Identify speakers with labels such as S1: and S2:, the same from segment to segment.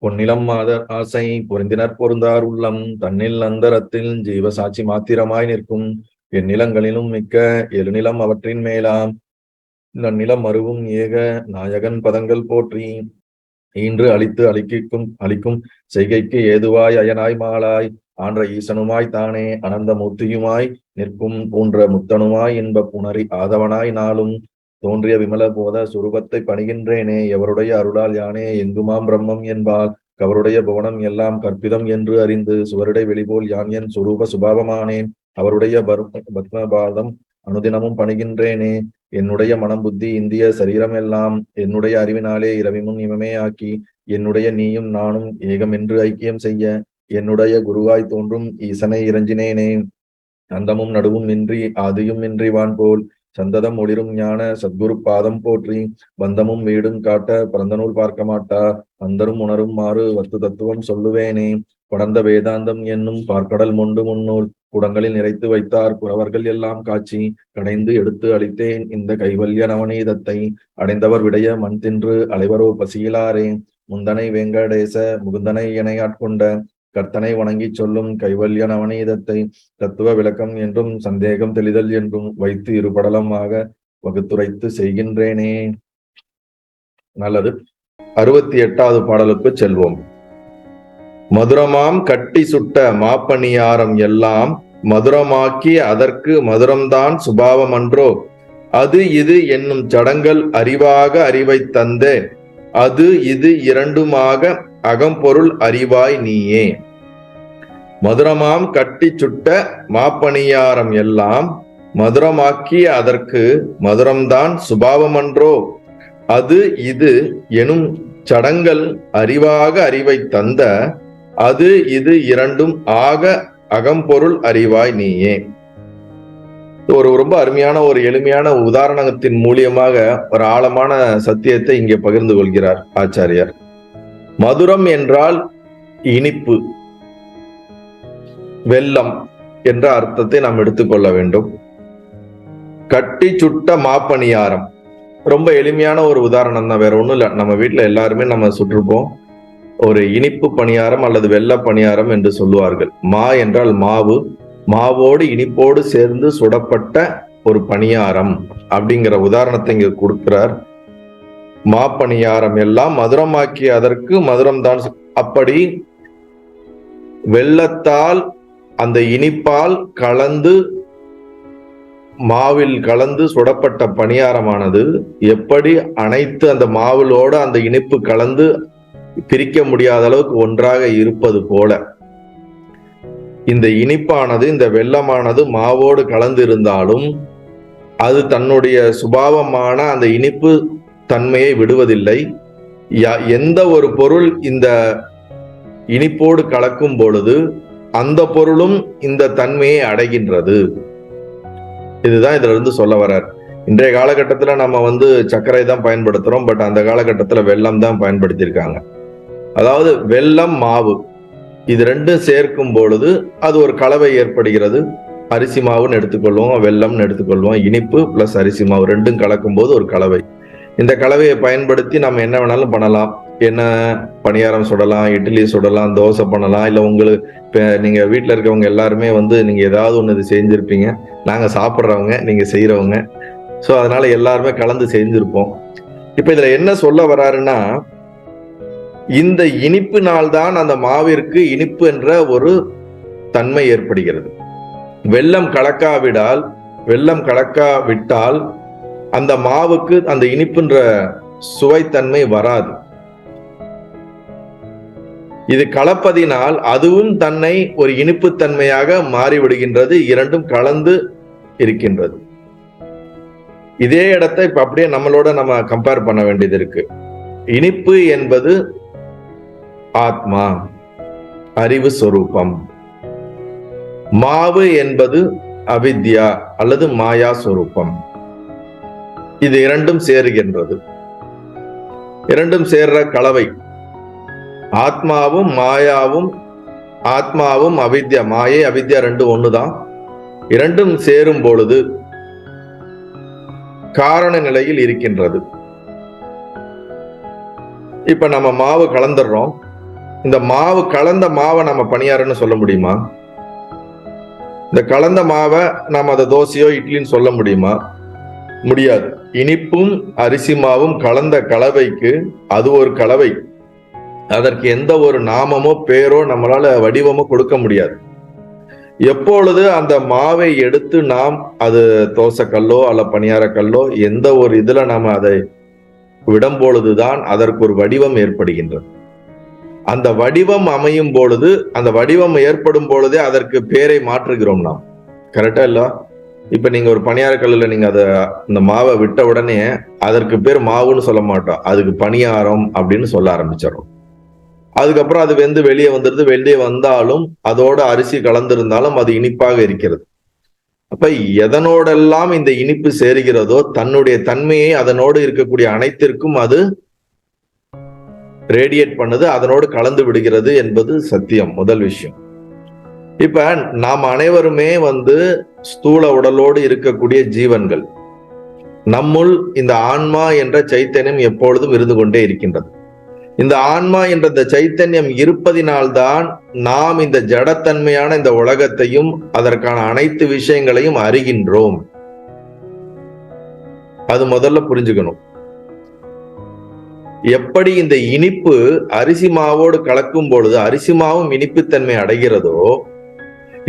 S1: பொன்னிலம் மாதர் ஆசை பொருந்தினர் பொருந்தார் உள்ளம் தன்னில் அந்தரத்தில் ஜீவசாட்சி மாத்திரமாய் நிற்கும் எந்நிலங்களிலும் மிக்க எழுநிலம் அவற்றின் மேலாம் நன்னிலம் மருவும் ஏக நாயகன் பதங்கள் போற்றி ஈன்று அழித்து அழிக்கும் செய்கைக்கு ஏதுவாய் அயனாய் மாலாய் ஆன்ற ஈசனுமாய் தானே அனந்த மூர்த்தியுமாய் நிற்கும் பூன்ற முத்தனுமாய் இன்ப புணரி ஆதவனாய் நாளும் தோன்றிய விமல போத சுரூபத்தை பணிகின்றேனே எவருடைய அருளால் யானே எங்குமாம் பிரம்மம் என்பால் கவருடைய புவனம் எல்லாம் கற்பிதம் என்று அறிந்து சுவருடை வெளிபோல் யான் என் சுரூப சுபாவமானேன் அவருடைய பத்மபாதம் அனுதினமும் பணிகின்றேனே என்னுடைய மனம் புத்தி இந்திய சரீரம் எல்லாம் என்னுடைய அறிவினாலே இரவிமுன் இமமே ஆக்கி என்னுடைய நீயும் நானும் ஏகம் என்று ஐக்கியம் செய்ய என்னுடைய குருவாய் தோன்றும் ஈசனை இறைஞ்சினேனே அந்தமும் நடுவும் இன்றி ஆதியும் இன்றி வான் போல் சந்ததம் ஒளிரும் ஞான சத்குரு பாதம் போற்றி பந்தமும் வீடும் காட்ட பரந்தநூல் பார்க்க மாட்டா அந்தரும் உணரும் மாறு வத்து தத்துவம் சொல்லுவேனே படர்ந்த வேதாந்தம் என்னும் பார்க்கடல் மொண்டு முன்னூல் குடங்களில் நிறைத்து வைத்தார் குறவர்கள் எல்லாம் காட்சி கடைந்து எடுத்து அளித்தேன் இந்த கைவல்ய நவநீதத்தை அடைந்தவர் விடைய மண் தின்று அலைவரோ பசியிலாரே முந்தனை வெங்கடேச முகுந்தனை என ஆட்கொண்ட கர்த்தனை வணங்கி சொல்லும் கைவல்ய நவநீதத்தை தத்துவ விளக்கம் என்றும் சந்தேகம் தெளிதல் என்றும் வைத்து இருபடலமாக வகுத்துரைத்து செய்கின்றேனே. நல்லது. 68வது பாடலுக்கு செல்வோம். மதுரமாம் கட்டி சுட்ட மாப்பணியாரம் எல்லாம் மதுரமாக்கி அதற்கு மதுரம்தான் சுபாவம் அன்றோ அது இது என்னும் சடங்கள் அறிவாக அறிவை தந்தே அது இது இரண்டுமாக அகம்பொருள் அறிவாய் நீயே. மதுரமாம் கட்டி சுட்ட மாப்பணியாரம் எல்லாம் மதுரமாக்கி அதற்கு மதுரம்தான் சுபாவமன்றோ அது இது எனும் சடங்கள் அறிவாக அறிவை தந்த அது இது இரண்டும் ஆக அகம்பொருள் அறிவாய் நீயே. ஒரு ரொம்ப அருமையான ஒரு எளிமையான உதாரணத்தின் மூலியமாக ஒரு ஆழமான சத்தியத்தை இங்கே பகிர்ந்து கொள்கிறார் ஆச்சாரியார். மதுரம் என்றால் இனிப்பு, வெல்லம் என்ற அர்த்தத்தை நாம் எடுத்துக்கொள்ள வேண்டும். கட்டி சுட்ட மாப்பணியாரம் ரொம்ப எளிமையான ஒரு உதாரணம் தான், வேற ஒண்ணும் இல்லை. நம்ம வீட்டுல எல்லாருமே நம்ம சுற்றிருப்போம். ஒரு இனிப்பு பணியாரம் அல்லது வெள்ள பணியாரம் என்று சொல்லுவார்கள். மா என்றால் மாவு, மாவோடு இனிப்போடு சேர்ந்து சுடப்பட்ட ஒரு பணியாரம் அப்படிங்கிற உதாரணத்தை இங்க கொடுக்கிறார். மாப்பணியாரம் எல்லாம் மதுரமாக்கி அதற்கு மதுரம் தான். அப்படி வெள்ளத்தால் அந்த இனிப்பால் கலந்து மாவில் கலந்து சுடப்பட்ட பணியாரமானது எப்படி அனைத்து அந்த மாவிலோடு அந்த இனிப்பு கலந்து பிரிக்க முடியாத அளவுக்கு ஒன்றாக இருப்பது போல இந்த இனிப்பானது, இந்த வெல்லமானது மாவோடு கலந்து இருந்தாலும் அது தன்னுடைய சுபாவமான அந்த இனிப்பு தன்மையை விடுவதில்லை. எந்த ஒரு பொருள் இந்த இனிப்போடு கலக்கும் பொழுது அந்த பொருளும் இந்த தன்மையை அடைகின்றது. இதுதான் இதுல இருந்து சொல்ல வர்றார். இன்றைய காலகட்டத்துல நம்ம சர்க்கரை தான் பயன்படுத்துறோம், பட் அந்த காலகட்டத்துல வெல்லம் தான் பயன்படுத்தியிருக்காங்க. அதாவது வெல்லம், மாவு இது ரெண்டும் சேர்க்கும் பொழுது அது ஒரு கலவை ஏற்படுகிறது. அரிசி மாவுன்னு எடுத்துக்கொள்வோம், வெல்லம்னு எடுத்துக்கொள்வோம். இனிப்பு பிளஸ் அரிசி மாவு ரெண்டும் கலக்கும் போது ஒரு கலவை. இந்த கலவையை பயன்படுத்தி நம்ம என்ன வேணாலும் பண்ணலாம். என்ன பணியாரம் சுடலாம், இட்லி சுடலாம், தோசை பண்ணலாம். இல்லை உங்களுக்கு நீங்க வீட்டில் இருக்கவங்க எல்லாருமே நீங்க ஏதாவது ஒன்று இது செஞ்சிருப்பீங்க. நாங்கள் சாப்பிட்றவங்க, நீங்க செய்யறவங்க. ஸோ அதனால எல்லாருமே கலந்து செஞ்சிருப்போம். இப்ப இதுல என்ன சொல்ல வர்றாருன்னா, இந்த இனிப்பினால்தான் அந்த மாவிற்கு இனிப்பு என்ற ஒரு தன்மை ஏற்படுகிறது. வெல்லம் கலக்காவிட்டால் அந்த மாவுக்கு அந்த இனிப்புன்ற சுவைத்தன்மை வராது. இது கலப்பதினால் அதுவும் தன்னை ஒரு இனிப்பு தன்மையாக மாறிவிடுகின்றது. இரண்டும் கலந்து இருக்கின்றது. இதே இடத்தை இப்ப அப்படியே நம்ம கம்பேர் பண்ண வேண்டியது இருக்கு. இனிப்பு என்பது ஆத்மா, அறிவு சொரூபம். மாவு என்பது அவித்யா அல்லது மாயா சொரூபம். இது இரண்டும் சேருகின்றது. இரண்டும் சேர்ற கலவை. ஆத்மாவும் மாயாவும், ஆத்மாவும் அவித்யா, மாயை அவித்யா ரெண்டும் ஒண்ணுதான். இரண்டும் சேரும் பொழுது காரண நிலையில் இருக்கின்றது. இப்ப நம்ம மாவு கலந்துடுறோம். இந்த மாவு கலந்த மாவை நம்ம பணியாரன்னு சொல்ல முடியுமா? இந்த கலந்த மாவை நாம் அதை தோசையோ இட்லின்னு சொல்ல முடியுமா? முடியாது. இனிப்பும் அரிசி மாவும் கலந்த கலவைக்கு அது ஒரு கலவை. அதற்கு எந்த ஒரு நாமமோ பேரோ நம்மளால வடிவமோ கொடுக்க முடியாது. எப்பொழுது அந்த மாவை எடுத்து நாம் அது தோசை கல்லோ அல்ல பணியார கல்லோ எந்த ஒரு இதுல நாம அதை விடும் பொழுதுதான் அதற்கு ஒரு வடிவம் ஏற்படுகின்றது. அந்த வடிவம் அமையும் பொழுது, அந்த வடிவம் ஏற்படும் பொழுதே அதற்கு பேரை மாற்றுகிறோம் நாம். கரெக்டா இல்ல? இப்ப நீங்க ஒரு பணியார கல்லுல நீங்க இந்த மாவை விட்ட உடனே அதற்கு பேர் மாவுன்னு சொல்ல மாட்டோம், அதுக்கு பணியாரம் அப்படின்னு சொல்ல ஆரம்பிச்சிடறோம். அதுக்கப்புறம் அது வெந்து வெளியே வந்துடுது. வெளியே வந்தாலும் அதோட அரிசி கலந்திருந்தாலும் அது இனிப்பாக இருக்கிறது. அப்ப எதனோடெல்லாம் இந்த இனிப்பு சேருகிறதோ தன்னுடைய தன்மையை அதனோடு இருக்கக்கூடிய அனைத்திற்கும் அது ரேடியேட் பண்ணுது, அதனோடு கலந்து விடுகிறது என்பது சத்தியம். முதல் விஷயம். இப்ப நாம் அனைவருமே ஸ்தூல உடலோடு இருக்கக்கூடிய ஜீவன்கள். நம்முள் இந்த ஆன்மா என்ற சைத்தன்யம் எப்பொழுதும் இருந்து கொண்டே இருக்கின்றது. இந்த ஆன்மா என்ற இந்த சைத்தன்யம் இருப்பதினால்தான் நாம் இந்த ஜடத்தன்மையான இந்த உலகத்தையும் அதற்கான அனைத்து விஷயங்களையும் அறிகின்றோம். அது முதல்ல புரிஞ்சுக்கணும். எப்படி இந்த இனிப்பு அரிசி மாவோடு கலக்கும் பொழுது அரிசி மாவும் இனிப்புத்தன்மை அடைகிறதோ,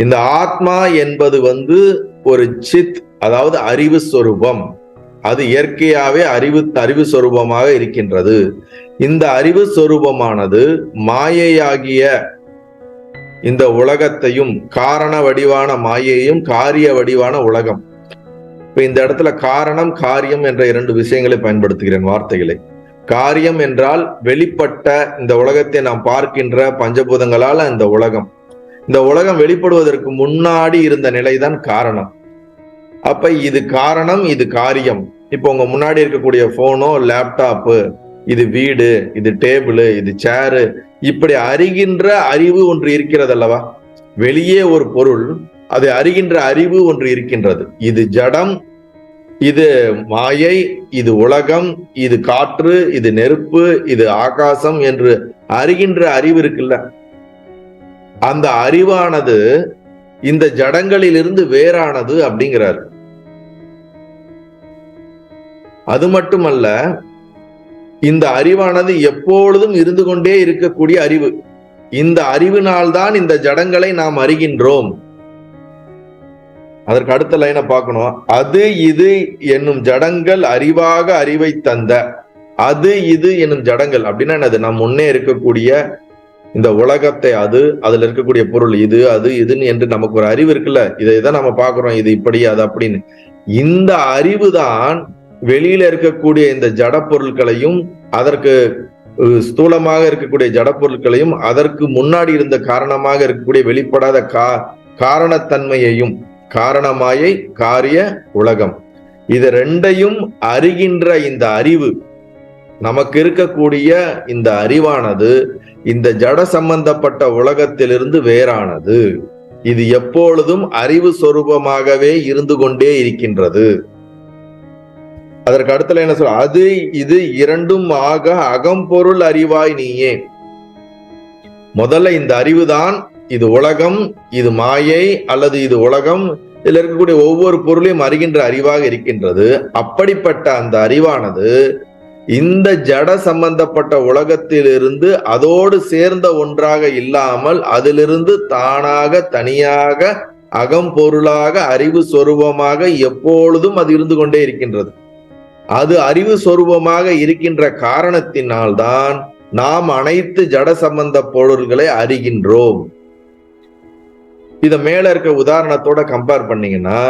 S1: இந்த ஆத்மா என்பது ஒரு சித், அதாவது அறிவு சொரூபம். அது இயற்கையாவே அறிவு சொரூபமாக இருக்கின்றது. இந்த அறிவு சொரூபமானது மாயையாகிய இந்த உலகத்தையும், காரண வடிவான மாயையும் காரிய வடிவான உலகம். இப்ப இந்த இடத்துல காரணம் காரியம் என்ற 2 விஷயங்களை பயன்படுத்துகிறேன், வார்த்தைகளை. காரியம் என்றால் வெளிப்பட்ட இந்த உலகத்தை நாம் பார்க்கின்ற பஞ்சபூதங்களால இந்த உலகம் வெளிப்படுவதற்கு முன்னாடி இருந்த நிலைதான் காரணம். அப்ப இது காரணம், இது காரியம். இப்போ உங்க முன்னாடி இருக்கக்கூடிய போனோ, லேப்டாப்பு, இது வீடு, இது டேபிள், இது சேரு, இப்படி அறிகின்ற அறிவு ஒன்று இருக்கிறது அல்லவா? வெளியே ஒரு பொருள், அது அறிகின்ற அறிவு ஒன்று இருக்கின்றது. இது ஜடம், இது மாயை, இது உலகம், இது காற்று, இது நெருப்பு, இது ஆகாசம் என்று அறிகின்ற அறிவு இருக்குல்ல, அந்த அறிவானது இந்த ஜடங்களிலிருந்து வேறானது அப்படிங்கிறார். அது மட்டுமல்ல, இந்த அறிவானது எப்பொழுதும் இருந்து கொண்டே இருக்கக்கூடிய அறிவு. இந்த அறிவினால்தான் இந்த ஜடங்களை நாம் அறிகின்றோம். அதற்கு அடுத்த லைனை பார்க்கணும். அது இது என்னும் ஜடங்கள் அறிவாக அறிவை தந்த. அது இது என்னும் ஜடங்கள் அப்படின்னா என்னது? நம் முன்னே இருக்கக்கூடிய இந்த உலகத்தை, அதுல இருக்கக்கூடிய பொருள், இது அது இதுன்னு என்று நமக்கு ஒரு அறிவு இருக்குல்ல, இதைதான் நம்ம பார்க்கிறோம், இது இப்படி அது அப்படின்னு. இந்த அறிவு தான் வெளியில இருக்கக்கூடிய இந்த ஜட பொருட்களையும், அதற்கு ஸ்தூலமாக இருக்கக்கூடிய ஜட பொருட்களையும், அதற்கு முன்னாடி இருந்த காரணமாக இருக்கக்கூடிய வெளிப்படாத காரணத்தன்மையையும், காரணமாயை காரிய உலகம், இது 2ஐயும் அறிகின்ற இந்த அறிவு, நமக்கு இருக்கக்கூடிய இந்த அறிவானது இந்த ஜட சம்பந்தப்பட்ட உலகத்திலிருந்து வேறானது. இது எப்பொழுதும் அறிவு சொரூபமாகவே இருந்து கொண்டே இருக்கின்றது. அதற்கு அடுத்த என்ன சொல்ற? அது இது இரண்டும் ஆக அகம்பொருள் அறிவாய் நீயே. முதல்ல இந்த அறிவுதான் இது உலகம், இது மாயை அல்லது இது உலகம், இதுல இருக்கக்கூடிய ஒவ்வொரு பொருளையும் அறிகின்ற அறிவாக இருக்கின்றது. அப்படிப்பட்ட அந்த அறிவானது இந்த ஜட சம்பந்தப்பட்ட உலகத்திலிருந்து அதோடு சேர்ந்த ஒன்றாக இல்லாமல் அதிலிருந்து தானாக தனியாக அகம்பொருளாக அறிவு சொரூபமாக எப்பொழுதும் அது இருந்து கொண்டே இருக்கின்றது. அது அறிவு சொரூபமாக இருக்கின்ற காரணத்தினால்தான் நாம் அனைத்து ஜட சம்பந்த பொருள்களை அறிகின்றோம். இத மேல இருக்க உதாரணத்தோட கம்பேர் பண்ணீங்கன்னா,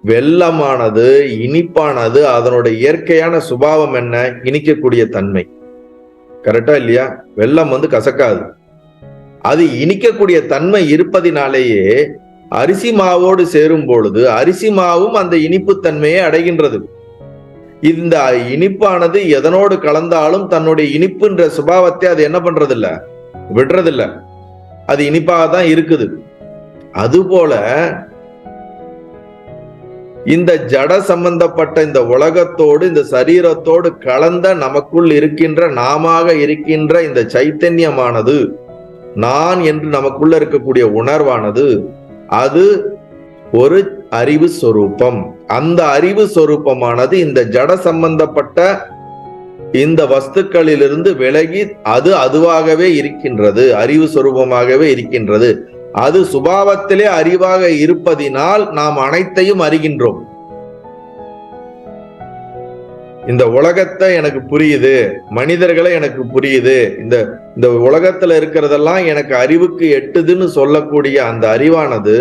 S1: வெல்லமானது, இனிப்பானது, அதனுடைய இயற்கையான சுபாவம் என்ன? இனிக்கக்கூடிய தன்மை. கரெக்டா இல்லையா? வெல்லம் கசக்காது. அது இனிக்கக்கூடிய தன்மை இருப்பதினாலேயே அரிசி மாவோடு சேரும் பொழுது அரிசி மாவும் அந்த இனிப்பு தன்மையை அடைகின்றது. இந்த இனிப்பானது எதனோடு கலந்தாலும் தன்னுடைய இனிப்புன்ற சுபாவத்தை அது என்ன பண்றதில்ல, விடுறதில்ல. அது இனிப்பாக தான் இருக்குது. அதுபோல இந்த ஜட சம்பந்தப்பட்ட இந்த உலகத்தோடு, இந்த சரீரத்தோடு கலந்த நமக்குள் இருக்கின்ற, நாமாக இருக்கின்ற இந்த சைத்தன்யமானது, நான் என்று நமக்குள்ள இருக்கக்கூடிய உணர்வானது அது ஒரு அறிவு சொரூபம். அந்த அறிவு சொரூபமானது இந்த ஜட சம்பந்தப்பட்ட இந்த வஸ்துக்களிலிருந்து விலகி அது அதுவாகவே இருக்கின்றது, அறிவு சொரூபமாகவே இருக்கின்றது. அது சுபாவத்திலே அறிவாக இருப்பதினால் நாம் அனைத்தையும் அறிகின்றோம். இந்த உலகத்தை எனக்கு புரியுது, மனிதர்களை எனக்கு புரியுது, இந்த உலகத்துல இருக்கிறதெல்லாம் எனக்கு அறிவுக்கு எட்டுதுன்னு சொல்லக்கூடிய அந்த அறிவானது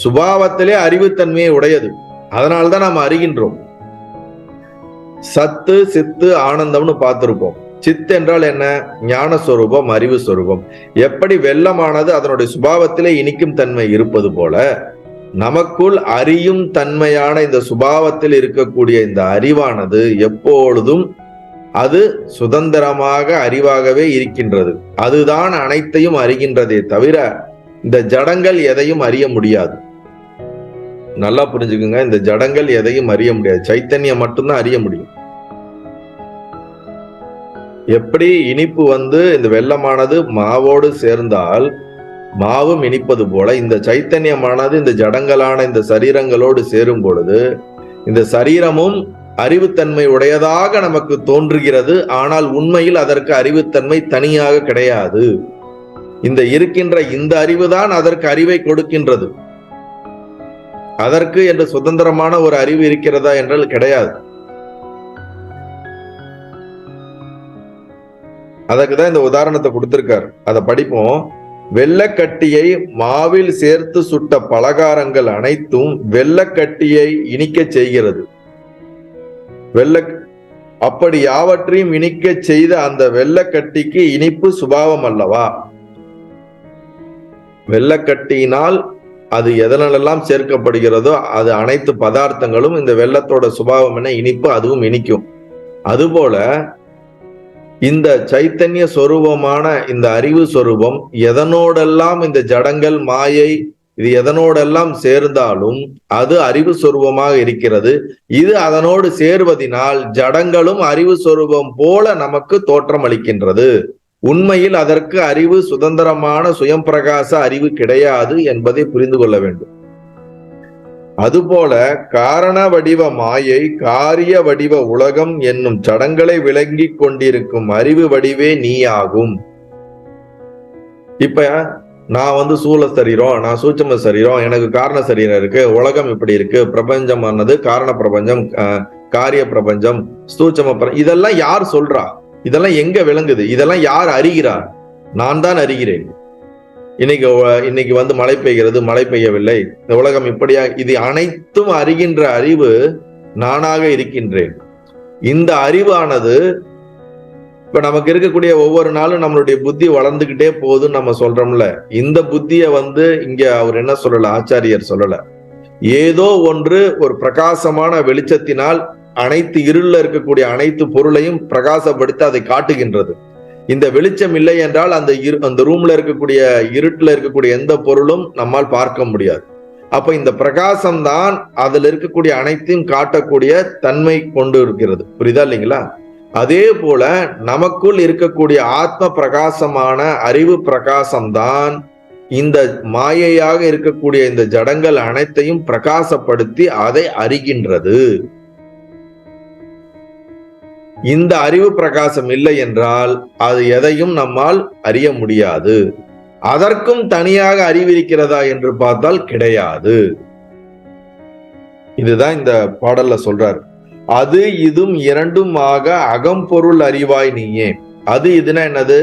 S1: சுபாவத்திலே அறிவுத்தன்மையை உடையது. அதனால்தான் நாம் அறிகின்றோம். சத்து, சித்து, ஆனந்தம்னு பார்த்திருப்போம். சித்து என்றால் என்ன? ஞான சொரூபம், அறிவு சொரூபம். எப்படி வெள்ளமானது அதனுடைய சுபாவத்திலே இனிக்கும் தன்மை இருப்பது போல நமக்குள் அறியும் தன்மையான இந்த சுபாவத்தில் இருக்கக்கூடிய இந்த அறிவானது எப்பொழுதும் அது சுதந்திரமாக அறிவாகவே இருக்கின்றது. அதுதான் அனைத்தையும் அறிகின்றதே தவிர இந்த ஜடங்கள் எதையும் அறிய முடியாது. நல்லா புரிஞ்சுக்குங்க, இந்த ஜடங்கள் எதையும் அறிய முடியாது. சைத்தன்யம் மட்டும்தான் அறிய முடியும். எப்படி இனிப்பு இந்த வெள்ளமானது மாவோடு சேர்ந்தால் மாவும் இனிப்பது போல இந்த சைத்தன்யமானது இந்த ஜடங்களான இந்த சரீரங்களோடு சேரும் பொழுது இந்த சரீரமும் அறிவுத்தன்மை உடையதாக நமக்கு தோன்றுகிறது. ஆனால் உண்மையில் அதற்கு அறிவுத்தன்மை தனியாக கிடையாது. இந்த இருக்கின்ற இந்த அறிவுதான் அதற்கு அறிவை கொடுக்கின்றது. அதற்கு என்று சுதந்திரமான ஒரு அறிவு இருக்கிறதா என்றால் கிடையாது. அதற்கு தான் இந்த உதாரணத்தை கொடுத்திருக்கார். அதை படிப்போம். வெள்ளக்கட்டியை மாவில் சேர்த்து சுட்ட பலகாரங்கள் அனைத்தும் வெள்ளக்கட்டியை இனிக்க செய்கிறது. அப்படி யாவற்றையும் இனிக்க செய்த அந்த வெள்ளக்கட்டிக்கு இனிப்பு சுபாவம் அல்லவா? வெள்ளக்கட்டியினால் அது எதனெல்லாம் சேர்க்கப்படுகிறதோ அது அனைத்து பதார்த்தங்களும் இந்த வெள்ளத்தோட சுபாவம் என்ன? இனிப்பு, அதுவும் இனிக்கும். அதுபோல இந்த சைத்தன்ய சொரூபமான இந்த அறிவு சொரூபம் எதனோடெல்லாம் இந்த ஜடங்கள், மாயை, இது எதனோடெல்லாம் சேர்ந்தாலும் அது அறிவு சொரூபமாக இருக்கிறது. இது அதனோடு சேர்வதனால் ஜடங்களும் அறிவு சொரூபம் போல நமக்கு தோற்றம் அளிக்கின்றது. உண்மையில் அதற்கு அறிவு சுதந்திரமான சுயம் பிரகாச அறிவு கிடையாது என்பதை புரிந்து கொள்ள வேண்டும். அதுபோல காரண வடிவ மாயை, காரிய வடிவ உலகம் என்னும் சடங்களை விளங்கி கொண்டிருக்கும் அறிவு வடிவே நீயாகும். இப்ப நான் சூல சரீரம், நான் சூட்சும சரீரம், எனக்கு காரண சரீரம் இருக்கு, உலகம் இப்படி இருக்கு, பிரபஞ்சமானது காரண பிரபஞ்சம், காரிய பிரபஞ்சம், சூட்சும இதெல்லாம் யார் சொல்றா? இதெல்லாம் எங்க விளங்குது? இதெல்லாம் யார் அறிகிறார்? நான் தான் அறிகிறேன். இன்னைக்கு மழை பெய்கிறது, மழை பெய்யவில்லை, இந்த உலகம் இப்படியா, இது அனைத்தும் அறிகின்ற அறிவு நானாக இருக்கின்றேன். இந்த அறிவானது இப்ப நமக்கு இருக்கக்கூடிய ஒவ்வொரு நாளும் நம்மளுடைய புத்தி வளர்ந்துகிட்டே போகுதுன்னு நம்ம சொல்றோம்ல. இந்த புத்திய இங்க அவர் என்ன சொல்லல, ஆச்சாரியர் சொல்லல. ஏதோ ஒன்று ஒரு பிரகாசமான வெளிச்சத்தினால் அனைத்து இருள்ல இருக்கக்கூடிய அனைத்து பொருளையும் பிரகாசப்படுத்தி அதை காட்டுகின்றது. இந்த வெளிச்சம் இல்லை என்றால் அந்த ரூம்ல இருக்கக்கூடிய இருட்டுல இருக்கக்கூடிய எந்த பொருளும் நம்மால் பார்க்க முடியாது. அப்ப இந்த பிரகாசம் தான் அதுல இருக்கக்கூடிய அனைத்தையும் காட்டக்கூடிய தன்மை கொண்டு இருக்கிறது. புரியுதா இல்லைங்களா? அதே போல நமக்குள் இருக்கக்கூடிய ஆத்ம பிரகாசமான அறிவு பிரகாசம்தான் இந்த மாயையாக இருக்கக்கூடிய இந்த ஜடங்கள் அனைத்தையும் பிரகாசப்படுத்தி அதை அறிகின்றது. இந்த அறிவு பிரகாசம் இல்லை என்றால் அது எதையும் நம்மால் அறிய முடியாது. அதற்கும் தனியாக அறிவு இருக்கிறதா என்று பார்த்தால் கிடையாது. இதுதான் இந்த பாடல்ல சொல்றார். அது இதும் இரண்டுமாக அகம்பொருள் அறிவாய் நீயே. அது இதுனா என்னது?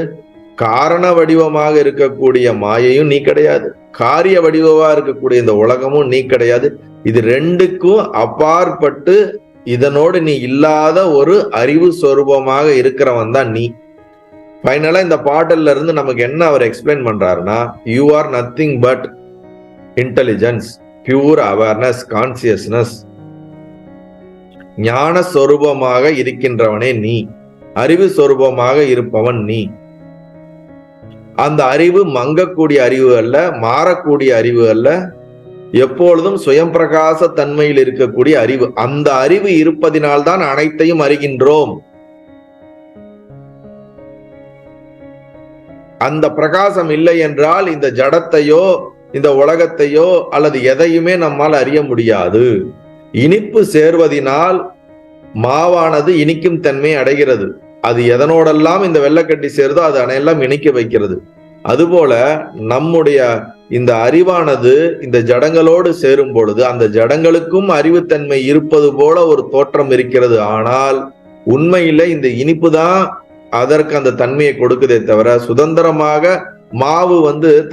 S1: காரண வடிவமாக இருக்கக்கூடிய மாயையும் நீ கிடையாது, காரிய வடிவமா இருக்கக்கூடிய இந்த உலகமும் நீ கிடையாது. இது ரெண்டுக்கும் அப்பாற்பட்டு இதனோடு நீ இல்லாத ஒரு அறிவு சொரூபமாக இருக்கிறவன் தான் நீ. ஃபைனலா இந்த பாடல்ல இருந்து நமக்கு என்ன அவர் எக்ஸ்பிளைன் பண்றாருன்னா, you are nothing but intelligence, pure awareness, consciousness. ஞான சொரூபமாக இருக்கின்றவனே நீ, அறிவு சொரூபமாக இருப்பவன் நீ. அந்த அறிவு மங்கக்கூடிய அறிவு அல்ல, மாறக்கூடிய அறிவு அல்ல, எப்பொழுதும் சுயம் பிரகாச தன்மையில் இருக்கக்கூடிய அறிவு. அந்த அறிவு இருப்பதினால்தான் அனைத்தையும் அறிகின்றோம். அந்த பிரகாசம் இல்லை என்றால் இந்த ஜடத்தையோ இந்த உலகத்தையோ அல்லது எதையுமே நம்மால் அறிய முடியாது. இனிப்பு சேர்வதினால் மாவானது இனிக்கும் தன்மை அடைகிறது. அது எதனோடெல்லாம் இந்த வெள்ளக்கட்டி சேருதோ அது அனையெல்லாம் இனிக்க வைக்கிறது. அதுபோல நம்முடைய இந்த அறிவானது இந்த ஜடங்களோடு சேரும் பொழுது அந்த ஜடங்களுக்கும் அறிவுத்தன்மை இருப்பது போல ஒரு தோற்றம் இருக்கிறது. ஆனால் உண்மையில இந்த இனிப்பு தான் அதற்கு அந்த தன்மையை கொடுக்குதே தவிர சுதந்திரமாக மாவு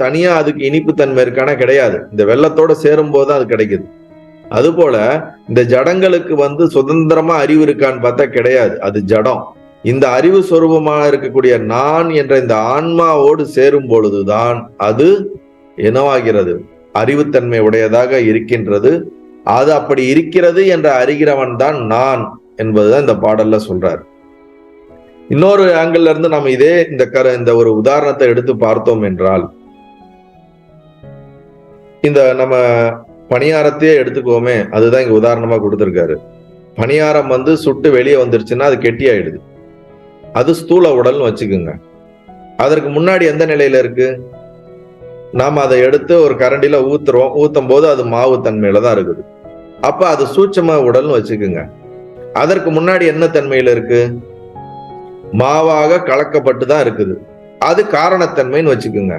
S1: தனியா அதுக்கு இனிப்பு தன்மை இருக்கான கிடையாது. இந்த வெள்ளத்தோட சேரும் போது அது கிடைக்குது. அதுபோல இந்த ஜடங்களுக்கு சுதந்திரமா அறிவு இருக்கான்னு பார்த்தா கிடையாது, அது ஜடம். இந்த அறிவு சொரூபமாக இருக்கக்கூடிய நான் என்ற இந்த ஆன்மாவோடு சேரும் பொழுதுதான் அது என்னவாகிறது, அறிவுத்தன்மை உடையதாக இருக்கின்றது. அது அப்படி இருக்கிறது என்ற அறிகிறவன் தான் நான் என்பதுதான் இந்த பாடல்ல சொல்றார். இன்னொரு ஆங்கிள் இருந்து நம்ம இதே இந்த ஒரு உதாரணத்தை எடுத்து பார்த்தோம் என்றால், இந்த நம்ம பணியாரத்தையே எடுத்துக்கோமே, அதுதான் இங்க உதாரணமா கொடுத்திருக்காரு. பணியாரம் சுட்டு வெளியே வந்துருச்சுன்னா அது கெட்டி ஆயிடுது, அது ஸ்தூல உடல்னு வச்சுக்குங்க. அதற்கு முன்னாடி எந்த நிலையில இருக்கு, நாம அதை எடுத்து ஒரு கரண்டில ஊத்தும் போது அது மாவு தன்மையில தான் இருக்குது. அப்ப அது சூட்சும உடல்னு வச்சுக்குங்க. அதற்கு முன்னாடி என்ன தன்மையில இருக்கு, மாவாக கலக்கப்பட்டு தான் இருக்குது. அது காரணத்தன்மைன்னு வச்சுக்குங்க,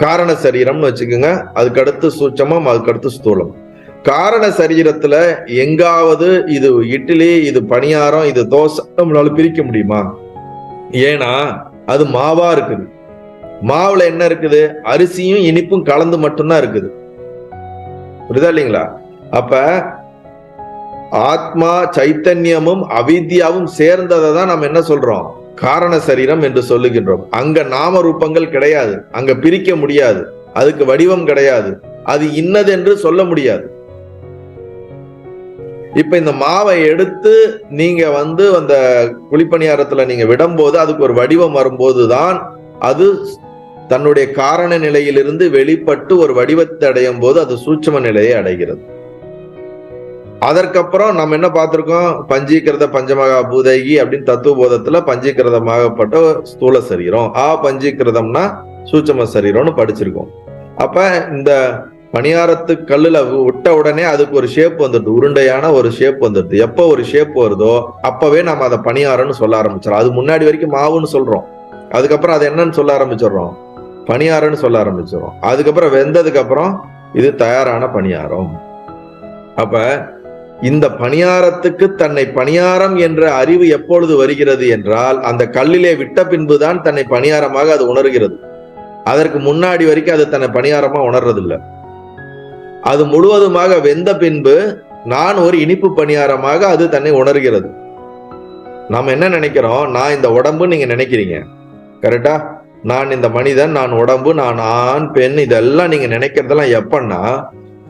S1: காரண சரீரம்னு வச்சுக்குங்க. அதுக்கடுத்து சூட்சமம், அதுக்கடுத்து ஸ்தூலம். காரண சரீரத்துல எங்காவது இது இட்லி, இது பணியாரம், இது தோசை நம்மளால பிரிக்க முடியுமா? ஏன்னா அது மாவா இருக்குது. மாவுல என்ன இருக்குது, அரிசியும் இனிப்பும் கலந்து மட்டும்தான் இருக்குது. புரியுதா இல்லைங்களா? அப்ப ஆத்மா சைத்தன்யமும் அவித்யாவும் சேர்ந்ததை தான் நம்ம என்ன சொல்றோம், காரண சரீரம் என்று சொல்லுகின்றோம். அங்க நாம ரூபங்கள் கிடையாது, அங்க பிரிக்க முடியாது, அதுக்கு வடிவம் கிடையாது, அது இன்னது என்று சொல்ல முடியாது. இப்ப இந்த மாவை எடுத்து நீங்க அந்த குழிப்பணியாரத்துல நீங்க விடும்போது அதுக்கு ஒரு வடிவம் வரும்போதுதான் அது தன்னுடைய காரண நிலையிலிருந்து வெளிப்பட்டு ஒரு வடிவத்தை அடையும் போது அது சூட்சும நிலையை அடைகிறது. அதற்கப்புறம் நம்ம என்ன பார்த்திருக்கோம், பஞ்சீகிருத பஞ்சமகா பூதகி அப்படின்னு தத்துவ போதத்துல பஞ்சீகிருதமாகப்பட்ட ஸ்தூல சரீரம், பஞ்சீகிருதம்னா சூட்சும சரீரம்னு படிச்சிருக்கோம். அப்ப இந்த பணியாரத்து கல்லுல விட்ட உடனே அதுக்கு ஒரு ஷேப் வந்துடுது, உருண்டையான ஒரு ஷேப் வந்துடுது. எப்போ ஒரு ஷேப் வருதோ அப்பவே நம்ம அதை பணியாரம்னு சொல்ல ஆரம்பிச்சிடறோம். அது முன்னாடி வரைக்கும் மாவுன்னு சொல்றோம், அதுக்கப்புறம் அது என்னன்னு சொல்ல ஆரம்பிச்சிடுறோம், பணியாரம்னு சொல்ல ஆரம்பிச்சிடறோம். அதுக்கப்புறம் வெந்ததுக்கு அப்புறம் இது தயாரான பணியாரம். அப்ப இந்த பணியாரத்துக்கு தன்னை பணியாரம் என்ற அறிவு எப்பொழுது வருகிறது என்றால் அந்த கல்லிலே விட்ட பின்புதான் தன்னை பணியாரமாக அது உணர்கிறது. அதற்கு முன்னாடி வரைக்கும் அது தன்னை பணியாரமா உணர்றதில்லை. அது முழுவதுமாக வெந்த பின்பு நான் ஒரு இனிப்பு பணியாரமாக அது தன்னை உணர்கிறது. நாம என்ன நினைக்கிறோம், நான் இந்த உடம்பு நீங்க நினைக்கிறீங்க கரெக்டா, நான் இந்த மனிதன், நான் உடம்பு, நான் ஆண் பெண், இதெல்லாம் நீங்க நினைக்கிறதெல்லாம் எப்பன்னா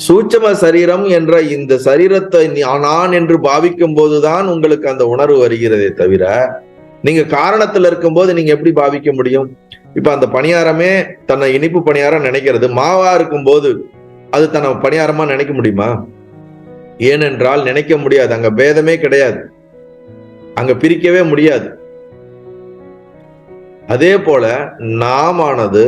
S1: சூட்சும சரீரம் என்ற இந்த சரீரத்தை நான் என்று பாவிக்கும் போதுதான் உங்களுக்கு அந்த உணர்வு வருகிறதே தவிர நீங்க காரணத்துல இருக்கும்போது நீங்க எப்படி பாவிக்க முடியும்? இப்ப அந்த பணியாரமே தன்னை இனிப்பு பணியாரம் நினைக்கிறது, மாவா இருக்கும் போது அது தன்னை பணியாரமா நினைக்க முடியுமா? ஏனென்றால் நினைக்க முடியாது, அங்க பேதமே கிடையாது, அங்க பிரிக்கவே முடியாது. அதே போல நாமானது,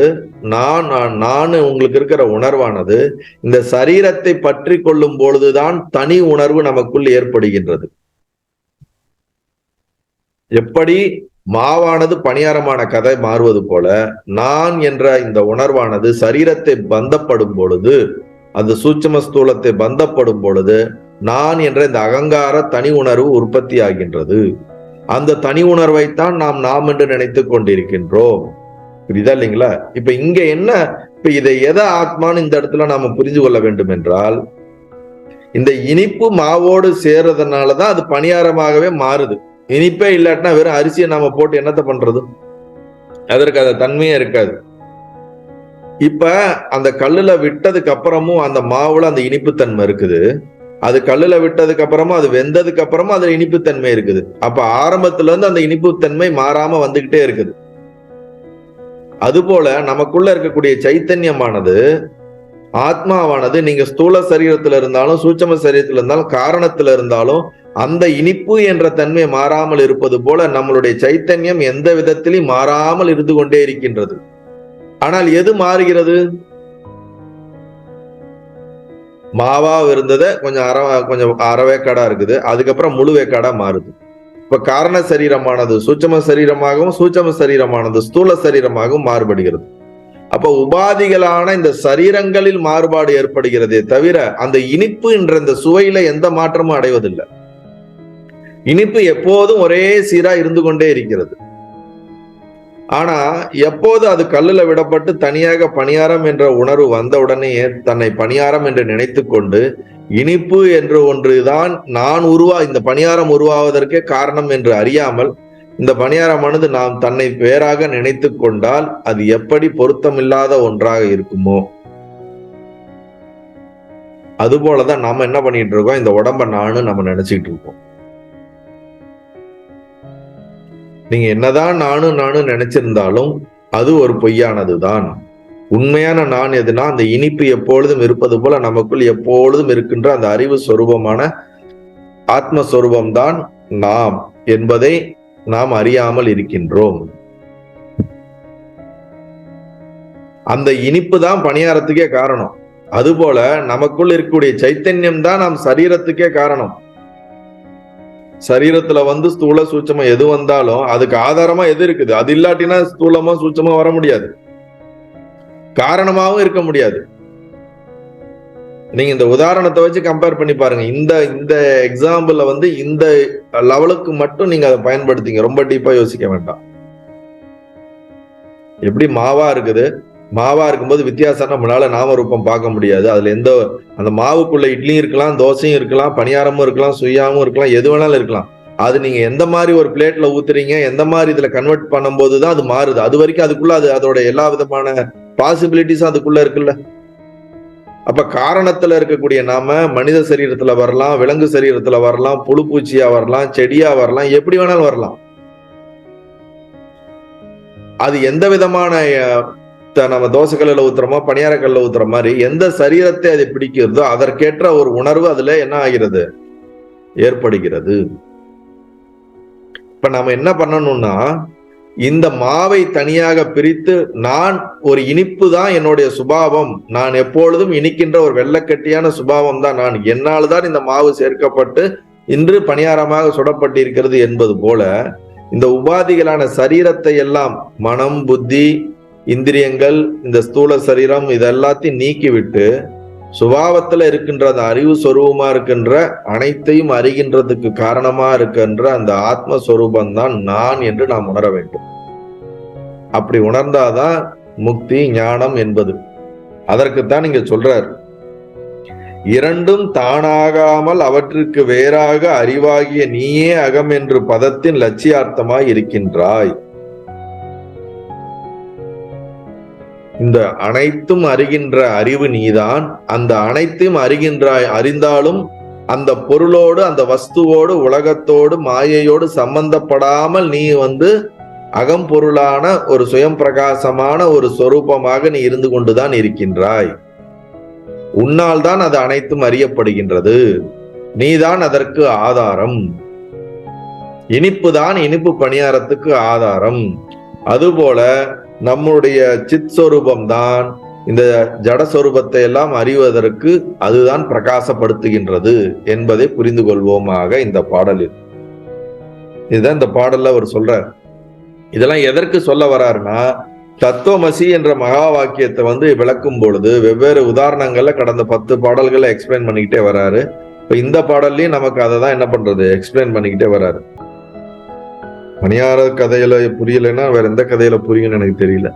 S1: நான் உங்களுக்கு இருக்கிற உணர்வானது இந்த சரீரத்தை பற்றி கொள்ளும் பொழுதுதான் தனி உணர்வு நமக்குள் ஏற்படுகின்றது. எப்படி மாவானது பணியாரமான கதை மாறுவது போல நான் என்ற இந்த உணர்வானது சரீரத்தை பந்தப்படும் பொழுது, அது சூட்சும ஸ்தூலத்தை பந்தப்படும் பொழுது நான் என்ற இந்த அகங்கார தனி உணர்வு உற்பத்தி ஆகின்றது. அந்த தனி உணர்வைத்தான் நாம் என்று நினைத்து கொண்டிருக்கின்றோம். புரியுதா இல்லைங்களா? இப்ப இங்க என்ன, இப்ப இதை எதை ஆத்மான்னு இந்த இடத்துல நாம புரிஞ்சு கொள்ள வேண்டும் என்றால், இந்த இனிப்பு மாவோடு சேர்றதுனாலதான் அது பணியாரமாகவே மாறுது. இனிப்பே இல்லாட்டினா வெறும் அரிசியை நாம போட்டு என்னத்தை பண்றது, அதற்கு அந்த தன்மையே இருக்காது. இப்ப அந்த கல்லுல விட்டதுக்கு அப்புறமும் அந்த மாவுல அந்த இனிப்புத்தன்மை இருக்குது, அது கல்லுல விட்டதுக்கு அப்புறமா அது வெந்ததுக்கு அப்புறமா அதுல இனிப்புத்தன்மை இருக்குது. அப்ப ஆரம்பத்துல இருந்து அந்த இனிப்புத்தன்மை மாறாம வந்துகிட்டே இருக்குது. அதுபோல நமக்குள்ள இருக்கக்கூடிய சைத்தன்யமானது ஆத்மாவானது நீங்க ஸ்தூல சரீரத்துல இருந்தாலும் சூட்சம சரீரத்துல இருந்தாலும் காரணத்துல இருந்தாலும் அந்த இனிப்பு என்ற தன்மை மாறாமல் இருப்பது போல நம்மளுடைய சைத்தன்யம் எந்த விதத்திலும் மாறாமல் இருந்து கொண்டே இருக்கின்றது. ஆனால் எது மாறுகிறது? மாவா இருந்ததை கொஞ்சம் அறவேக்காடா இருக்குது, அதுக்கப்புறம் முழுவேக்காடா மாறுது. இப்ப காரண சரீரமானது சூட்சம சரீரமாகவும் சூட்சம சரீரமானது ஸ்தூல சரீரமாகவும் மாறுபடுகிறது. அப்ப உபாதிகளான இந்த சரீரங்களில் மாறுபாடு ஏற்படுகிறதே தவிர அந்த இனிப்பு என்ற இந்த சுவையில எந்த மாற்றமும் அடைவதில்லை. இனிப்பு எப்போதும் ஒரே சீரா இருந்து கொண்டே இருக்கிறது. ஆனா எப்போது அது கல்லுல விடப்பட்டு தனியாக பணியாரம் என்ற உணர்வு வந்த உடனேயே தன்னை பணியாரம் என்று நினைத்து கொண்டு இனிப்பு என்று ஒன்றுதான் நான் இந்த பணியாரம் உருவாவதற்கே காரணம் என்று அறியாமல் இந்த பணியாரமானது நாம் தன்னை வேறாக நினைத்து கொண்டால் அது எப்படி பொருத்தமில்லாத ஒன்றாக இருக்குமோ அதுபோலதான் நாம என்ன பண்ணிட்டு இருக்கோம், இந்த உடம்ப நானு நம்ம நினைச்சுக்கிட்டு இருக்கோம். நீங்க என்னதான் நானு நினைச்சிருந்தாலும் அது ஒரு பொய்யானதுதான். உண்மையான நான் எதுனா அந்த இனிப்பு எப்பொழுதும் இருப்பது போல நமக்குள் எப்பொழுதும் இருக்கின்ற அந்த அறிவு சொரூபமான ஆத்மஸ்வரூபம்தான் நாம் என்பதை நாம் அறியாமல் இருக்கின்றோம். அந்த இனிப்பு தான் பணியாரத்துக்கே காரணம். அதுபோல நமக்குள் இருக்கக்கூடிய சைத்தன்யம் தான் நாம் சரீரத்துக்கே காரணம். சரீரத்துல ஸ்தூல சூட்சமா எது வந்தாலும் அதுக்கு ஆதாரமா எது இருக்குது? அது இல்லாட்டினா ஸ்தூலமா சூட்சமா வர முடியாது, காரணமாகவும் இருக்க முடியாது. நீங்க இந்த உதாரணத்தை வச்சு கம்பேர் பண்ணி பாருங்க. இந்த எக்ஸாம்பிள் இந்த லெவலுக்கு மட்டும் நீங்க அதை பயன்படுத்திங்க, ரொம்ப டீப்பா யோசிக்க வேண்டாம். எப்படி மாவா இருக்குது, மாவா இருக்கும்போது வித்தியாசம் நம்மளால நாம ரூபம் பார்க்க முடியாது. அதுல அந்த மாவுக்குள்ள இட்லியும் இருக்கலாம், தோசையும் இருக்கலாம், பணியாரமும் இருக்கலாம், சுயாமும் இருக்கலாம், எது வேணாலும் இருக்கலாம். அது நீங்க எந்த மாதிரி ஒரு பிளேட்ல ஊத்துறீங்க, எந்த மாதிரி இதுல கன்வெர்ட் பண்ணும்போது தான் அது மாறுது. அது வரைக்கும் அதுக்குள்ள அதோட எல்லா விதமான பாசிபிலிட்டிஸும் அதுக்குள்ள இருக்குல்ல. அப்ப காரணத்துல இருக்கக்கூடிய நாம மனித சரீரத்துல வரலாம், விலங்கு சரீரத்துல வரலாம், புழு பூச்சியா வரலாம், செடியா வரலாம், எப்படி வேணாலும் வரலாம். அது எந்த விதமான நம்ம தோசை கல்லுல ஊத்துறோமோ பணியார கல்ல ஊத்துற மாதிரி எந்த சரீரத்தை அது பிடிக்கிறதோ அதற்கேற்ற ஒரு உணர்வு அதுல என்ன ஆகிறது, ஏற்படுகிறது. இப்ப நம்ம என்ன பண்ணணும்னா இந்த மாவை தனியாக பிரித்து நான் ஒரு இனிப்பு தான் என்னுடைய சுபாவம், நான் எப்பொழுதும் இனிக்கின்ற ஒரு வெள்ளக்கட்டியான சுபாவம் தான் நான், என்னால்தான் இந்த மாவு சேர்க்கப்பட்டு இன்று பணியாரமாக சுடப்பட்டிருக்கிறது என்பது போல இந்த உபாதிகளான சரீரத்தை எல்லாம் மனம், புத்தி, இந்திரியங்கள், இந்த ஸ்தூல சரீரம் இதெல்லாத்தையும் நீக்கிவிட்டு சுபாவத்துல இருக்கின்ற அந்த அறிவு சொரூபமா இருக்கின்ற அனைத்தையும் அறிகின்றதுக்கு காரணமா இருக்கின்ற அந்த ஆத்மஸ்வரூபந்தான் நான் என்று நாம் உணர வேண்டும். அப்படி உணர்ந்தாதான் முக்தி ஞானம் என்பது. அதற்குத்தான் இங்க சொல்றார், இரண்டும் தானாகாமல் அவற்றிற்கு வேறாக அறிவாகிய நீயே அகம் என்று பதத்தின் லட்சியார்த்தமாய் இருக்கின்றாய். இந்த அனைத்தும் அறிகின்ற அறிவு நீதான். அந்த அனைத்தையும் அறிகின்றாய். அறிந்தாலும் அந்த பொருளோடு அந்த வஸ்துவோடு உலகத்தோடு மாயையோடு சம்பந்தப்படாமல் நீ அகம்பொருளான ஒரு சுயம் பிரகாசமான ஒரு சொரூபமாக நீ இருந்து கொண்டுதான் இருக்கின்றாய். உன்னால் தான் அது அனைத்தும் அறியப்படுகின்றது. நீதான் அதற்கு ஆதாரம். இனிப்பு பணியாரத்துக்கு ஆதாரம். அதுபோல நம்முடைய சித் சொரூபம் தான் இந்த ஜடஸ்வரூபத்தை எல்லாம் அறிவதற்கு அதுதான் பிரகாசப்படுத்துகின்றது என்பதை புரிந்து கொள்வோமாக இந்த பாடலில். இதுதான் இந்த பாடல்ல அவர் சொல்றார். இதெல்லாம் எதற்கு சொல்ல வர்றாருன்னா, தத்துவமசி என்ற மகா வாக்கியத்தை விளக்கும் பொழுது வெவ்வேறு உதாரணங்கள்ல கடந்த 10 பாடல்களை எக்ஸ்பிளைன் பண்ணிக்கிட்டே வர்றாரு. இப்ப இந்த பாடல்லையும் நமக்கு அதை தான் என்ன பண்றது, எக்ஸ்பிளைன் பண்ணிக்கிட்டே வர்றாரு. பணியார கதையில புரியலைன்னா வேற எந்த கதையில புரியும்னு எனக்கு தெரியல.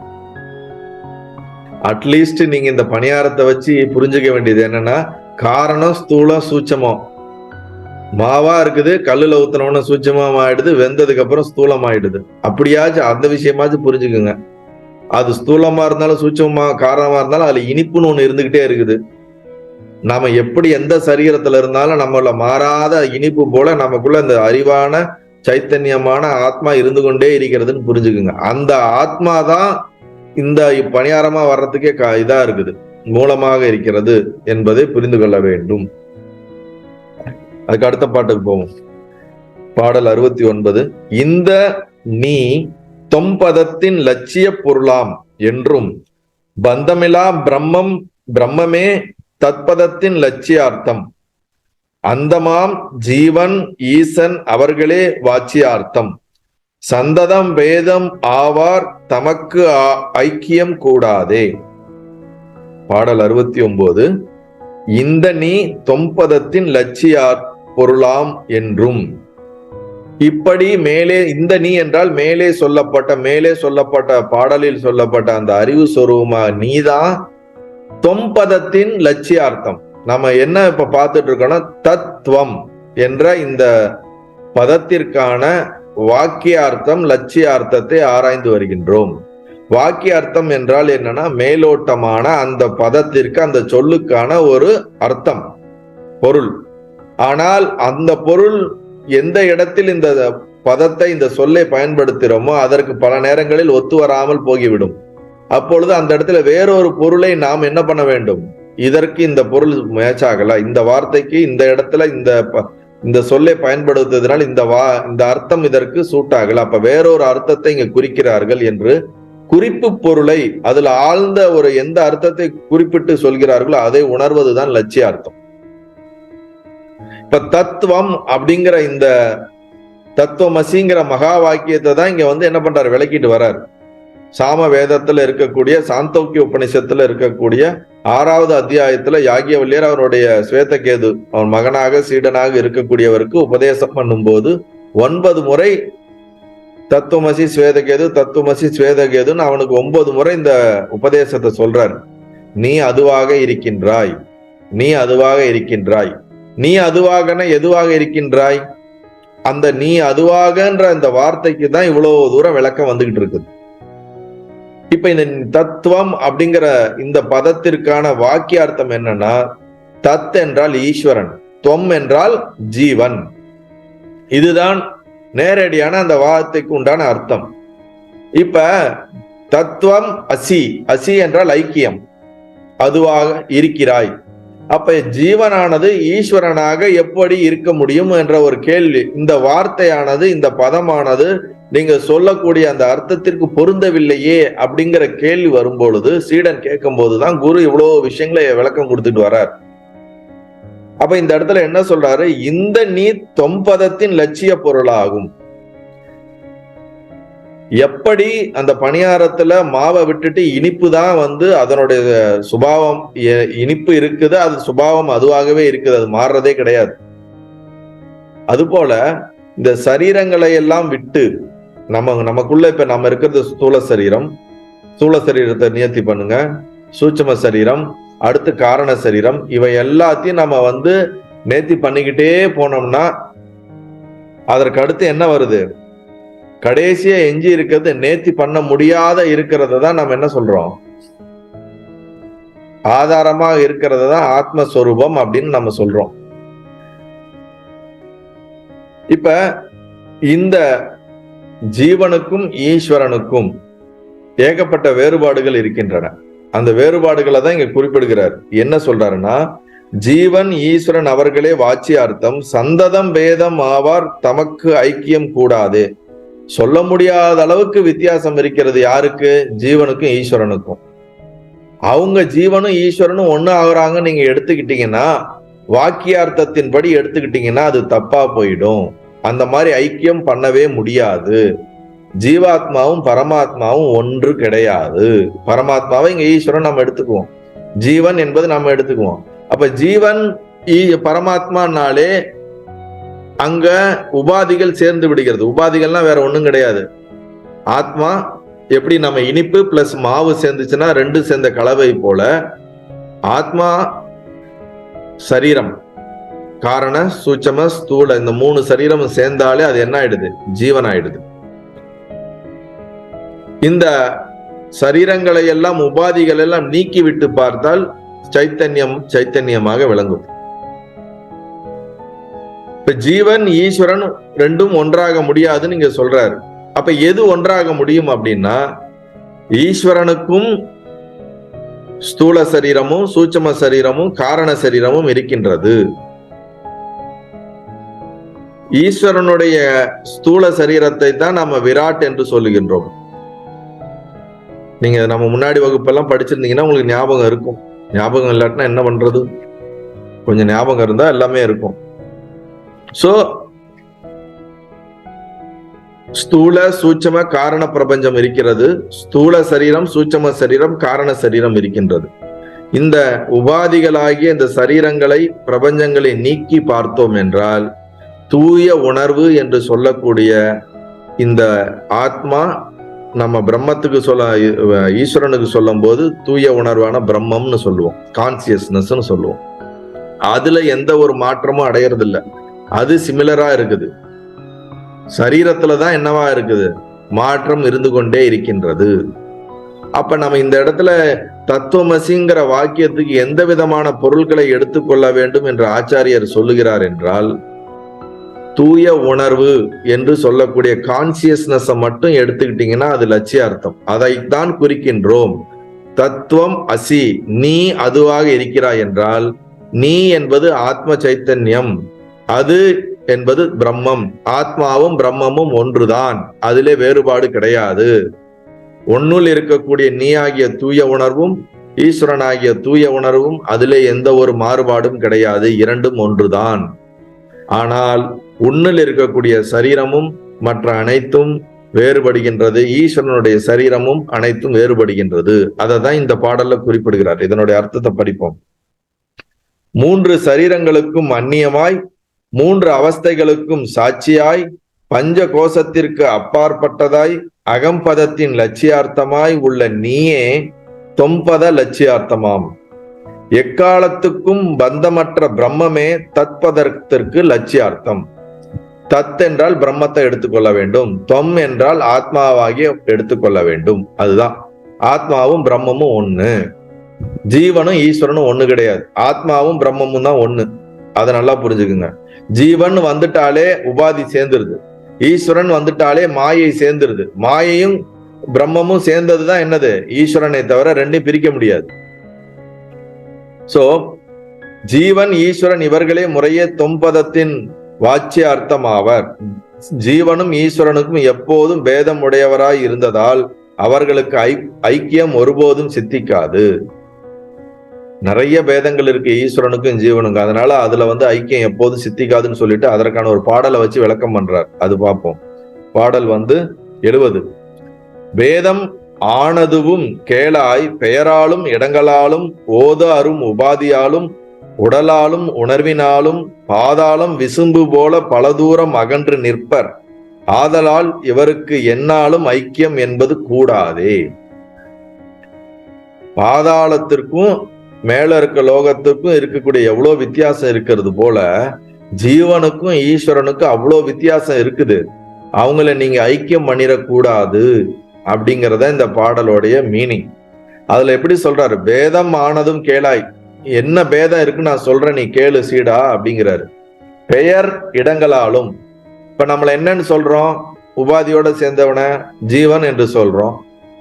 S1: அட்லீஸ்ட் நீங்க இந்த பணியாரத்தை வச்சு புரிஞ்சுக்க வேண்டியது என்னன்னா, காரணம் ஸ்தூலம் சூட்சமம். மாவா இருக்குது, கல்லுல ஊத்துனோம்னா சூட்சமா ஆயிடுது, வெந்ததுக்கு அப்புறம் ஸ்தூலம் ஆயிடுது. அப்படியாச்சும் அந்த விஷயமாச்சும் புரிஞ்சுக்குங்க. அது ஸ்தூலமா இருந்தாலும் சூட்சமா காரணமா இருந்தாலும் அதுல இனிப்புன்னு ஒண்ணு இருந்துகிட்டே இருக்குது. நாம எப்படி எந்த சரீரத்துல இருந்தாலும் நம்மள மாறாத இனிப்பு போல நமக்குள்ள இந்த அறிவான சைத்தன்யமான ஆத்மா இருந்து கொண்டே இருக்கிறதுன்னு புரிஞ்சுக்குங்க. அந்த ஆத்மா தான் இந்த பணியாரமா வர்றதுக்கே இதா இருக்குது. மூலமாக இருக்கிறது என்பதை புரிந்து கொள்ள வேண்டும். அதுக்கு அடுத்த பாட்டுக்கு போவோம். பாடல் 69. இந்த நீ தொம்பதத்தின் லட்சிய பொருளாம் என்றும் பந்தமிலா பிரம்மமே தத்பதத்தின் லட்சியார்த்தம். அந்தமாம் ஜீவன் ஈசன் அவர்களே வாச்சியார்த்தம். சந்ததம் வேதம் ஆவார் தமக்கு ஐக்கியம் கூடாதே. பாடல் 69. இந்த நீ தொம்பதத்தின் லட்சியார் பொருளாம் என்றும். இப்படி மேலே, இந்த நீ என்றால் மேலே சொல்லப்பட்ட பாடலில் சொல்லப்பட்ட அந்த அறிவு சொரூபமா நீதான் தொம்பதத்தின் லட்சியார்த்தம். நம்ம என்ன இப்ப பார்த்துட்டு இருக்கோம்னா தத்துவம் என்ற இந்த பதத்திற்கான வாக்கியார்த்தம் லட்சியார்த்தத்தை ஆராய்ந்து வருகின்றோம். வாக்கியார்த்தம் என்றால் என்னன்னா மேலோட்டமான அந்த பதத்திற்கு அந்த சொல்லுக்கான ஒரு அர்த்தம், பொருள். ஆனால் அந்த பொருள் எந்த இடத்தில் இந்த பதத்தை இந்த சொல்லை பயன்படுத்துகிறோமோ அதற்கு பல நேரங்களில் ஒத்து வராமல் போகிவிடும். அப்பொழுது அந்த இடத்துல வேறொரு பொருளை நாம் என்ன பண்ண வேண்டும், இதற்கு இந்த பொருள் மேட்ச் ஆகல, இந்த வார்த்தைக்கு இந்த இடத்துல இந்த சொல்லை பயன்படுத்துவதனால் இந்த அர்த்தம் இதற்கு சூட் ஆகல, அப்ப வேறொரு அர்த்தத்தை இங்க குறிக்கிறார்கள் என்று குறிப்பு பொருளை, அதுல ஆழ்ந்த ஒரு எந்த அர்த்தத்தை குறிப்பிட்டு சொல்கிறார்களோ அதை உணர்வதுதான் லட்சியார்த்தம். இப்ப தத்துவம் அப்படிங்கிற இந்த தத்துவமசிங்கிற மகா வாக்கியத்தை தான் இங்க என்ன பண்றாரு, விளக்கிட்டு வர்றார். சாம வேதத்துல இருக்கக்கூடிய சாந்தோக்கிய உபநிஷத்துல இருக்கக்கூடிய 6வது அத்தியாயத்துல யாகியவல்லியர் அவருடைய ஸ்வேதகேது அவன் மகனாக சீடனாக இருக்கக்கூடியவருக்கு உபதேசம் பண்ணும்போது 9 முறை தத்துவமசி ஸ்வேதகேதுன்னு அவனுக்கு 9 முறை இந்த உபதேசத்தை சொல்றார். நீ அதுவாக இருக்கின்றாய், நீ அதுவாக இருக்கின்றாய். நீ அதுவாகன எதுவாக இருக்கின்றாய், அந்த நீ அதுவாகன்ற இந்த வார்த்தைக்கு தான் இவ்வளவு தூரம் விளக்கம் வந்துகிட்டு இருக்குது. இப்ப இந்த தத்துவம் அப்படிங்கிற இந்த பதத்திற்கான வாக்கியார்த்தம் என்னன்னா, தத் என்றால் ஈஸ்வரன், தொம் என்றால் ஜீவன். இதுதான் நேரடியான அந்த வார்த்தைக்கு உண்டான அர்த்தம். இப்ப தத்துவம் அசி, அசி என்றால் ஐக்கியம், அதுவாக இருக்கிறாய். அப்ப ஜீவனானது ஈஸ்வரனாக எப்படி இருக்க முடியும் என்ற ஒரு கேள்வி, இந்த வார்த்தையானது இந்த பதமானது நீங்க சொல்லக்கூடிய அந்த அர்த்தத்திற்கு பொருந்தவில்லையே அப்படிங்கிற கேள்வி வரும்பொழுது சீடன் கேட்கும் போதுதான் குரு இவ்வளவு விஷயங்களை விளக்கம் கொடுத்துட்டு வர்றார். அப்ப இந்த இடத்துல என்ன சொல்றாரு, இந்த நீ தொம்பதத்தின் லட்சிய பொருளாகும். எப்படி அந்த பணியாரத்துல மாவை விட்டுட்டு இனிப்பு தான் அதனுடைய சுபாவம், இனிப்பு இருக்குது, அது சுபாவம் அதுவாகவே இருக்குது, அது மாறுறதே கிடையாது. அதுபோல இந்த சரீரங்களை எல்லாம் விட்டு நமக்குள்ள இப்ப நம்ம இருக்கிறது ஸ்தூல சரீரத்தை நியத்தி பண்ணுங்க, சூட்சும சரீரம், அடுத்து காரண சரீரம், இவை எல்லாத்தையும் நம்ம நேர்த்தி பண்ணிக்கிட்டே போனோம்னா அதற்கு அடுத்து என்ன வருது, கடைசியா எஞ்சி இருக்கிறது நேர்த்தி பண்ண முடியாத இருக்கிறத தான் நம்ம என்ன சொல்றோம், ஆதாரமாக இருக்கிறத தான் ஆத்மஸ்வரூபம் அப்படின்னு நம்ம சொல்றோம். இப்ப இந்த ஜீவனுக்கும் ஈஸ்வரனுக்கும் ஏகப்பட்ட வேறுபாடுகள் இருக்கின்றன. அந்த வேறுபாடுகளை தான் இங்க குறிப்பிடுகிறார். என்ன சொல்றாருன்னா, ஜீவன் ஈஸ்வரன் அவர்களே வாச்சியார்த்தம். சந்ததம் வேதம் ஆவார் தமக்கு ஐக்கியம் கூடாது. சொல்ல முடியாத அளவுக்கு வித்தியாசம் இருக்கிறது. யாருக்கு? ஜீவனுக்கும் ஈஸ்வரனுக்கும். அவங்க ஜீவனும் ஈஸ்வரனும் ஒண்ணு ஆகுறாங்க நீங்க எடுத்துக்கிட்டீங்கன்னா, வாக்கியார்த்தத்தின்படி எடுத்துக்கிட்டீங்கன்னா அது தப்பா போயிடும். அந்த மாதிரி ஐக்கியம் பண்ணவே முடியாது. ஜீவாத்மாவும் பரமாத்மாவும் ஒன்று கிடையாது. பரமாத்மாவை இங்க ஈஸ்வரன் நம்ம எடுத்துக்குவோம், ஜீவன் என்பது நம்ம எடுத்துக்குவோம். அப்ப ஜீவன் பரமாத்மானாலே அங்க உபாதிகள் சேர்ந்து விடுகிறது. உபாதிகள்னா வேற ஒண்ணும் கிடையாது. ஆத்மா எப்படி நம்ம இனிப்பு பிளஸ் மாவு சேர்ந்துச்சுன்னா ரெண்டு சேர்ந்த கலவை போல, ஆத்மா சரீரம், காரண சூட்சம ஸ்தூல, இந்த 3 சரீரம் சேர்ந்தாலே அது என்ன ஆயிடுது, ஜீவன் ஆயிடுது. இந்த சரீரங்களை எல்லாம் உபாதிகள் எல்லாம் நீக்கி விட்டு பார்த்தால் சைத்தன்யமாக விளங்கும். இப்ப ஜீவன் ஈஸ்வரன் ரெண்டும் ஒன்றாக முடியாதுன்னு நீங்க சொல்றாரு. அப்ப எது ஒன்றாக முடியும் அப்படின்னா, ஈஸ்வரனுக்கும் ஸ்தூல சரீரமும் சூட்சும சரீரமும் காரண சரீரமும் இருக்கின்றது. ஈஸ்வரனுடைய ஸ்தூல சரீரத்தை தான் நம்ம விராட் என்று சொல்லுகின்றோம். நீங்க நம்ம முன்னாடி வகுப்பெல்லாம் படிச்சிருந்தீங்கன்னா உங்களுக்கு ஞாபகம் இருக்கும். ஞாபகம் இல்லாட்டினா என்ன பண்றது? கொஞ்சம் ஞாபகம் இருந்தா எல்லாமே இருக்கும். சோ ஸ்தூல சூட்சம காரண பிரபஞ்சம் இருக்கிறது. ஸ்தூல சரீரம், சூட்சம சரீரம், காரண சரீரம் இருக்கின்றது. இந்த உபாதிகளாகிய இந்த சரீரங்களை, பிரபஞ்சங்களை நீக்கி பார்த்தோம் என்றால் தூய உணர்வு என்று சொல்லக்கூடிய இந்த ஆத்மா, நம்ம பிரம்மத்துக்கு ஈஸ்வரனுக்கு சொல்லும் போது தூய உணர்வான பிரம்மம்னு சொல்லுவோம், கான்சியஸ்னஸ் சொல்லுவோம். அதுல எந்த ஒரு மாற்றமும் அடையறதில்லை. அது சிமிலரா இருக்குது. சரீரத்துலதான் என்னவா இருக்குது? மாற்றம் இருந்து கொண்டே இருக்கின்றது. அப்ப நம்ம இந்த இடத்துல தத்துவமசிங்கிற வாக்கியத்துக்கு எந்த விதமான பொருட்களை எடுத்துக்கொள்ள வேண்டும் என்று ஆச்சாரியர் சொல்லுகிறார் என்றால், தூய உணர்வு என்று சொல்லக்கூடிய கான்சியஸ்னஸை மட்டும் எடுத்துக்கிட்டீங்கன்னா அது லட்சியார்த்தம். அதைத்தான் குறிக்கின்றோம். தத்துவம் அசி, நீ அதுவாக இருக்கிறாய் என்றால், நீ என்பது ஆத்ம சைத்தன்யம், அது என்பது பிரம்மம். ஆத்மாவும் பிரம்மமும் ஒன்றுதான், அதிலே வேறுபாடு கிடையாது. ஒன்னுள் இருக்கக்கூடிய நீ ஆகிய தூய உணர்வும் ஈஸ்வரனாகிய தூய உணர்வும் அதிலே எந்த ஒரு மாறுபாடும் கிடையாது, இரண்டும் ஒன்றுதான். ஆனால் உன்னில் இருக்கக்கூடிய சரீரமும் மற்ற அனைத்தும் வேறுபடுகின்றது. ஈஸ்வரனுடைய சரீரமும் அனைத்தும் வேறுபடுகின்றது. அதை தான் இந்த பாடல்ல குறிப்பிடுகிறார். இதனுடைய அர்த்தத்தை படிப்போம். 3 சரீரங்களுக்கும் அந்நியமாய், 3 அவஸ்தைகளுக்கும் சாட்சியாய், பஞ்ச கோஷத்திற்கு அப்பாற்பட்டதாய், அகம்பதத்தின் லட்சியார்த்தமாய் உள்ள நீயே தொம்பத லட்சியார்த்தமாம். எக்காலத்துக்கும் பந்தமற்ற பிரம்மமே தத்பதத்திற்கு லட்சியார்த்தம். தத் என்றால் பிரம்மத்தை எடுத்துக்கொள்ள வேண்டும், தொம் என்றால் ஆத்மாவாகிய எடுத்துக்கொள்ள வேண்டும். அதுதான், ஆத்மாவும் பிரம்மமும் ஒண்ணு. ஜீவனும் ஈஸ்வரனும் ஒண்ணு கிடையாது, ஆத்மாவும் பிரம்மமும் தான் ஒண்ணு. அதை நல்லா புரிஞ்சுக்குங்க. ஜீவன் வந்துட்டாலே உபாதி சேர்ந்துருது, ஈஸ்வரன் வந்துட்டாலே மாயை சேர்ந்துருது. மாயையும் பிரம்மமும் சேர்ந்ததுதான் என்னது? ஈஸ்வரனை தவிர ரெண்டையும் பிரிக்க முடியாது. சோ ஜீவன் ஈஸ்வரன் இவர்களே முறையே தொம்பதத்தின் வாச்சிய அர்த்தமாவர். ஜீவனும் ஈஸ்வரனுக்கும் எப்போதும் பேதம் உடையவராய் இருந்ததால் அவர்களுக்கு ஐக்கியம் ஒருபோதும் சித்திக்காது. நிறைய பேதங்கள் இருக்கு ஈஸ்வரனுக்கும் ஜீவனுக்கும், அதனால அதுல ஐக்கியம் எப்போதும் சித்திக்காதுன்னு சொல்லிட்டு அதற்கான ஒரு பாடலை வச்சு விளக்கம் பண்றார். அது பார்ப்போம். பாடல் 70. பேதம் ஆனதுவும் கேளாய், பெயராலும் இடங்களாலும் ஓத அரும் உபாதியாலும் உடலாலும் உணர்வினாலும் பாதாளம் விசும்பு போல பல தூரம் அகன்று நிற்பர். ஆதலால் இவருக்கு எந்நாளும் ஐக்கியம் என்பது கூடாதே. பாதாளத்திற்கும் மேல இருக்க லோகத்துக்கும் இருக்கக்கூடிய எவ்வளவு வித்தியாசம் இருக்கிறது போல ஜீவனுக்கும் ஈஸ்வரனுக்கும் அவ்வளோ வித்தியாசம் இருக்குது. அவங்கள நீங்க ஐக்கியம் பண்ணிடக்கூடாது அப்படிங்கிறத இந்த பாடலோடைய மீனிங். அதுல எப்படி சொல்றாரு? பேதம் ஆனதும் கேளாய், என்ன பேதம் இருக்கு நான் சொல்றேன், நீ கேளு சீடா அப்படிங்கிறாரு. பெயர் இடங்களாலும், இப்ப நம்மள என்னன்னு சொல்றோம்? உபாதியோட சேர்ந்தவன ஜீவன் என்று சொல்றோம்.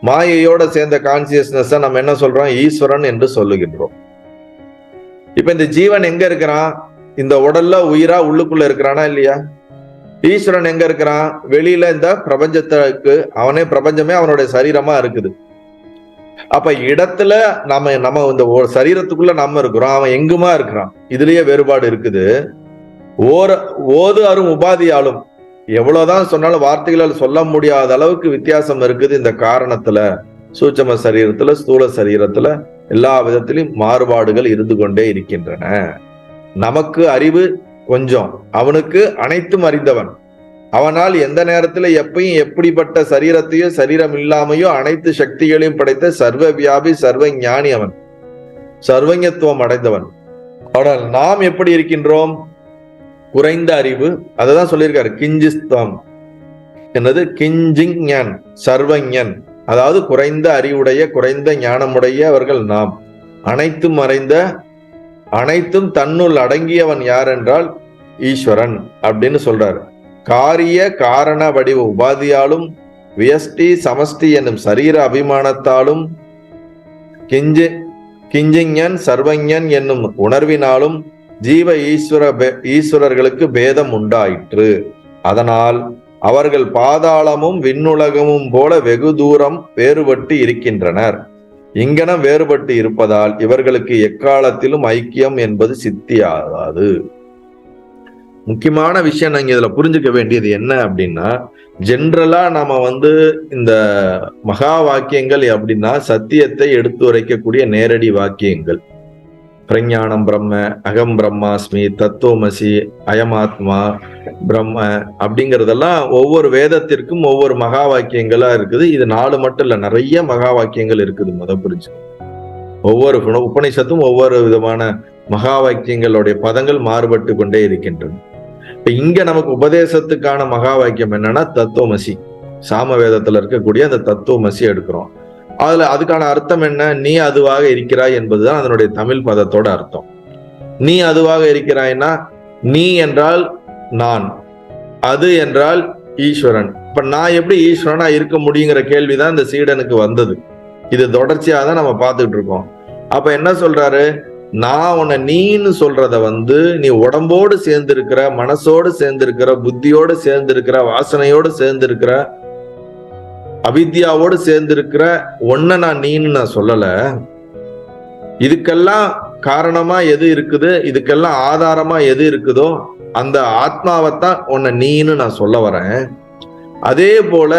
S1: மாயையோட சேர்ந்த கான்சியஸ்னஸ் நம்ம என்ன சொல்றோம்? ஈஸ்வரன் என்று சொல்லுகின்றோம். இப்ப இந்த ஜீவன் எங்க இருக்கிறான்? இந்த உடல்ல உயிரா உள்ளுக்குள்ள இருக்கிறானா இல்லையா? ஈஸ்வரன் எங்க இருக்கிறான்? வெளியில இந்த பிரபஞ்சத்துக்கு, அவனே பிரபஞ்சமே அவனுடைய சரீரமா இருக்குது. அப்ப இடத்துல நம்ம இந்த சரீரத்துக்குள்ள நம்ம இருக்கிறோம், அவன் எங்குமா இருக்கிறான். இதுலயே வேறுபாடு இருக்குது. ஓது அரும் உபாதியாலும், எவ்வளவுதான் சொன்னாலும் வார்த்தைகளால் சொல்ல முடியாத அளவுக்கு வித்தியாசம் இருக்குது இந்த காரணத்துல. சூட்சம சரீரத்துல ஸ்தூல சரீரத்துல எல்லா விதத்திலும் மாறுபாடுகள் இருந்து கொண்டே இருக்கின்றன. நமக்கு அறிவு கொஞ்சம், அவனுக்கு அனைத்தும் அறிந்தவன். அவனால் எந்த நேரத்துல எப்பயும் எப்படிப்பட்ட சரீரத்தையோ சரீரம் இல்லாமையோ அனைத்து சக்திகளையும் படைத்த சர்வ வியாபி சர்வ ஞானி, அவன் சர்வஞத்துவம் அடைந்தவன். ஆனால் நாம் எப்படி இருக்கின்றோம்? குறைந்த அறிவு. அததான் சொல்லியிருக்காரு, கிஞ்சிஸ்தம் என்னது? கிஞ்சிங் ஞான் சர்வஞன், அதாவது குறைந்த அறிவுடைய குறைந்த ஞானமுடையவர்கள் நாம். அனைத்தும் அறிந்த, அனைத்தும் தன்னுள் அடங்கியவன் யார் என்றால் ஈஸ்வரன் அப்படின்னு சொல்றாரு. காரிய காரண வடிவ உபாதியாலும் வியஷ்டி சமஷ்டி என்னும் சரீர அபிமானத்தாலும் கிஞ்சிஞன் சர்வஞன் என்னும் உணர்வினாலும் ஜீவ ஈஸ்வரர்களுக்கு பேதம் உண்டாயிற்று. அதனால் அவர்கள் பாதாளமும் விண்ணுலகமும் போல வெகு தூரம் வேறுபட்டு இருக்கின்றனர். இங்கனம் வேறுபட்டு இருப்பதால் இவர்களுக்கு எக்காலத்திலும் ஐக்கியம் என்பது சித்தியாகாது. முக்கியமான விஷயம் நாங்க இதுல புரிஞ்சுக்க வேண்டியது என்ன அப்படின்னா, ஜென்ரலா நாம இந்த மகா வாக்கியங்கள் அப்படின்னா சத்தியத்தை எடுத்துரைக்கக்கூடிய நேரடி வாக்கியங்கள். பிரஞானம் பிரம்ம, அகம் பிரம்மாஸ்மி, தத்துவமசி, அயமாத்மா பிரம்ம அப்படிங்கிறதெல்லாம் ஒவ்வொரு வேதத்திற்கும் ஒவ்வொரு மகா வாக்கியங்களா இருக்குது. இது 4 மட்டும் இல்ல, நிறைய மகா வாக்கியங்கள் இருக்குது. புரிஞ்சு ஒவ்வொரு உபநிஷத்தும் ஒவ்வொரு விதமான மகா வாக்கியங்களுடைய பதங்கள் மாறுபட்டு கொண்டே இருக்கின்றன. இப்ப இங்க நமக்கு உபதேசத்துக்கான மகா வாக்கியம் என்னன்னா தத்துவமசி. சாம வேதத்துல இருக்கக்கூடிய அந்த தத்துவமசி எடுக்கிறோம். அதுக்கான அர்த்தம் என்ன? நீ அதுவாக இருக்கிறாய் என்பதுதான் அதனுடைய தமிழ் பதத்தோட அர்த்தம். நீ அதுவாக இருக்கிறாய்னா, நீ என்றால் நான், அது என்றால் ஈஸ்வரன். இப்ப நான் எப்படி ஈஸ்வரனா இருக்க முடியுங்கிற கேள்விதான் இந்த சீடனுக்கு வந்தது. இது தொடர்ச்சியா தான் நம்ம பார்த்துட்டு இருக்கோம். அப்ப என்ன சொல்றாரு? நான் உன்னை நீன்னு சொல்றத நீ உடம்போடு சேர்ந்து இருக்கிற, மனசோடு சேர்ந்து இருக்கிற, புத்தியோடு சேர்ந்து இருக்கிற, வாசனையோடு சேர்ந்து இருக்கிற, அவித்யாவோடு சேர்ந்து இருக்கிற ஒன்ன நான் நீன்னு நான் சொல்லல. இதுக்கெல்லாம் காரணமா எது இருக்குது, இதுக்கெல்லாம் ஆதாரமா எது இருக்குதோ அந்த ஆத்மாவைத்தான் உன்னை நீன்னு நான் சொல்ல வரேன். அதே போல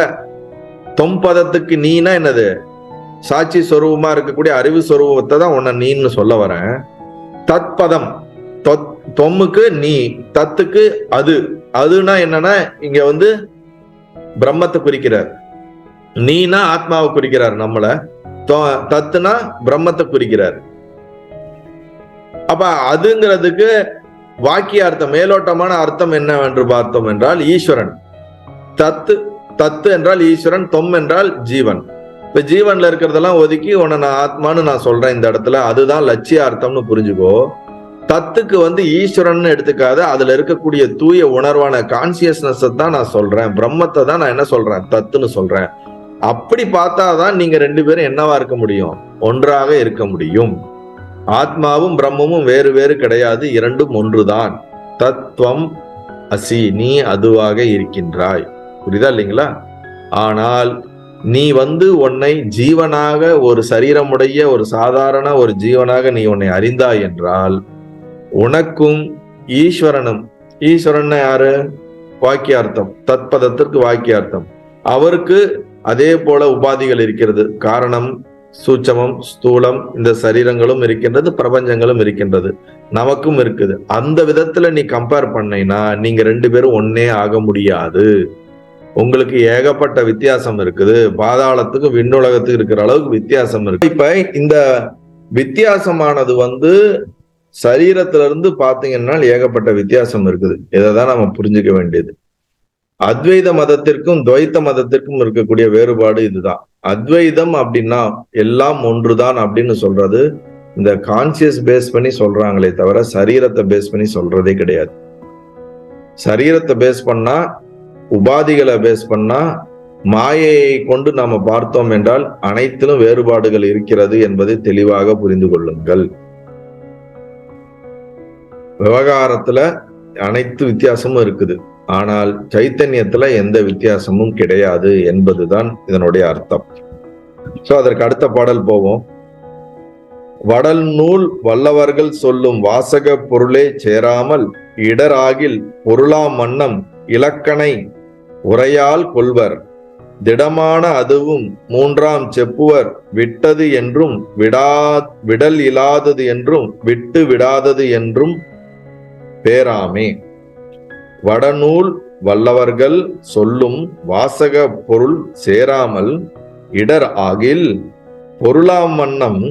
S1: தொம்பதத்துக்கு நீனா என்னது? சாட்சி சொரூபமா இருக்கக்கூடிய அறிவு சொரூபத்தை தான் உன்னை நீன்னு சொல்ல வரேன். தத்பதம், தொம்முக்கு நீ, தத்துக்கு அது. அதுனா என்னன்னா இங்க பிரம்மத்தை குறிக்கிறார். நீனா ஆத்மாவை குறிக்கிறார், நம்மள. தத்துனா பிரம்மத்தை குறிக்கிறார். அப்ப அதுங்கிறதுக்கு வாக்கிய அர்த்தம், மேலோட்டமான அர்த்தம் என்னவென்று பார்த்தோம் என்றால் ஈஸ்வரன். தத்து என்றால் ஈஸ்வரன், தொம் என்றால் ஜீவன். இப்ப ஜீவன்ல இருக்கிறதெல்லாம் ஒதுக்கி உன்னை நான் ஆத்மான்னு நான் சொல்றேன் இந்த இடத்துல. அதுதான் லட்சிய அர்த்தம்னு புரிஞ்சுக்கோ. தத்துக்கு ஈஸ்வரன் எடுத்துக்காத, அதுல இருக்கக்கூடிய தூய உணர்வான கான்சியஸ்னஸ் தான் நான் சொல்றேன். பிரம்மத்தை தான் நான் என்ன சொல்றேன்? தத்துன்னு சொல்றேன். அப்படி பார்த்தாதான் நீங்க 2 பேரும் என்னவா இருக்க முடியும்? ஒன்றாக இருக்க முடியும். ஆத்மாவும் பிரம்மமும் வேறு வேறு கிடையாது, இரண்டும் ஒன்றுதான். தத்துவம் அசி, நீ அதுவாக இருக்கின்றாய். புரியுதா இல்லைங்களா? ஆனால் நீ உன்னை ஜீவனாக, ஒரு சரீரமுடைய ஒரு சாதாரண ஒரு ஜீவனாக நீ உன்னை அறிந்தாய் என்றால் உனக்கும் ஈஸ்வரனும், ஈஸ்வரன் யாரு? வாக்கியார்த்தம், தத்பதத்திற்கு வாக்கியார்த்தம். அவருக்கு அதே போல உபாதிகள் இருக்கிறது. காரணம், சூட்சமம், ஸ்தூலம், இந்த சரீரங்களும் இருக்கின்றது, பிரபஞ்சங்களும் இருக்கின்றது, நமக்கும் இருக்குது. அந்த விதத்துல நீ கம்பேர் பண்ணீங்கன்னா நீங்க 2 பேரும் ஒன்னே ஆக முடியாது. உங்களுக்கு ஏகப்பட்ட வித்தியாசம் இருக்குது. பாதாளத்துக்கும் விண்ணுலகத்துக்கு இருக்கிற அளவுக்கு வித்தியாசம் இருக்கு. இப்ப இந்த வித்தியாசமானது சரீரத்திலிருந்து பாத்தீங்கன்னா ஏகப்பட்ட வித்தியாசம் இருக்குது. இதைதான் நம்ம புரிஞ்சுக்க வேண்டியது. அத்வைத மதத்திற்கும் துவைத்த மதத்திற்கும் இருக்கக்கூடிய வேறுபாடு இதுதான். அத்வைதம் அப்படின்னா எல்லாம் ஒன்றுதான் அப்படின்னு சொல்றது இந்த கான்சியஸ் பேஸ் பண்ணி சொல்றாங்களே தவிர சரீரத்தை பேஸ் பண்ணி சொல்றதே கிடையாது. சரீரத்தை பேஸ் பண்ணா, உபாதிகளை பேஸ் பண்ணா, மாயையை கொண்டு நாம பார்த்தோம் என்றால் அனைத்திலும் வேறுபாடுகள் இருக்கிறது என்பதை தெளிவாக புரிந்து கொள்ளுங்கள். விவகாரத்துல அனைத்து வித்தியாசமும் இருக்குது, ஆனால் சைத்தன்யத்துல எந்த வித்தியாசமும் கிடையாது என்பதுதான் இதனுடைய அர்த்தம். சோ அதற்கு அடுத்த பாடல் போவோம். வடல் நூல் வல்லவர்கள் சொல்லும் வாசக பொருளே சேராமல் இடராகில் பொருளாம் வண்ணம் இலக்கணை உரையால் கொள்வர். திடமான அதுவும் 3ஆம் செப்புவர். விட்டது என்றும் விடல் இல்லாதது என்றும் விட்டு விடாதது என்றும் பேராமே. வடநூல் வல்லவர்கள் சொல்லும் வாசக பொருள் சேராமல் இடர் ஆகில் பொருளாம் வண்ணம்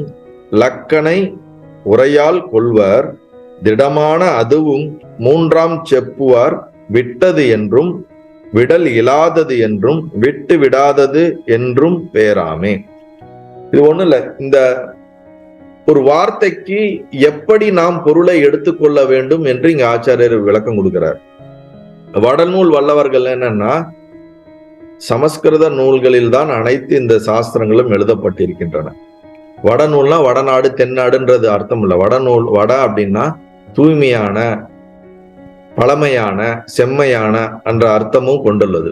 S1: லக்கணை உரையால் கொள்வர். திடமான அதுவும் 3ஆம் செப்புவார். விட்டது என்றும் விடல் இல்லாதது என்றும் விட்டு விடாதது என்றும் பேராமே. இது ஒண்ணு இல்ல, இந்த ஒரு வார்த்தைக்கு எப்படி நாம் பொருளை எடுத்துக்கொள்ள வேண்டும் என்று இங்க ஆச்சாரியர் விளக்கம் கொடுக்கிறார். வடநூல் வல்லவர்கள் என்னன்னா சமஸ்கிருத நூல்களில் தான் அனைத்து இந்த சாஸ்திரங்களும் எழுதப்பட்டிருக்கின்றன. வடநூல்னா வடநாடு தென்னாடுன்றது அர்த்தம் இல்ல. வடநூல், வட அப்படின்னா தூய்மையான, பழமையான, செம்மையான என்ற அர்த்தமும் கொண்டுள்ளது.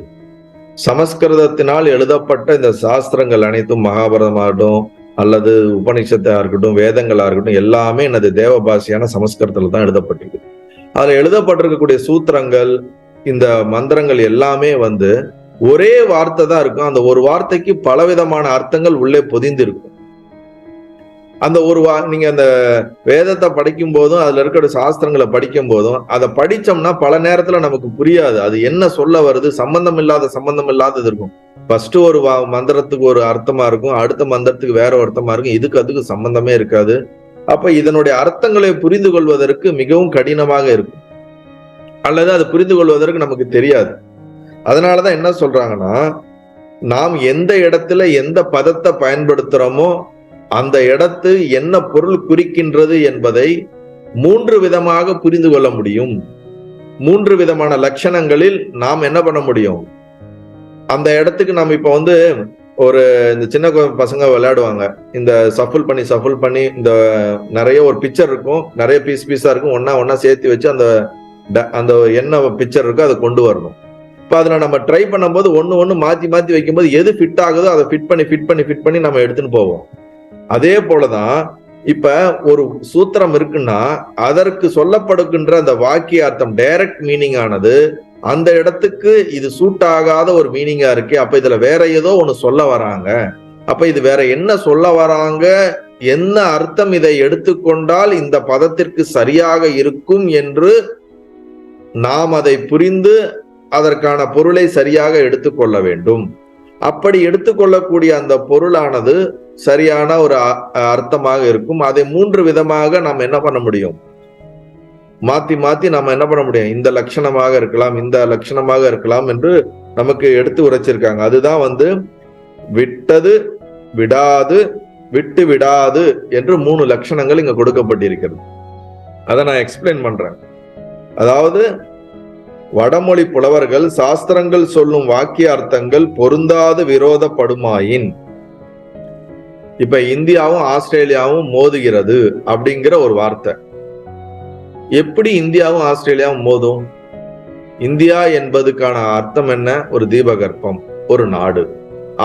S1: சமஸ்கிருதத்தினால் எழுதப்பட்ட இந்த சாஸ்திரங்கள் அனைத்தும், மகாபாரதமாகட்டும் அல்லது உபனிஷத்தா இருக்கட்டும், வேதங்களா இருக்கட்டும், எல்லாமே எனது தேவபாஷையான சமஸ்கிருதத்துல தான் எழுதப்பட்டிருக்கு. அதுல எழுதப்பட்டிருக்கக்கூடிய சூத்திரங்கள், இந்த மந்திரங்கள் எல்லாமே ஒரே வார்த்தை தான் இருக்கும். அந்த ஒரு வார்த்தைக்கு பலவிதமான அர்த்தங்கள் உள்ளே பொதிந்து இருக்கும். அந்த நீங்க அந்த வேதத்தை படிக்கும் போதும் அதுல இருக்கிற சாஸ்திரங்களை படிக்கும் போதும் அதை படிச்சோம்னா பல நேரத்துல நமக்கு புரியாது. அது என்ன சொல்ல வருது, சம்பந்தம் இல்லாதது இருக்கும். ஃபர்ஸ்ட் ஒரு மந்திரத்துக்கு ஒரு அர்த்தமா இருக்கும், அடுத்த மந்திரத்துக்கு வேற ஒரு அர்த்தமா இருக்கும், அதுக்கு சம்பந்தமே இருக்காது. அப்ப இதனுடைய அர்த்தங்களை புரிந்து கொள்வதற்கு மிகவும் கடினமாக இருக்கும், அல்லது அது புரிந்து கொள்வதற்கு நமக்கு தெரியாது. அதனாலதான் என்ன சொல்றாங்கன்னா, நாம் எந்த இடத்துல எந்த பதத்தை பயன்படுத்துறோமோ அந்த இடத்து என்ன பொருள் குறிக்கின்றது என்பதை 3 விதமாக புரிந்து கொள்ள முடியும். 3 விதமான லட்சணங்களில் நாம் என்ன பண்ண முடியும். அந்த இடத்துக்கு நாம் இப்ப ஒரு இந்த சின்ன பசங்க விளையாடுவாங்க, இந்த சஃபுல் பண்ணி இந்த நிறைய ஒரு பிக்சர் இருக்கும், நிறைய பீஸா இருக்கும், ஒன்னா சேர்த்து வச்சு அந்த என்ன பிக்சர் இருக்கோ அதை கொண்டு வரணும். இப்ப அதுல நம்ம ட்ரை பண்ணும்போது ஒண்ணு மாத்தி வைக்கும்போது எது ஃபிட் ஆகுதோ அதை ஃபிட் பண்ணி நம்ம எடுத்துன்னு போவோம். அதே போலதான் இப்ப ஒரு சூத்திரம் இருக்குன்னா அதற்கு சொல்லப்படுகின்ற அந்த வாக்கிய அர்த்தம், டைரக்ட் மீனிங் ஆனது அந்த இடத்துக்கு இது சூட் ஆகாத ஒரு மீனிங்கா இருக்கு. அப்ப இதுல வேற ஏதோ ஒண்ணு சொல்ல வராங்க, அப்ப இது வேற என்ன சொல்ல வராங்க, என்ன அர்த்தம் இதை எடுத்துக்கொண்டால் இந்த பதத்திற்கு சரியாக இருக்கும் என்று நாம் அதை புரிந்து அதற்கான பொருளை சரியாக எடுத்துக்கொள்ள வேண்டும். அப்படி எடுத்துக்கொள்ளக்கூடிய அந்த பொருளானது சரியான ஒரு அர்த்தமாக இருக்கும். அதை 3 விதமாக நாம் என்ன பண்ண முடியும், மாத்தி நம்ம என்ன பண்ண முடியும், இந்த லட்சணமாக இருக்கலாம், இந்த லட்சணமாக இருக்கலாம் என்று நமக்கு எடுத்து உரைச்சிருக்காங்க. அதுதான் விட்டது, விடாது, விட்டு விடாது என்று 3 லட்சணங்கள் இங்க கொடுக்கப்பட்டிருக்கிறது. அதை நான் எக்ஸ்பிளைன் பண்றேன். அதாவது வடமொழி புலவர்கள் சாஸ்திரங்கள் சொல்லும் வாக்கிய அர்த்தங்கள் பொருந்தாது விரோதப்படுமாயின், இப்ப இந்தியாவும் ஆஸ்திரேலியாவும் மோதுகிறது அப்படிங்கிற ஒரு வார்த்தை. எப்படி இந்தியாவும் ஆஸ்திரேலியாவும் மோதும்? இந்தியா என்பதுக்கான அர்த்தம் என்ன? ஒரு தீபகற்பம், ஒரு நாடு.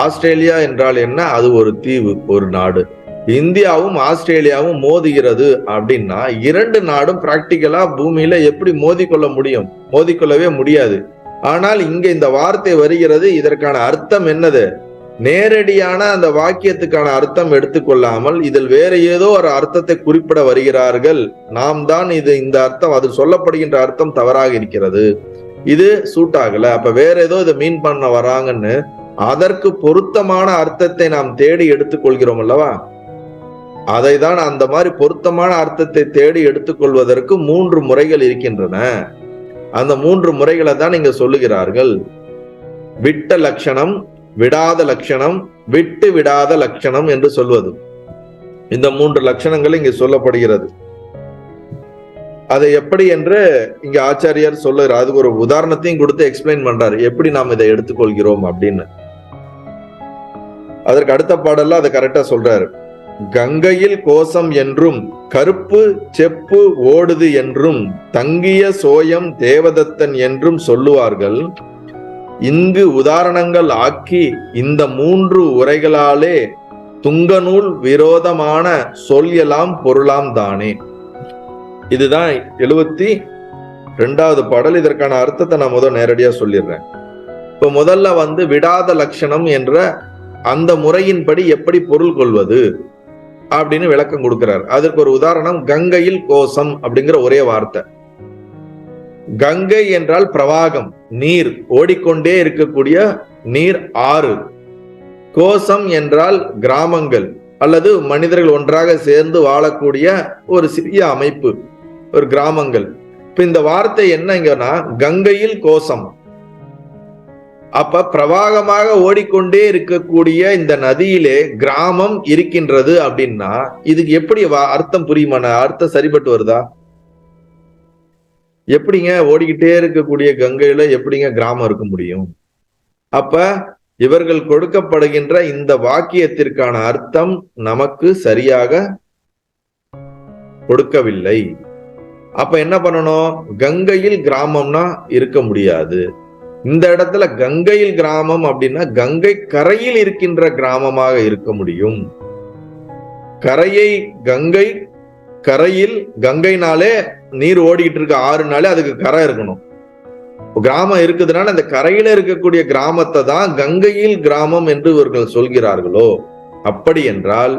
S1: ஆஸ்திரேலியா என்றால் என்ன? அது ஒரு தீவு, ஒரு நாடு. இந்தியாவும் ஆஸ்திரேலியாவும் மோதுகிறது அப்படின்னா 2 நாடும் பிராக்டிக்கலா பூமியில எப்படி மோதிக்கொள்ள முடியும்? மோதிக்கொள்ளவே முடியாது. ஆனால் இங்க இந்த வார்த்தை வருகிறது, இதற்கான அர்த்தம் என்னது? நேரடியான அந்த வாக்கியத்துக்கான அர்த்தம் எடுத்துக்கொள்ளாமல் இதில் வேற ஏதோ ஒரு அர்த்தத்தை குறிப்பிட வருகிறார்கள். நாம் தான் இந்த அர்த்தம், அது சொல்லப்படுகின்ற அர்த்தம் தவறாக இருக்கிறது, இது சூட் ஆகல, அப்ப வேற ஏதோ இதை மீன் பண்ண வராங்கன்னு அதற்கு பொருத்தமான அர்த்தத்தை நாம் தேடி எடுத்துக்கொள்கிறோம் அல்லவா? அதை தான் அந்த மாதிரி பொருத்தமான அர்த்தத்தை தேடி எடுத்துக்கொள்வதற்கு 3 முறைகள் இருக்கின்றன. அந்த 3 முறைகளை தான் இங்க சொல்லுகிறார்கள். விட்ட லட்சணம், விடாத லட்சணம், விட்டு விடாத லட்சணம் என்று சொல்வது. இந்த 3 லட்சணங்கள் இங்கு சொல்லப்படுகிறது. அதை எப்படி என்று இங்க ஆச்சாரியார் சொல்லுகிறார். அதுக்கு ஒரு உதாரணத்தையும் கொடுத்து எக்ஸ்பிளைன் பண்றாரு, எப்படி நாம் இதை எடுத்துக்கொள்கிறோம் அப்படின்னு. அதற்கு அடுத்த பாடல்ல அதை கரெக்டா சொல்றாரு. கங்கையில் கோசம் என்றும் கருப்பு செப்பு ஓடுது என்றும் தங்கிய சோயம் தேவதத்தன் என்றும் சொல்லுவார்கள். இங்கு உதாரணங்கள் ஆக்கி இந்த 3 உரைகளாலே துங்கநூல் விரோதமான சொல் எல்லாம் பொருளாம் தானே. இதுதான் 72வது பாடல். இதற்கான அர்த்தத்தை நான் நேரடியா சொல்லிடுறேன். இப்ப முதல்ல விடாத லட்சணம் என்ற அந்த முறையின்படி எப்படி பொருள் கொள்வது அப்படின்னு விளக்கம் கொடுக்கிறார். அதற்கு ஒரு உதாரணம் கங்கையில் கோசம் அப்படிங்கிற ஒரே வார்த்தை. கங்கை என்றால் பிரவாகம், நீர், ஓடிக்கொண்டே இருக்கக்கூடிய நீர், ஆறு. கோசம் என்றால் கிராமங்கள் அல்லது மனிதர்கள் ஒன்றாக சேர்ந்து வாழக்கூடிய ஒரு சிறிய அமைப்பு, ஒரு கிராமங்கள். இப்ப இந்த வார்த்தை என்னங்கன்னா கங்கையில் கோசம். அப்ப பிரவாகமாக ஓடிக்கொண்டே இருக்கக்கூடிய இந்த நதியிலே கிராமம் இருக்கின்றது அப்படின்னா இதுக்கு எப்படி அர்த்தம் புரியுமா? அர்த்தம் சரிபட்டு வருதா? எப்படிங்க ஓடிக்கிட்டே இருக்கக்கூடிய கங்கையில எப்படிங்க கிராமம் இருக்க முடியும்? அப்ப இவர்கள் கொடுக்கப்படுகின்ற இந்த வாக்கியத்திற்கான அர்த்தம் நமக்கு சரியாக கொடுக்கவில்லை. அப்ப என்ன பண்ணணும்? கங்கையில் கிராமம்னா இருக்க முடியாது. இந்த இடத்துல கங்கையில் கிராமம் அப்படின்னா கங்கை கரையில் இருக்கின்ற கிராமமாக இருக்க முடியும். கங்கை கரையில், கங்கைனாலே நீர் ஓடிக்கிட்டு இருக்க ஆறுனாலே அதுக்கு கரை இருக்கணும். கிராமம் இருக்குதுனால அந்த கரையில இருக்கக்கூடிய கிராமத்தை தான் கங்கையில் கிராமம் என்று இவர்கள் சொல்கிறார்களோ, அப்படி என்றால்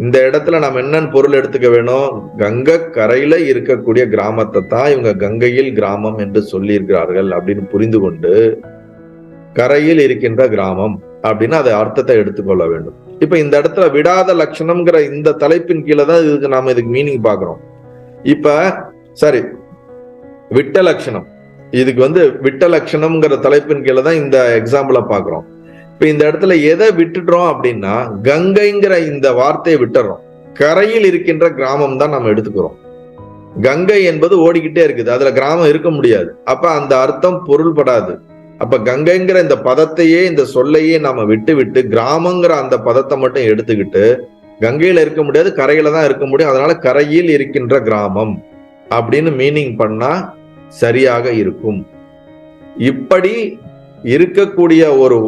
S1: இந்த இடத்துல நாம் என்னன்னு பொருள் எடுத்துக்க வேணும்? கங்கை கரையில இருக்கக்கூடிய கிராமத்தை தான் இவங்க கங்கையில் கிராமம் என்று சொல்லியிருக்கிறார்கள் அப்படின்னு புரிந்து கொண்டு கரையில் இருக்கின்ற கிராமம் அப்படின்னு அதை அர்த்தத்தை எடுத்துக்கொள்ள வேண்டும். இப்ப இந்த இடத்துல விடாத லட்சணம்ங்கிற இந்த தலைப்பின் கீழே தான் இதுக்கு மீனிங் பாக்குறோம். இப்ப சரி, விட்ட லட்சணம், இதுக்கு விட்ட லட்சணம்ங்கிற தலைப்பின் கீழே தான் இந்த எக்ஸாம்பிள பாக்குறோம். இப்ப இந்த இடத்துல எதை விட்டுடுறோம் அப்படின்னா கங்கைங்கிற இந்த வார்த்தையை விட்டுறோம். கரையில் இருக்கின்ற கிராமம் தான் நம்ம எடுத்துக்கிறோம். கங்கை என்பது ஓடிக்கிட்டே இருக்குது, அதுல கிராமம் இருக்க முடியாது. அப்ப அந்த அர்த்தம் பொருள்படாது. அப்ப கங்கைங்கிற இந்த பதத்தையே, இந்த சொல்லையே நாம விட்டு கிராமங்கிற அந்த பதத்தை மட்டும் எடுத்துக்கிட்டு கங்கையில இருக்க முடியாது, கரையில தான் இருக்க முடியும். அதனால கரையில் இருக்கின்ற கிராமம் அப்படின்னு மீனிங் பண்ணா சரியாக இருக்கும். இப்படி இருக்கக்கூடிய ஒரு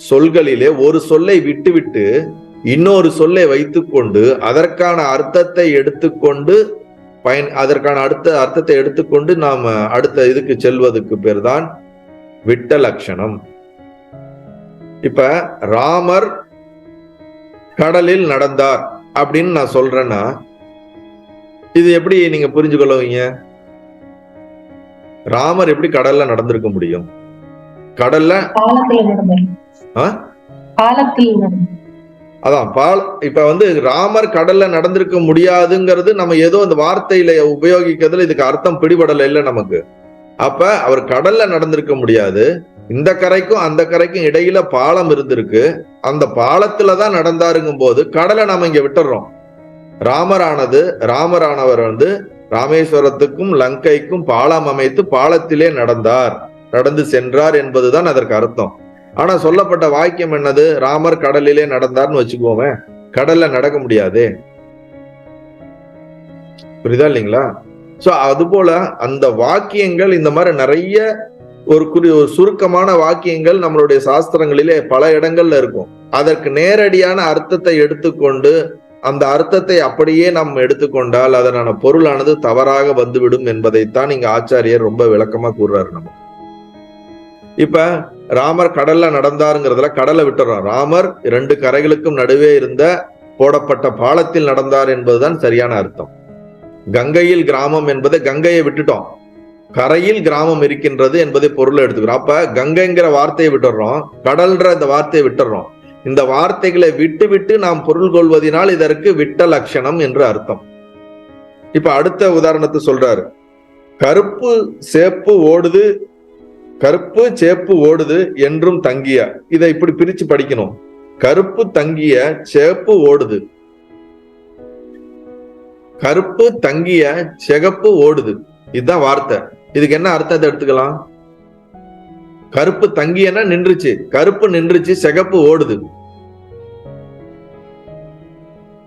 S1: சொல்களிலே ஒரு சொல்லை விட்டு இன்னொரு சொல்லை வைத்துக்கொண்டு அதற்கான அர்த்தத்தை எடுத்துக்கொண்டு அதற்கான அர்த்தத்தை எடுத்துக்கொண்டு நாம அடுத்த இதுக்கு செல்வதற்கு பேர் தான் விட்ட லட்சணம். இப்ப ராமர் கடலில் நடந்தார் அப்படின்னு நான் சொல்றேன்னா இது எப்படி நீங்க புரிஞ்சு கொள்ளுவீங்க? ராமர் எப்படி கடல்ல நடந்திருக்க முடியும்? கடல்ல அதான் இப்ப ராமர் கடல்ல நடந்திருக்க முடியாதுங்கிறது நம்ம ஏதோ அந்த வார்த்தையில உபயோகிக்கிறதுல இதுக்கு அர்த்தம் பிடிபடல இல்ல நமக்கு. அப்ப அவர் கடல்ல நடந்திருக்க முடியாது. இந்த கரைக்கும் அந்த கரைக்கும் இடையில பாலம் இருந்திருக்கு, அந்த பாலத்துலதான் நடந்தாருங்கும் போது கடலை நாம இங்க விட்டுறோம். ராமரானவர் ராமேஸ்வரத்துக்கும் லங்கைக்கும் பாலம் அமைத்து பாலத்திலே நடந்து சென்றார் என்பதுதான் அதற்கு அர்த்தம். ஆனா சொல்லப்பட்ட வாக்கியம் என்னது? ராமர் கடலிலே நடந்தார்னு வச்சுக்கோமே, கடல்ல நடக்க முடியாது. புரியுதா இல்லைங்களா? சோ அது போல அந்த வாக்கியங்கள் இந்த மாதிரி நிறைய ஒரு சுருக்கமான வாக்கியங்கள் நம்மளுடைய சாஸ்திரங்களிலே பல இடங்கள்ல இருக்கும். அதற்கு நேரடியான அர்த்தத்தை எடுத்துக்கொண்டு அந்த அர்த்தத்தை அப்படியே நாம் எடுத்துக்கொண்டால் அதனான பொருளானது தவறாக வந்துவிடும் என்பதைத்தான் இங்க ஆச்சாரியர் ரொம்ப விளக்கமா கூறுறாரு நமக்கு. இப்ப ராமர் கடல்ல நடந்தாருங்கிறதுல கடலை விட்டுறோம். ராமர் 2 கரைகளுக்கும் நடுவே இருந்த போடப்பட்ட பாலத்தில் நடந்தார் என்பதுதான் சரியான அர்த்தம். கங்கையில் கிராமம் என்பதை கங்கையை விட்டுட்டோம், கரையில் கிராமம் இருக்கின்றது என்பதை பொருளை எடுத்துக்கிறோம். அப்ப கங்கைங்கிற வார்த்தையை விட்டுறோம், கடல்ன்ற இந்த வார்த்தையை விட்டுறோம். இந்த வார்த்தைகளை விட்டு நாம் பொருள் கொள்வதனால் இதற்கு விட்ட லட்சணம் என்று அர்த்தம். இப்ப அடுத்த உதாரணத்தை சொல்றாரு. கருப்பு சேப்பு ஓடுது என்றும் தங்கிய. இதை இப்படி பிரிச்சு படிக்கணும். கருப்பு தங்கிய சேப்பு ஓடுது, கருப்பு தங்கிய சிகப்பு ஓடுது, இதுதான் வார்த்தை. இதுக்கு என்ன அர்த்தத்தை எடுத்துக்கலாம்? கருப்பு தங்கியன்னா நின்றுச்சு, கருப்பு நின்றுச்சு, சிகப்பு ஓடுது.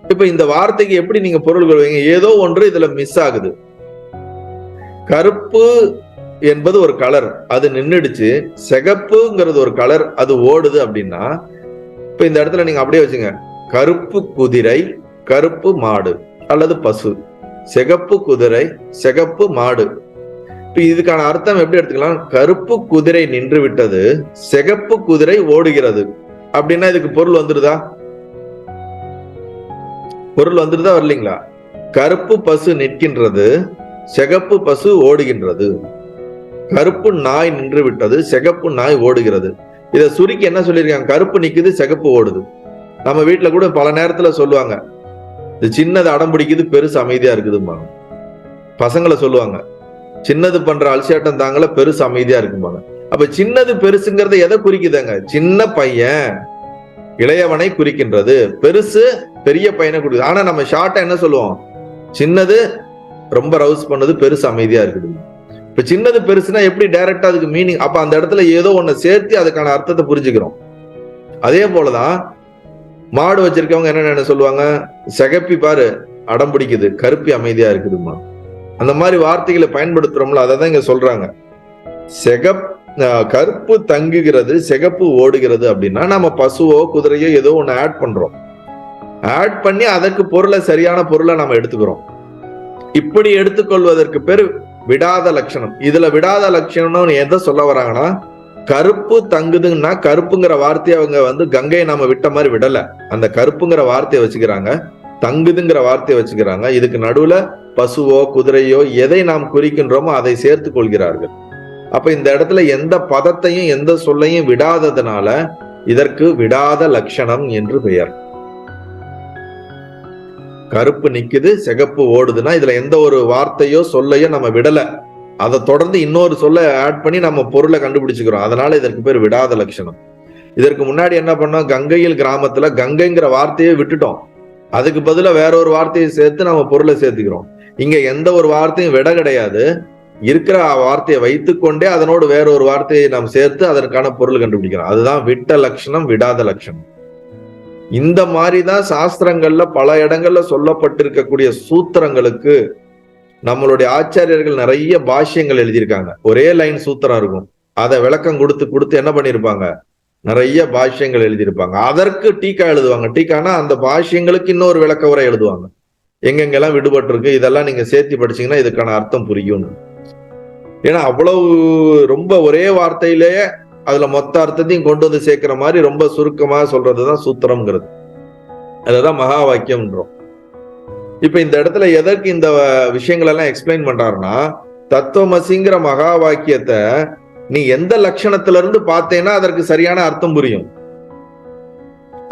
S1: இப்ப இந்த வார்த்தைக்கு எப்படி நீங்க பொருள் கொள்வீங்க? ஏதோ ஒன்று இதுல மிஸ் ஆகுது. கருப்பு என்பது ஒரு கலர், அது நின்றுடுச்சு. சிகப்புங்கிறது ஒரு கலர், அது ஓடுது. அப்படின்னா இப்ப இந்த இடத்துல நீங்க அப்படியே வச்சுங்க, கருப்பு குதிரை, கருப்பு மாடு அல்லது பசு, சிகப்பு குதிரை, சிகப்பு மாடு. இப்ப இதுக்கான அர்த்தம் எப்படி எடுத்துக்கலாம்? கருப்பு குதிரை நின்று விட்டது, சிகப்பு குதிரை ஓடுகிறது. அப்படின்னா இதுக்கு பொருள் வந்துருதா? பொருள் வந்துருதா வரலீங்களா? கருப்பு பசு நிற்கின்றது, சிகப்பு பசு ஓடுகின்றது. கருப்பு நாய் நின்று விட்டது, சிகப்பு நாய் ஓடுகிறது. இதை சுருக்கி என்ன சொல்லியிருக்காங்க? கருப்பு நிக்குது, சிகப்பு ஓடுது. நம்ம வீட்டுல கூட பல நேரத்துல சொல்லுவாங்க, இது சின்னது அடம் பிடிக்குது, பெருசு அமைதியா இருக்குதும்பாங்க. பசங்களை சொல்லுவாங்க, சின்னது பண்ற அலட்சியாட்டம் தாங்கள, பெருசு அமைதியா இருக்கும்பாங்க. அப்ப சின்னது பெருசுங்கிறத எதை குறிக்குதாங்க? சின்ன பையன் இளையவனை குறிக்கின்றது, பெருசு பெரிய பையனை குறிக்குது. ஆனா நம்ம ஷார்ட்டா என்ன சொல்லுவோம்? சின்னது ரொம்ப ரவுஸ் பண்ணது, பெருசு அமைதியா இருக்குது. இப்ப சின்னது பெருசுனா எப்படி டைரக்டா அதுக்கு மீனிங்? அப்ப அந்த இடத்துல ஏதோ ஒண்ணு சேர்த்து அதுக்கான அர்த்தத்தை புரிஞ்சுக்கிறோம். அதே போலதான் மாடு வச்சிருக்கவங்க என்ன சொல்லுவாங்க, சிகப்பி பாரு அடம் பிடிக்குது, கருப்பி அமைதியா இருக்குதுமா. அந்த மாதிரி வார்த்தைகளை பயன்படுத்துறோம்ல, அதை தான் இங்க சொல்றாங்க. கருப்பு தங்குகிறது, சிகப்பு ஓடுகிறது அப்படின்னா நம்ம பசுவோ குதிரையோ ஏதோ ஒண்ணு ஆட் பண்றோம். ஆட் பண்ணி அதற்கு பொருளை, சரியான பொருளை நம்ம எடுத்துக்கிறோம். இப்படி எடுத்துக்கொள்வதற்கு பேர் விடாத லட்சணம். இதுல விடாத லட்சணம்னு எதை சொல்ல வராங்கன்னா, கருப்பு தங்குதுன்னா கருப்புங்கிற வார்த்தையை அவங்க கங்கையை நம்ம விட்ட மாதிரி விடல, அந்த கருப்புங்கிற வார்த்தையை வச்சுக்கிறாங்க, தங்குதுங்கிற வார்த்தையை வச்சுக்கிறாங்க. இதுக்கு நடுவுல பசுவோ குதிரையோ எதை நாம் குறிக்கின்றோமோ அதை சேர்த்து கொள்கிறார்கள். அப்ப இந்த இடத்துல எந்த பதத்தையும் எந்த சொல்லையும் விடாததுனால இதற்கு விடாத லட்சணம் என்று பெயர். கருப்பு நிக்குது, சிகப்பு ஓடுதுன்னா இதுல எந்த ஒரு வார்த்தையோ சொல்லையோ நம்ம விடல, அதை தொடர்ந்து இன்னொரு சொல்ல ஆட் பண்ணி நம்ம பொருளை கண்டுபிடிச்சுக்கிறோம். அதனால இதற்கு பேர் விடாத லட்சணம். இதற்கு முன்னாடி என்ன பண்ணோம், கங்கையில் கிராமத்துல கங்கைங்கிற வார்த்தையை விட்டுட்டோம், அதுக்கு பதிலா வேற ஒரு வார்த்தையை சேர்த்து நம்ம பொருளை சேர்த்துக்கிறோம். இங்க எந்த ஒரு வார்த்தையும் விட கிடையாது, இருக்கிற வார்த்தையை வைத்துக்கொண்டே அதனோடு வேற ஒரு வார்த்தையை நாம் சேர்த்து அதற்கான பொருள் கண்டுபிடிக்கிறோம். அதுதான் விட்ட லட்சணம், விடாத லட்சணம். இந்த மாதிரிதான் சாஸ்திரங்கள்ல பல இடங்கள்ல சொல்லப்பட்டிருக்கக்கூடிய சூத்திரங்களுக்கு நம்மளுடைய ஆச்சாரியர்கள் நிறைய பாஷ்யங்கள் எழுதியிருக்காங்க. ஒரே லைன் சூத்திரம் இருக்கும், அதை விளக்கம் கொடுத்து என்ன பண்ணிருப்பாங்க, நிறைய பாஷ்யங்கள் எழுதியிருப்பாங்க. அதற்கு டீக்கா எழுதுவாங்க. டீக்கானா அந்த பாஷ்யங்களுக்கு இன்னொரு விளக்க உரை எழுதுவாங்க, எங்கெங்கெல்லாம் விடுபட்டு இருக்கு, இதெல்லாம் நீங்க சேர்த்து படிச்சீங்கன்னா இதுக்கான அர்த்தம் புரியும். ஏன்னா அவ்வளவு ரொம்ப ஒரே வார்த்தையிலேயே அதுல மொத்த அர்த்தத்தையும் கொண்டு வந்து சேர்க்கிற மாதிரி ரொம்ப சுருக்கமா சொல்றதுதான் சூத்திரம்ங்கிறது. அதுதான் மகா வாக்கியம்ன்றோம். இப்ப இந்த இடத்துல எதற்கு இந்த விஷயங்கள் எல்லாம் எக்ஸ்பிளைன் பண்றாருன்னா, தத்துவமசிங்கிற மகா வாக்கியத்தை நீ எந்த லட்சணத்துல இருந்து பார்த்தேன்னா அதற்கு சரியான அர்த்தம் புரியும்.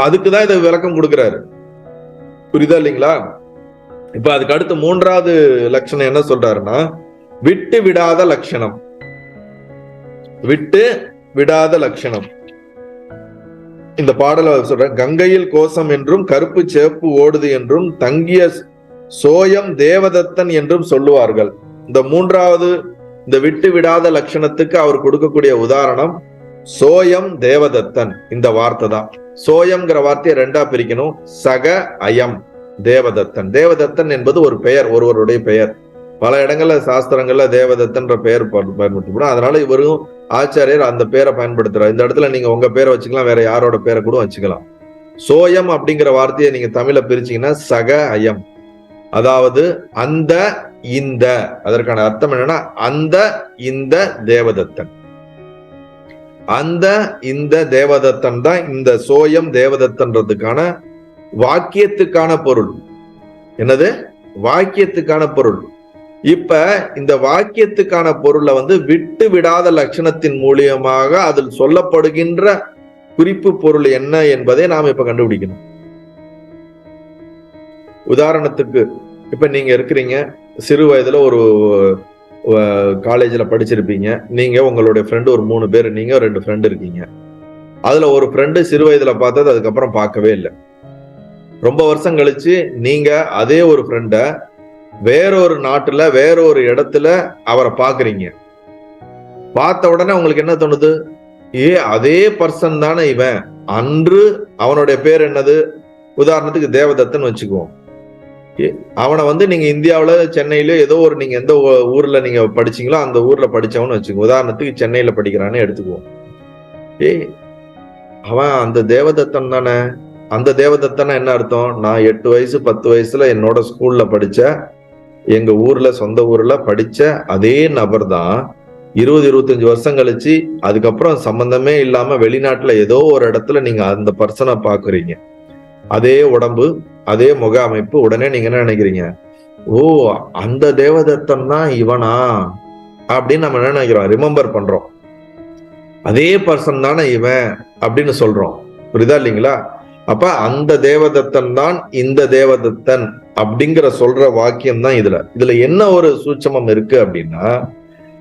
S1: அதுக்குதான் இதை விளக்கம் கொடுக்கிறாரு. புரியுதா இல்லைங்களா? இப்ப அதுக்கு அடுத்து மூன்றாவது லட்சணம் என்ன சொல்றாருன்னா, விட்டு விடாத லட்சணம். விட்டு விடாத லட்சணம். இந்த பாடல சொல்ற, கங்கையில் கோசம் என்றும் கருப்பு சேப்பு ஓடுது என்றும் தங்கிய சோயம் தேவதத்தன் என்றும் சொல்லுவார்கள். இந்த மூன்றாவது இந்த விட்டு விடாத லட்சணத்துக்கு அவர் கொடுக்கக்கூடிய உதாரணம் சோயம் தேவதத்தன். இந்த வார்த்தை தான். சோயம்ங்கிற வார்த்தையை ரெண்டா பிரிக்கணும். சக அயம் தேவதத்தன். தேவதத்தன் என்பது ஒரு பெயர், ஒருவருடைய பெயர். பல இடங்கள்ல சாஸ்திரங்கள்ல தேவதத்தன்ற பெயர் பயன்படுத்தப்படும். அதனால இவரும் ஆச்சாரியர் அந்த பேரை பயன்படுத்துறாரு. இந்த இடத்துல நீங்க உங்க பேரை வச்சுக்கலாம், வேற யாரோட பேரை கூட வச்சுக்கலாம். சோயம் அப்படிங்கிற வார்த்தையை நீங்க தமிழ பிரிச்சீங்கன்னா சக அயம், அதாவது அந்த இந்த. அதற்கான அர்த்தம் என்னன்னா அந்த இந்த தேவதத்தன். அந்த இந்த தேவதத்தன் தான் இந்த சோயம் தேவதத்தன்றதுக்கான வாக்கியத்துக்கான பொருள். என்னது? வாக்கியத்துக்கான பொருள். இப்ப இந்த வாக்கியத்துக்கான பொருளை விட்டு விடாத லட்சணத்தின் மூலியமாக அதில் சொல்லப்படுகின்ற குறிப்பு பொருள் என்ன என்பதை நாம் இப்ப கண்டுபிடிக்கணும். உதாரணத்துக்கு, இப்ப நீங்க இருக்கிறீங்க, சிறு வயதுல ஒரு காலேஜ்ல படிச்சிருப்பீங்க. நீங்க உங்களுடைய ஃப்ரெண்டு ஒரு 3 பேர், நீங்க 2 ஃப்ரெண்டு இருக்கீங்க. அதுல ஒரு ஃப்ரெண்டு சிறு வயதுல பார்த்தது அதுக்கப்புறம் பார்க்கவே இல்லை. ரொம்ப வருஷம் கழிச்சு நீங்க அதே ஒரு ஃப்ரெண்ட வேறொரு நாட்டுல வேறொரு இடத்துல அவரை பாக்குறீங்க. பார்த்த உடனே உங்களுக்கு என்ன தோணுது? அதே பர்சன் தானே இவன். அன்று அவனுடைய பேர் என்னது? உதாரணத்துக்கு தேவதத்தன் வச்சுக்குவோம். அவனை நீங்க இந்தியாவில சென்னையில ஏதோ ஒரு, நீங்க எந்த ஊர்ல நீங்க படிச்சீங்களோ அந்த ஊர்ல படிச்சவன்னு வச்சுக்குவோம். உதாரணத்துக்கு சென்னையில படிக்கிறான்னு எடுத்துக்குவோம். அவன் அந்த தேவதத்தன் தானே. அந்த தேவதத்தனா என்ன அர்த்தம்? நான் 8 வயசு 10 வயசுல என்னோட ஸ்கூல்ல படிச்ச, எங்க ஊர்ல சொந்த ஊர்ல படிச்ச அதே நபர் தான் 20-25 வருஷம் கழிச்சு அதுக்கப்புறம் சம்பந்தமே இல்லாம வெளிநாட்டுல ஏதோ ஒரு இடத்துல நீங்க அந்த பர்சனை பாக்குறீங்க. அதே உடம்பு, அதே முக அமைப்பு. உடனே நீங்க என்ன நினைக்கிறீங்க? ஓ, அந்த தேவதத்தன் தான் இவனா அப்படின்னு நம்ம என்ன நினைக்கிறோம்? ரிமெம்பர் பண்றோம். அதே பர்சன் தானே இவன் அப்படின்னு சொல்றோம். புரியுதா இல்லைங்களா? அப்ப அந்த தேவதத்தன் தான் இந்த தேவதத்தன் அப்படிங்கிற சொல்ற வாக்கியம் தான் இதுல என்ன ஒரு சூட்சமம் இருக்கு அப்படின்னா,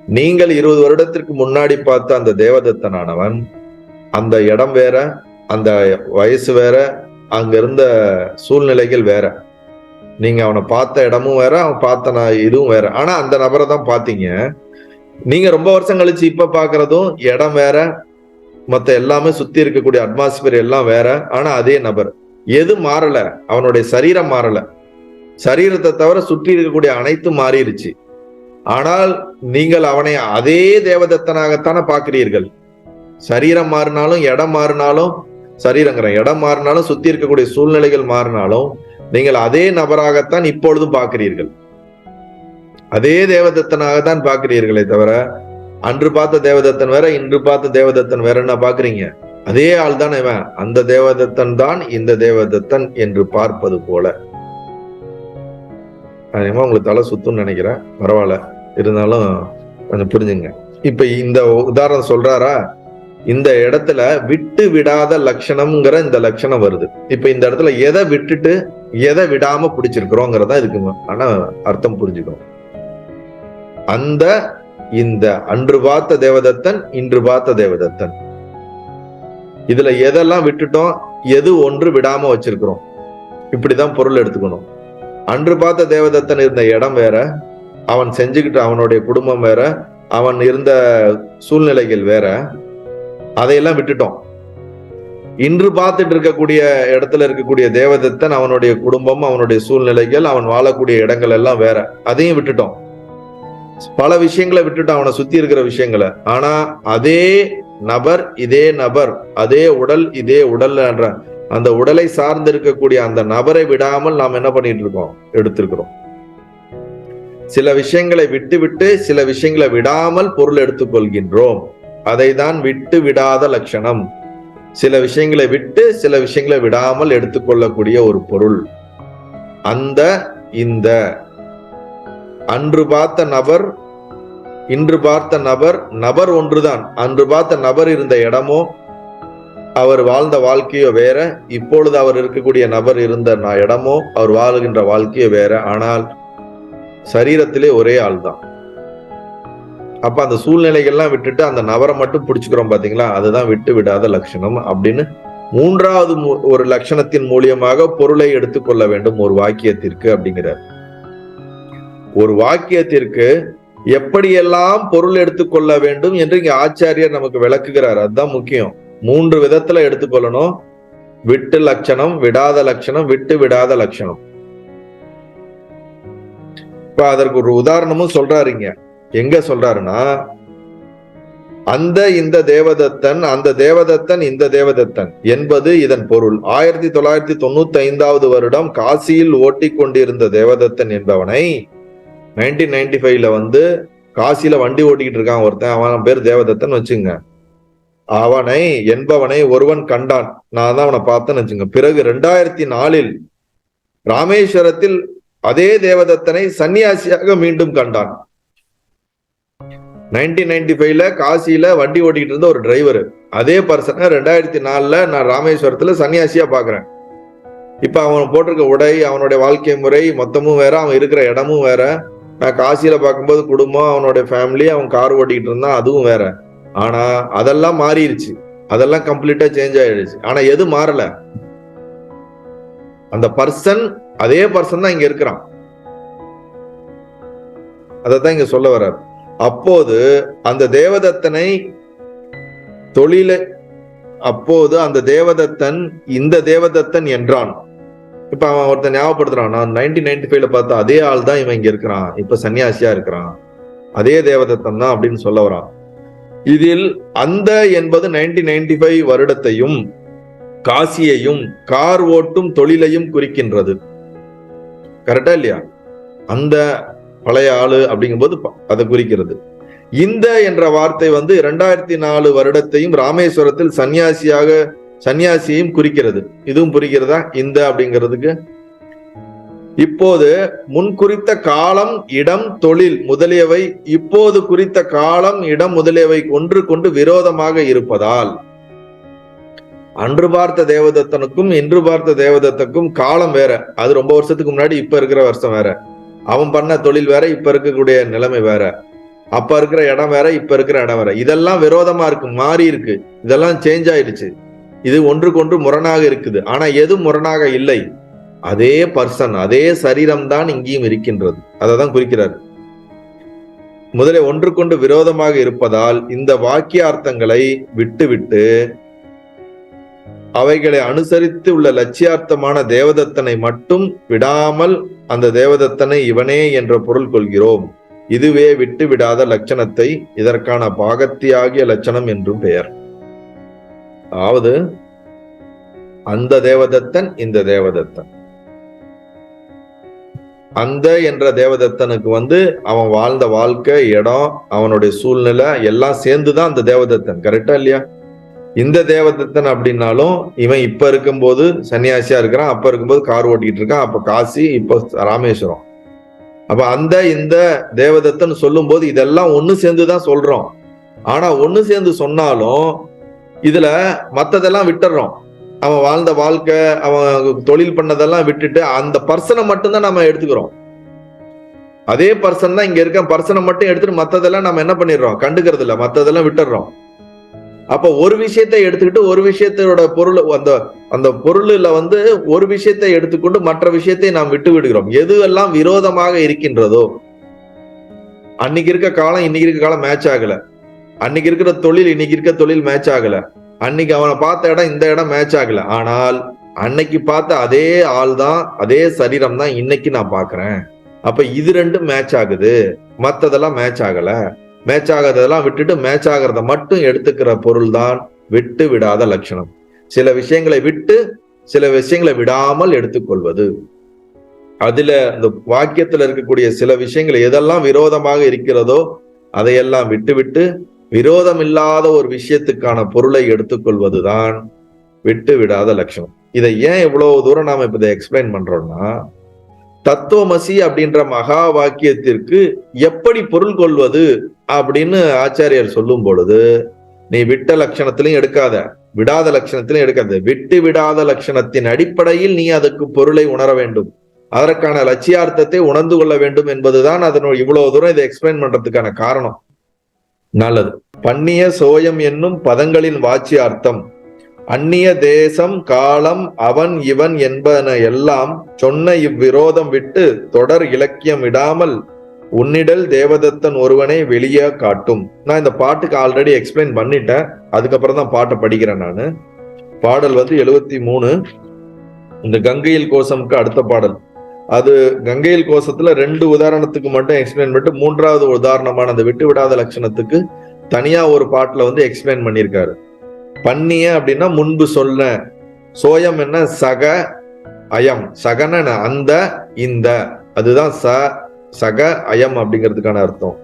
S1: நீங்கள் 20 வருடத்திற்கு முன்னாடி பார்த்த அந்த தேவதத்தனானவன், அந்த இடம் வேற, அந்த வயசு வேற, அங்க இருந்த சூழ்நிலைகள் வேற. நீங்க அவனை பார்த்த இடமும் வேற, அவன் பார்த்த இதுவும் வேற. ஆனா அந்த நபரை தான் பாத்தீங்க. நீங்க ரொம்ப வருஷம் கழிச்சு இப்ப பாக்குறதும் இடம் வேற, மத்த எல்லாமே சுத்தி இருக்கக்கூடிய அட்மாஸ்பியர் எல்லாம் வேற, ஆனா அதே நபர். எது மாறல? அவனுடைய சரீரம் மாறல. சரீரத்தை தவிர சுற்றி இருக்கக்கூடிய அனைத்தும் மாறிடுச்சு. ஆனால் நீங்கள் அவனை அதே தேவதத்தனாகத்தானே பார்க்கிறீர்கள். சரீரம் மாறினாலும், இடம் மாறினாலும், இடம் மாறினாலும், சுத்தி இருக்கக்கூடிய சூழ்நிலைகள் மாறினாலும் நீங்கள் அதே நபராகத்தான் இப்பொழுதும் பார்க்கிறீர்கள். அதே தேவதத்தனாகத்தான் பார்க்கிறீர்களே தவிர அன்று பார்த்த தேவதத்தன் வேற, இன்று பார்த்த தேவதத்தன் வேற என்ன பாக்குறீங்க? அதே ஆள் தான் இவன். அந்த தேவதத்தன் தான் இந்த தேவதத்தன் என்று பார்ப்பது போல. அதிகமா உங்களுக்கு தலை சுத்துன்னு நினைக்கிறேன். பரவாயில்ல, இருந்தாலும் கொஞ்சம் புரிஞ்சுங்க. இப்ப இந்த உதாரணம் சொல்றாரா, இந்த இடத்துல விட்டு விடாத லட்சணம்ங்கிற இந்த லட்சணம் வருது. இப்ப இந்த இடத்துல எதை விட்டுட்டு எதை விடாம பிடிச்சிருக்கிறோங்கிறதா இதுக்கு ஆனா அர்த்தம் புரிஞ்சுக்கணும். அந்த இந்த அன்று பார்த்த தேவதத்தன், இன்று பார்த்த தேவதத்தன், இதுல எதெல்லாம் விட்டுட்டோம், எது ஒன்று விடாம வச்சிருக்கிறோம், இப்படிதான் பொருள் எடுத்துக்கணும். அன்று பார்த்த தேவதத்தன் இருந்த இடம் வேற, அவன் செஞ்சுக்கிட்ட அவனுடைய குடும்பம் வேற, அவன் இருந்த சூழ்நிலைகள் வேற, அதையெல்லாம் விட்டுட்டோம். இன்று பார்த்துட்டு இருக்கக்கூடிய இடத்துல இருக்கக்கூடிய தேவதத்தன், அவனுடைய குடும்பம், அவனுடைய சூழ்நிலைகள், அவன் வாழக்கூடிய இடங்கள் எல்லாம் வேற, அதையும் விட்டுட்டோம். பல விஷயங்களை விட்டுட்டோம், அவனை சுத்தி இருக்கிற விஷயங்களை. ஆனா அதே நபர், இதே நபர், அதே உடல், இதே உடல் என்ற அந்த உடலை சார்ந்து இருக்கக்கூடிய அந்த நபரை விடாமல் நாம் என்ன பண்ணிட்டு இருக்கோம், எடுத்திருக்கிறோம். சில விஷயங்களை விட்டு விட்டு சில விஷயங்களை விடாமல் பொருள் எடுத்துக்கொள்கின்றோம். அதை தான் விட்டு விடாத லட்சணம். சில விஷயங்களை விட்டு சில விஷயங்களை விடாமல் எடுத்துக்கொள்ளக்கூடிய ஒரு பொருள். அந்த இந்த அன்று பார்த்த நபர், இன்று பார்த்த நபர், நபர் ஒன்றுதான். அன்று பார்த்த நபர் இருந்த இடமோ, அவர் வாழ்ந்த வாழ்க்கையோ வேற, இப்பொழுது அவர் இருக்கக்கூடிய நபர் இருந்த இடமோ, அவர் வாழ்கின்ற வாழ்க்கையோ வேற. ஆனால் சரீரத்திலே ஒரே ஆள் தான். அப்ப அந்த சூழ்நிலைகள்லாம் விட்டுட்டு அந்த நபரை மட்டும் பிடிச்சுக்கிறோம் பாத்தீங்களா, அதுதான் விட்டு விடாத லட்சணம் அப்படின்னு மூன்றாவது ஒரு லட்சணத்தின் மூலியமாக பொருளை எடுத்துக்கொள்ள வேண்டும் ஒரு வாக்கியத்திற்கு அப்படிங்கிறார். ஒரு வாக்கியத்திற்கு எப்படியெல்லாம் பொருள் எடுத்துக்கொள்ள வேண்டும் என்று இங்க ஆச்சாரியர் நமக்கு விளக்குகிறார். அதுதான் முக்கியம். 3 விதத்துல எடுத்துக்கொள்ளணும். விட்டு லட்சணம், விடாத லட்சணம், விட்டு விடாத லட்சணம். இப்ப அதற்கு ஒரு உதாரணமும் சொல்றாருங்க. எங்க சொல்றாருன்னா, அந்த இந்த தேவதத்தன், அந்த தேவதத்தன், இந்த தேவதத்தன் என்பது இதன் பொருள். 1995 வருடம் காசியில் ஓட்டிக்கொண்டிருந்த தேவதத்தன் என்பவனை 1995 காசியில வண்டி ஓட்டிக்கிட்டு இருக்கான் ஒருத்தன், அவன் பேர் தேவதத்தன் வச்சுங்க. அவனை என்பவனை ஒருவன் கண்டான், நான் தான் அவனை பார்த்தேன்னு வச்சுங்க. பிறகு 2004 ராமேஸ்வரத்தில் அதே தேவதத்தனை சன்னியாசியாக மீண்டும் கண்டான். 1995 காசியில வண்டி ஓட்டிக்கிட்டு இருந்த ஒரு டிரைவர், அதே பர்சனை 2004 நான் ராமேஸ்வரத்துல சன்னியாசியா பாக்குறேன். இப்ப அவன் போட்டிருக்க உடை, அவனுடைய வாழ்க்கை முறை மொத்தமும் வேற, அவன் இருக்கிற இடமும் வேற. நான் காசியில பார்க்கும்போது குடும்பம், அவனுடைய ஃபேமிலி, அவன் கார் ஓட்டிக்கிட்டு இருந்தான், அதுவும் வேற. ஆனா அதெல்லாம் மாறிடுச்சு, அதெல்லாம் கம்ப்ளீட்டா சேஞ்ச் ஆயிடுச்சு. ஆனா எது மாறல? அந்த பர்சன், அதே பர்சன் தான் இங்க இருக்கிறான். அதத்தான் இங்க சொல்ல வர்றார். அப்போது அந்த தேவதத்தனை அப்போது அந்த தேவதத்தன் இந்த தேவதத்தன் என்றான். இப்ப அவன் ஒருத்தன் ஞாபகப்படுத்துறான், நான் 1995 பார்த்தா அதே ஆள் தான் இவன் இங்க இருக்கிறான், இப்ப சன்னியாசியா இருக்கிறான், அதே தேவதத்தன் தான் அப்படின்னு சொல்ல வரான். இதில் அந்த என்பது 1995 வருடத்தையும் காசியையும் கார் ஓட்டும் தொழிலையும் குறிக்கின்றது. கரெக்டா இல்லையா? அந்த பழைய ஆளு அப்படிங்கும்போது அதை குறிக்கிறது. இந்த என்ற வார்த்தை 2004 வருடத்தையும் ராமேஸ்வரத்தில் சன்னியாசியையும் குறிக்கிறது. இதுவும் புரிகிறதா? இந்த அப்படிங்கிறதுக்கு இப்போது முன் குறித்த காலம், இடம், தொழில் முதலியவை இப்போது குறித்த காலம், இடம் முதலியவை ஒன்றுக்கொண்டு விரோதமாக இருப்பதால் அன்று பார்த்த தேவதத்தனுக்கும் இன்று பார்த்த தேவதத்தனுக்கும் காலம் வேற. அது ரொம்ப வருஷத்துக்கு முன்னாடி, இப்ப இருக்கிற வருஷம் வேற. அவன் பண்ண தொழில் வேற, இப்ப இருக்கக்கூடிய நிலைமை வேற. அப்ப இருக்கிற இடம் வேற, இப்ப இருக்கிற இடம் வேற. இதெல்லாம் விரோதமா இருக்கு, மாறி இருக்கு, இதெல்லாம் சேஞ்ச் ஆயிடுச்சு. இது ஒன்றுக்கொன்று முரணாக இருக்குது. ஆனா எது முரணாக இல்லை? அதே பர்சன், அதே சரீரம் தான் இங்கேயும் இருக்கின்றது. அததான் குறிக்கிறார். முதலே ஒன்றுக்கொண்டு விரோதமாக இருப்பதால் இந்த வாக்கியார்த்தங்களை விட்டுவிட்டு அவைகளை அனுசரித்து உள்ள லட்சியார்த்தமான தேவதத்தனை மட்டும் விடாமல் அந்த தேவதத்தனை இவனே என்ற பொருள் கொள்கிறோம். இதுவே விட்டு விடாத லட்சணத்தை இதற்கான பாகத்தியாகிய லட்சணம் என்றும் பெயர். அதாவது அந்த தேவதத்தன் இந்த தேவதத்தன், அந்த என்ற தேவதத்தனுக்கு அவன் வாழ்ந்த வாழ்க்கை, இடம், அவனுடைய சூழ்நிலை எல்லாம் சேர்ந்துதான் அந்த தேவதத்தன். கரெக்டா இல்லையா? இந்த தேவதத்தன் அப்படின்னாலும் இவன் இப்ப இருக்கும்போது சன்னியாசியா இருக்கிறான், அப்ப இருக்கும்போது கார் ஓட்டிட்டு இருக்கான், அப்ப காசி, இப்ப ராமேஸ்வரம். அப்ப அந்த இந்த தேவதத்தன் சொல்லும் போது இதெல்லாம் ஒண்ணு சேர்ந்துதான் சொல்றோம். ஆனா ஒண்ணு சேர்ந்து சொன்னாலும் இதுல மத்ததெல்லாம் விட்டுறோம். அவன் வாழ்ந்த வாழ்க்கை, அவன் தொழில் பண்ணதெல்லாம் விட்டுட்டு அந்த பர்சனை மட்டும்தான் நம்ம எடுத்துக்கிறோம். அதே பர்சன் தான் இங்க இருக்க பர்சனை மட்டும் எடுத்துட்டு மத்ததெல்லாம் நம்ம என்ன பண்ணிடுறோம், கண்டுக்கிறது இல்ல, மத்ததெல்லாம் விட்டுறோம். அப்ப ஒரு விஷயத்தை எடுத்துக்கிட்டு ஒரு விஷயத்தோட பொருள், அந்த பொருள்ல ஒரு விஷயத்தை எடுத்துக்கொண்டு மற்ற விஷயத்தை நாம் விட்டு விடுகிறோம். எதுவெல்லாம் விரோதமாக இருக்கின்றதோ, அன்னைக்கு இருக்க காலம் இன்னைக்கு இருக்க காலம் மேட்ச் ஆகல, அன்னைக்கு இருக்கிற தொழில் இன்னைக்கு இருக்க தொழில் மேட்ச் ஆகல, அன்னைக்கு அவனை பார்த்த இடம் இந்த இடம் மேட்ச் ஆகல, ஆனால் அன்னைக்கு பார்த்த அதே ஆள் தான், அதே சரீரம் தான் இன்னைக்கு நான் பாக்குறேன். அப்ப இது ரெண்டும் மேட்ச் ஆகுது, மத்ததெல்லாம் மேட்ச் ஆகல. மேட்ச் ஆகாததெல்லாம் விட்டுட்டு மேட்ச் ஆகிறத மட்டும் எடுத்துக்கிற பொருள் தான் விட்டு விடாத லட்சணம். சில விஷயங்களை விட்டு சில விஷயங்களை விடாமல் எடுத்துக்கொள்வது. அதுல இந்த வாக்கியத்துல இருக்கக்கூடிய சில விஷயங்கள் எதெல்லாம் விரோதமாக இருக்கிறதோ அதையெல்லாம் விட்டு விரோதம் இல்லாத ஒரு விஷயத்துக்கான பொருளை எடுத்துக்கொள்வதுதான் விட்டு விடாத லட்சணம். இதை ஏன் இவ்வளவு தூரம் நாம இப்ப இதை எக்ஸ்பிளைன் பண்றோம்னா, தத்துவமசி அப்படின்ற மகா வாக்கியத்திற்கு எப்படி பொருள் கொள்வது அப்படின்னு ஆச்சாரியர் சொல்லும் பொழுது, நீ விட்ட லட்சணத்திலையும் எடுக்காத, விடாத லட்சணத்திலையும் எடுக்காத, விட்டு விடாத லட்சணத்தின் அடிப்படையில் நீ அதுக்கு பொருளை உணர வேண்டும், அதற்கான லட்சியார்த்தத்தை உணர்ந்து கொள்ள வேண்டும் என்பதுதான் அதனோட இவ்வளவு தூரம் இதை எக்ஸ்பிளைன் பண்றதுக்கான காரணம். நல்லது. பண்ணிய சோயம் என்னும் பதங்களின் வாச்சியார்த்தம் அந்நிய தேசம் காலம் அவன் இவன் என்பன எல்லாம் சொன்ன இவ்விரோதம் விட்டு தொடர் இலக்கியம் விடாமல் உன்னிடல் தேவதத்தன் ஒருவனை வெளியே காட்டும். நான் இந்த பாட்டுக்கு ஆல்ரெடி எக்ஸ்பிளைன் பண்ணிட்டேன், அதுக்கப்புறம் தான் பாட்டை படிக்கிறேன் நானு. பாடல் 73, இந்த கங்கையில் கோசம்க்கு அடுத்த பாடல். அது கங்கையில் கோசத்துல 2 உதாரணத்துக்கு மட்டும் எக்ஸ்பிளைன் பண்ணிட்டு 3வது உதாரணமான அந்த விட்டு விடாத லட்சணத்துக்கு தனியா ஒரு பாட்டுல எக்ஸ்பிளைன் பண்ணியிருக்காரு. பண்ணிய அப்படின்னா முன்பு சொன்ன, சோயம் என்ன, சக, அயம், சகன அந்த இந்த, அதுதான் சக அயம் அப்படிங்கிறதுக்கான அர்த்தம்.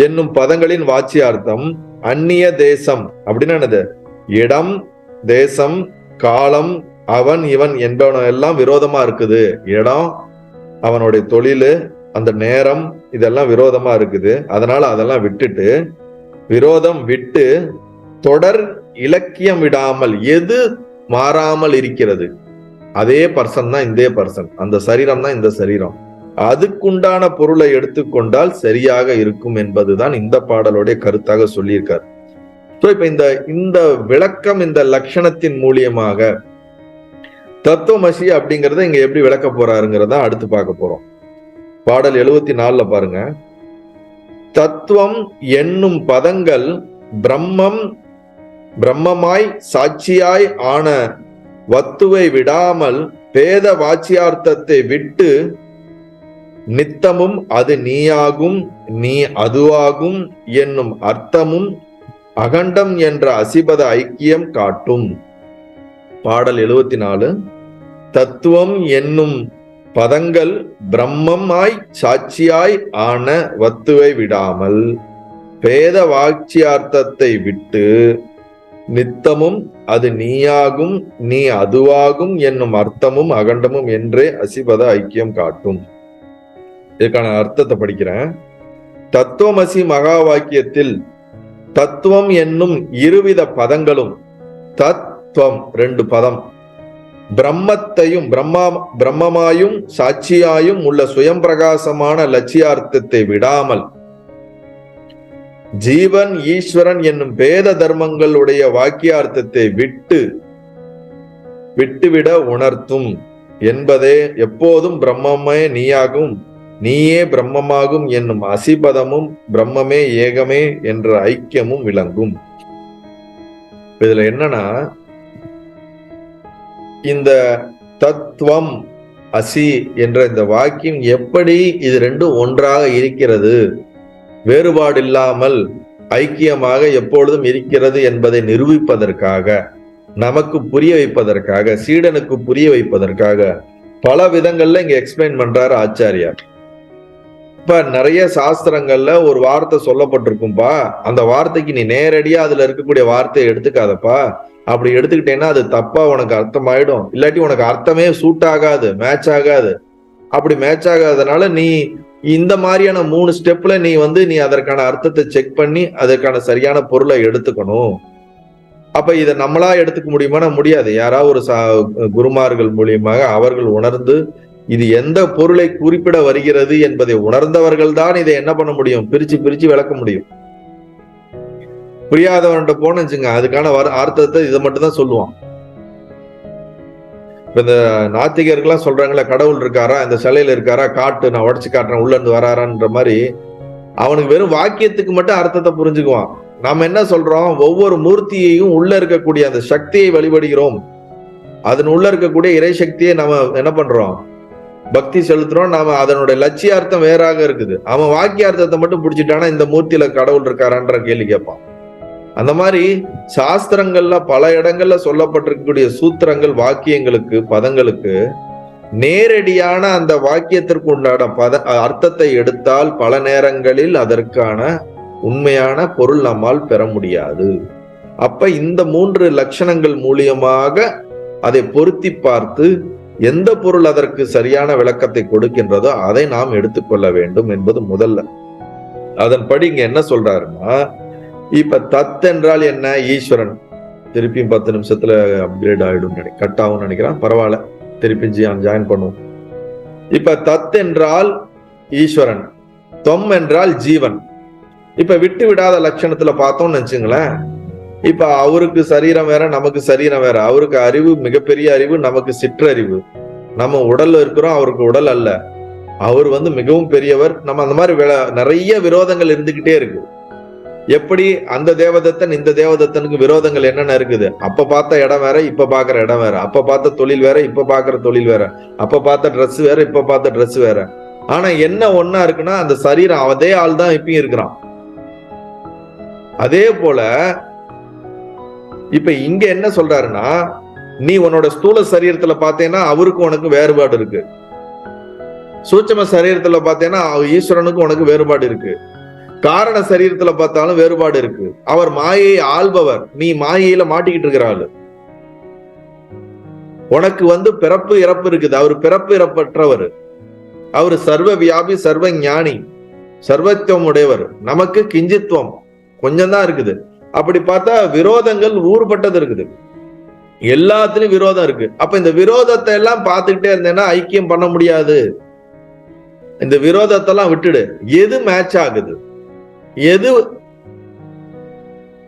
S1: என்னும் பதங்களின் வாச்சியார்த்தம் அந்நிய தேசம் அப்படின்னா என்னது, இடம், தேசம், காலம், அவன் இவன் என்பவன எல்லாம் விரோதமா இருக்குது. இடம், அவனுடைய தொழில், அந்த நேரம், இதெல்லாம் விரோதமா இருக்குது. அதனால அதெல்லாம் விட்டுட்டு, விரோதம் விட்டு தொடர் இலக்கியம் விடாமல், எது மாறாமல் இருக்கிறது அதே பர்சன் தான் இந்த பர்சன், அந்த சரீரம் தான் இந்த சரீரம், அதுக்குண்டான பொருளை எடுத்துக்கொண்டால் சரியாக இருக்கும் என்பதுதான் இந்த பாடலுடைய கருத்தாக சொல்லியிருக்கார். இப்ப இந்த விளக்கம், இந்த லட்சணத்தின் மூலியமாக தத்துவமசி அப்படிங்கறத இங்க எப்படி விளக்க போறாருங்கிறத அடுத்து பார்க்க போறோம். பாடல் 74 பாருங்க. தத்துவம் என்னும் பதங்கள் பிரம்மமாய் சாட்சியாய் ஆன வத்துவை விடாமல் பேத வாச்சியார்த்தத்தை விட்டு நித்தமும் அது நீயாகும் நீ அதுவாகும் என்னும் அர்த்தமும் அகண்டம் என்ற அசிபத ஐக்கியம் காட்டும். பாடல் 74. தத்துவம் என்னும் பதங்கள் பிரம்மமாய் சாட்சியாய் ஆன வத்துவை விடாமல் பேத வாட்சியார்த்தத்தை விட்டு நித்தமும் அது நீயாகும் நீ அதுவாகும் என்னும் அர்த்தமும் அகண்டமும் என்றே அசிபத ஐக்கியம் காட்டும். இதுக்கான அர்த்தத்தை படிக்கிறேன். தத்துவமசி மகா வாக்கியத்தில் தத்துவம் என்னும் இருவித பதங்களும், தத்துவம் 2 பதம், பிரம்மத்தையும் பிரம்மமாயும் சாட்சியாயும் உள்ள சுயம் பிரகாசமான லட்சியார்த்தத்தை விடாமல் ஜீவன் ஈஸ்வரன் என்னும் பேத தர்மங்களுடைய வாக்கியார்த்தத்தை விட்டுவிட உணர்த்தும் என்பதே எப்போதும் பிரம்மமே நீயாகும் நீயே பிரம்மமாகும் என்னும் அசிபதமும் பிரம்மமே ஏகமே என்ற ஐக்கியமும் விளங்கும். இதுல என்னன்னா, இந்த தத்துவம் அசி என்ற இந்த வாக்கியம் எப்படி இது ரெண்டும் ஒன்றாக இருக்கிறது, வேறுபாடு இல்லாமல் ஐக்கியமாக எப்பொழுதும் இருக்கிறது என்பதை நிரூபிப்பதற்காக, நமக்கு புரிய வைப்பதற்காக, சீடனுக்கு புரிய வைப்பதற்காக பல விதங்கள்ல இங்க எக்ஸ்பிளைன் பண்றாரு ஆச்சாரியார். இப்ப நிறைய சாஸ்திரங்கள்ல ஒரு வார்த்தை சொல்லப்பட்டிருக்கும்பா, அந்த வார்த்தைக்கு நீ நேரடியா அதுல இருக்கக்கூடிய வார்த்தையை எடுத்துக்காதப்பா, அப்படி எடுத்துக்கிட்டேன்னா அது தப்பா உனக்கு அர்த்தமாயிடும், இல்லாட்டி உனக்கு அர்த்தமே சூட் ஆகாது, மேட்ச் ஆகாது. அப்படி மேட்ச் ஆகாதனால நீ இந்த மாதிரியான 3 ஸ்டெப்ல நீ அதற்கான அர்த்தத்தை செக் பண்ணி அதற்கான சரியான பொருளை எடுத்துக்கணும். அப்ப இதை நம்மளா எடுத்துக்க முடியுமானா முடியாது. யாராவது ஒரு குருமார்கள் மூலியமாக அவர்கள் உணர்ந்து இது எந்த பொருளை குறிப்பிட வருகிறது என்பதை உணர்ந்தவர்கள் தான் இதை என்ன பண்ண முடியும், பிரிச்சு பிரிச்சு விளக்க முடியும். புரியாதவன்ட்ட போன வச்சுங்க, அதுக்கான அர்த்தத்தை இதை மட்டும் தான் சொல்லுவான். இப்ப இந்த நாத்திகர்கள்லாம் சொல்றாங்களே, கடவுள் இருக்காரா, இந்த சிலையில இருக்காரா, காட்டு, நான் உடச்சு காட்டுறேன், உள்ள இருந்து வராரான்ற மாதிரி அவனுக்கு வெறும் வாக்கியத்துக்கு மட்டும் அர்த்தத்தை புரிஞ்சுக்குவான். நாம என்ன சொல்றோம், ஒவ்வொரு மூர்த்தியையும் உள்ள இருக்கக்கூடிய அந்த சக்தியை வழிபடுகிறோம், அதன் உள்ள இருக்கக்கூடிய இறை சக்தியை நாம என்ன பண்றோம், பக்தி செலுத்துறோம். நாம அதனுடைய லட்சியார்த்தம் வேறாக இருக்குது. அவன் வாக்கியார்த்தத்தை மட்டும் பிடிச்சிட்டானா இந்த மூர்த்தியில கடவுள் இருக்காரான்ற கேள்வி கேட்பான். அந்த மாதிரி சாஸ்திரங்கள்ல பல இடங்கள்ல சொல்லப்பட்டிருக்கக்கூடிய சூத்திரங்கள், வாக்கியங்களுக்கு, பதங்களுக்கு நேரடியான அந்த வாக்கியத்திற்கு உண்டான அர்த்தத்தை எடுத்தால் பல நேரங்களில் அதற்கான உண்மையான பொருள் நம்மால் பெற முடியாது. அப்ப இந்த 3 லட்சணங்கள் மூலியமாக அதை பொருத்தி பார்த்து எந்த பொருள் அதற்கு சரியான விளக்கத்தை கொடுக்கின்றதோ அதை நாம் எடுத்துக்கொள்ள வேண்டும் என்பது முதல்ல. அதன்படி இங்க என்ன சொல்றாருன்னா, இப்ப தத் என்றால் என்ன, ஈஸ்வரன். திருப்பியும் 10 நிமிஷத்துல அப்கிரேட் ஆயிடும், கட் ஆகும் நினைக்கிறேன், பரவாயில்ல, திருப்பி ஜாயின் பண்ணுவோம். இப்ப தத் என்றால் ஈஸ்வரன், தொம் என்றால் ஜீவன். இப்ப விட்டு விடாத லட்சணத்துல பார்த்தோம்னு நினைச்சுங்களேன், இப்ப அவருக்கு சரீரம் வேற, நமக்கு சரீரம் வேற. அவருக்கு அறிவு மிகப்பெரிய அறிவு, நமக்கு சிற்றறிவு. நம்ம உடல்ல இருக்கிறோம், அவருக்கு உடல் அல்ல. அவர் மிகவும் பெரியவர், நம்ம அந்த மாதிரி நிறைய விரோதங்கள் இருந்துகிட்டே இருக்கு. எப்படி அந்த தேவதத்தன் இந்த தேவதத்தனுக்கு விரோதங்கள் என்னென்ன இருக்குது, அப்ப பார்த்த இடம் வேற, இப்ப பாக்குற இடம் வேற, அப்ப பார்த்த தொழில் வேற, இப்ப பாக்குற தொழில் வேற, அப்ப பார்த்த ட்ரெஸ் வேற, இப்ப பார்த்த ட்ரெஸ் வேற. ஆனா என்ன ஒன்னா இருக்குன்னா, அந்த சரீரம் அதே ஆள் தான் இப்பயும் இருக்கிறான். அதே போல இப்ப இங்க என்ன சொல்றாருன்னா, நீ உன்னோட ஸ்தூல சரீரத்துல பார்த்தேன்னா அவருக்கு உனக்கு வேறுபாடு இருக்கு, சூட்சும சரீரத்துல பார்த்தேன்னா ஈஸ்வரனுக்கு உனக்கு வேறுபாடு இருக்கு, காரண சரீரத்துல பார்த்தாலும் வேறுபாடு இருக்கு. அவர் மாயை ஆள்பவர், நீ மாயையில மாட்டிக்கிட்டு இருக்கிறாள். உனக்கு பிறப்பு இறப்பு இருக்குது, அவர் பிறப்பு இறப்பற்றவர். அவர் சர்வ வியாபி, சர்வ ஞானி, சர்வத்துவம் உடையவர். நமக்கு கிஞ்சித்துவம் கொஞ்சம் தான் இருக்குது. அப்படி பார்த்தா விரோதங்கள் ஊறுபட்டது இருக்குது, எல்லாத்துலயும் விரோதம் இருக்கு. அப்ப இந்த விரோதத்தை எல்லாம் பார்த்துக்கிட்டே இருந்தேன்னா ஐக்கியம் பண்ண முடியாது. இந்த விரோதத்தை எல்லாம் விட்டுடு. எது மேட்ச் ஆகுது, எது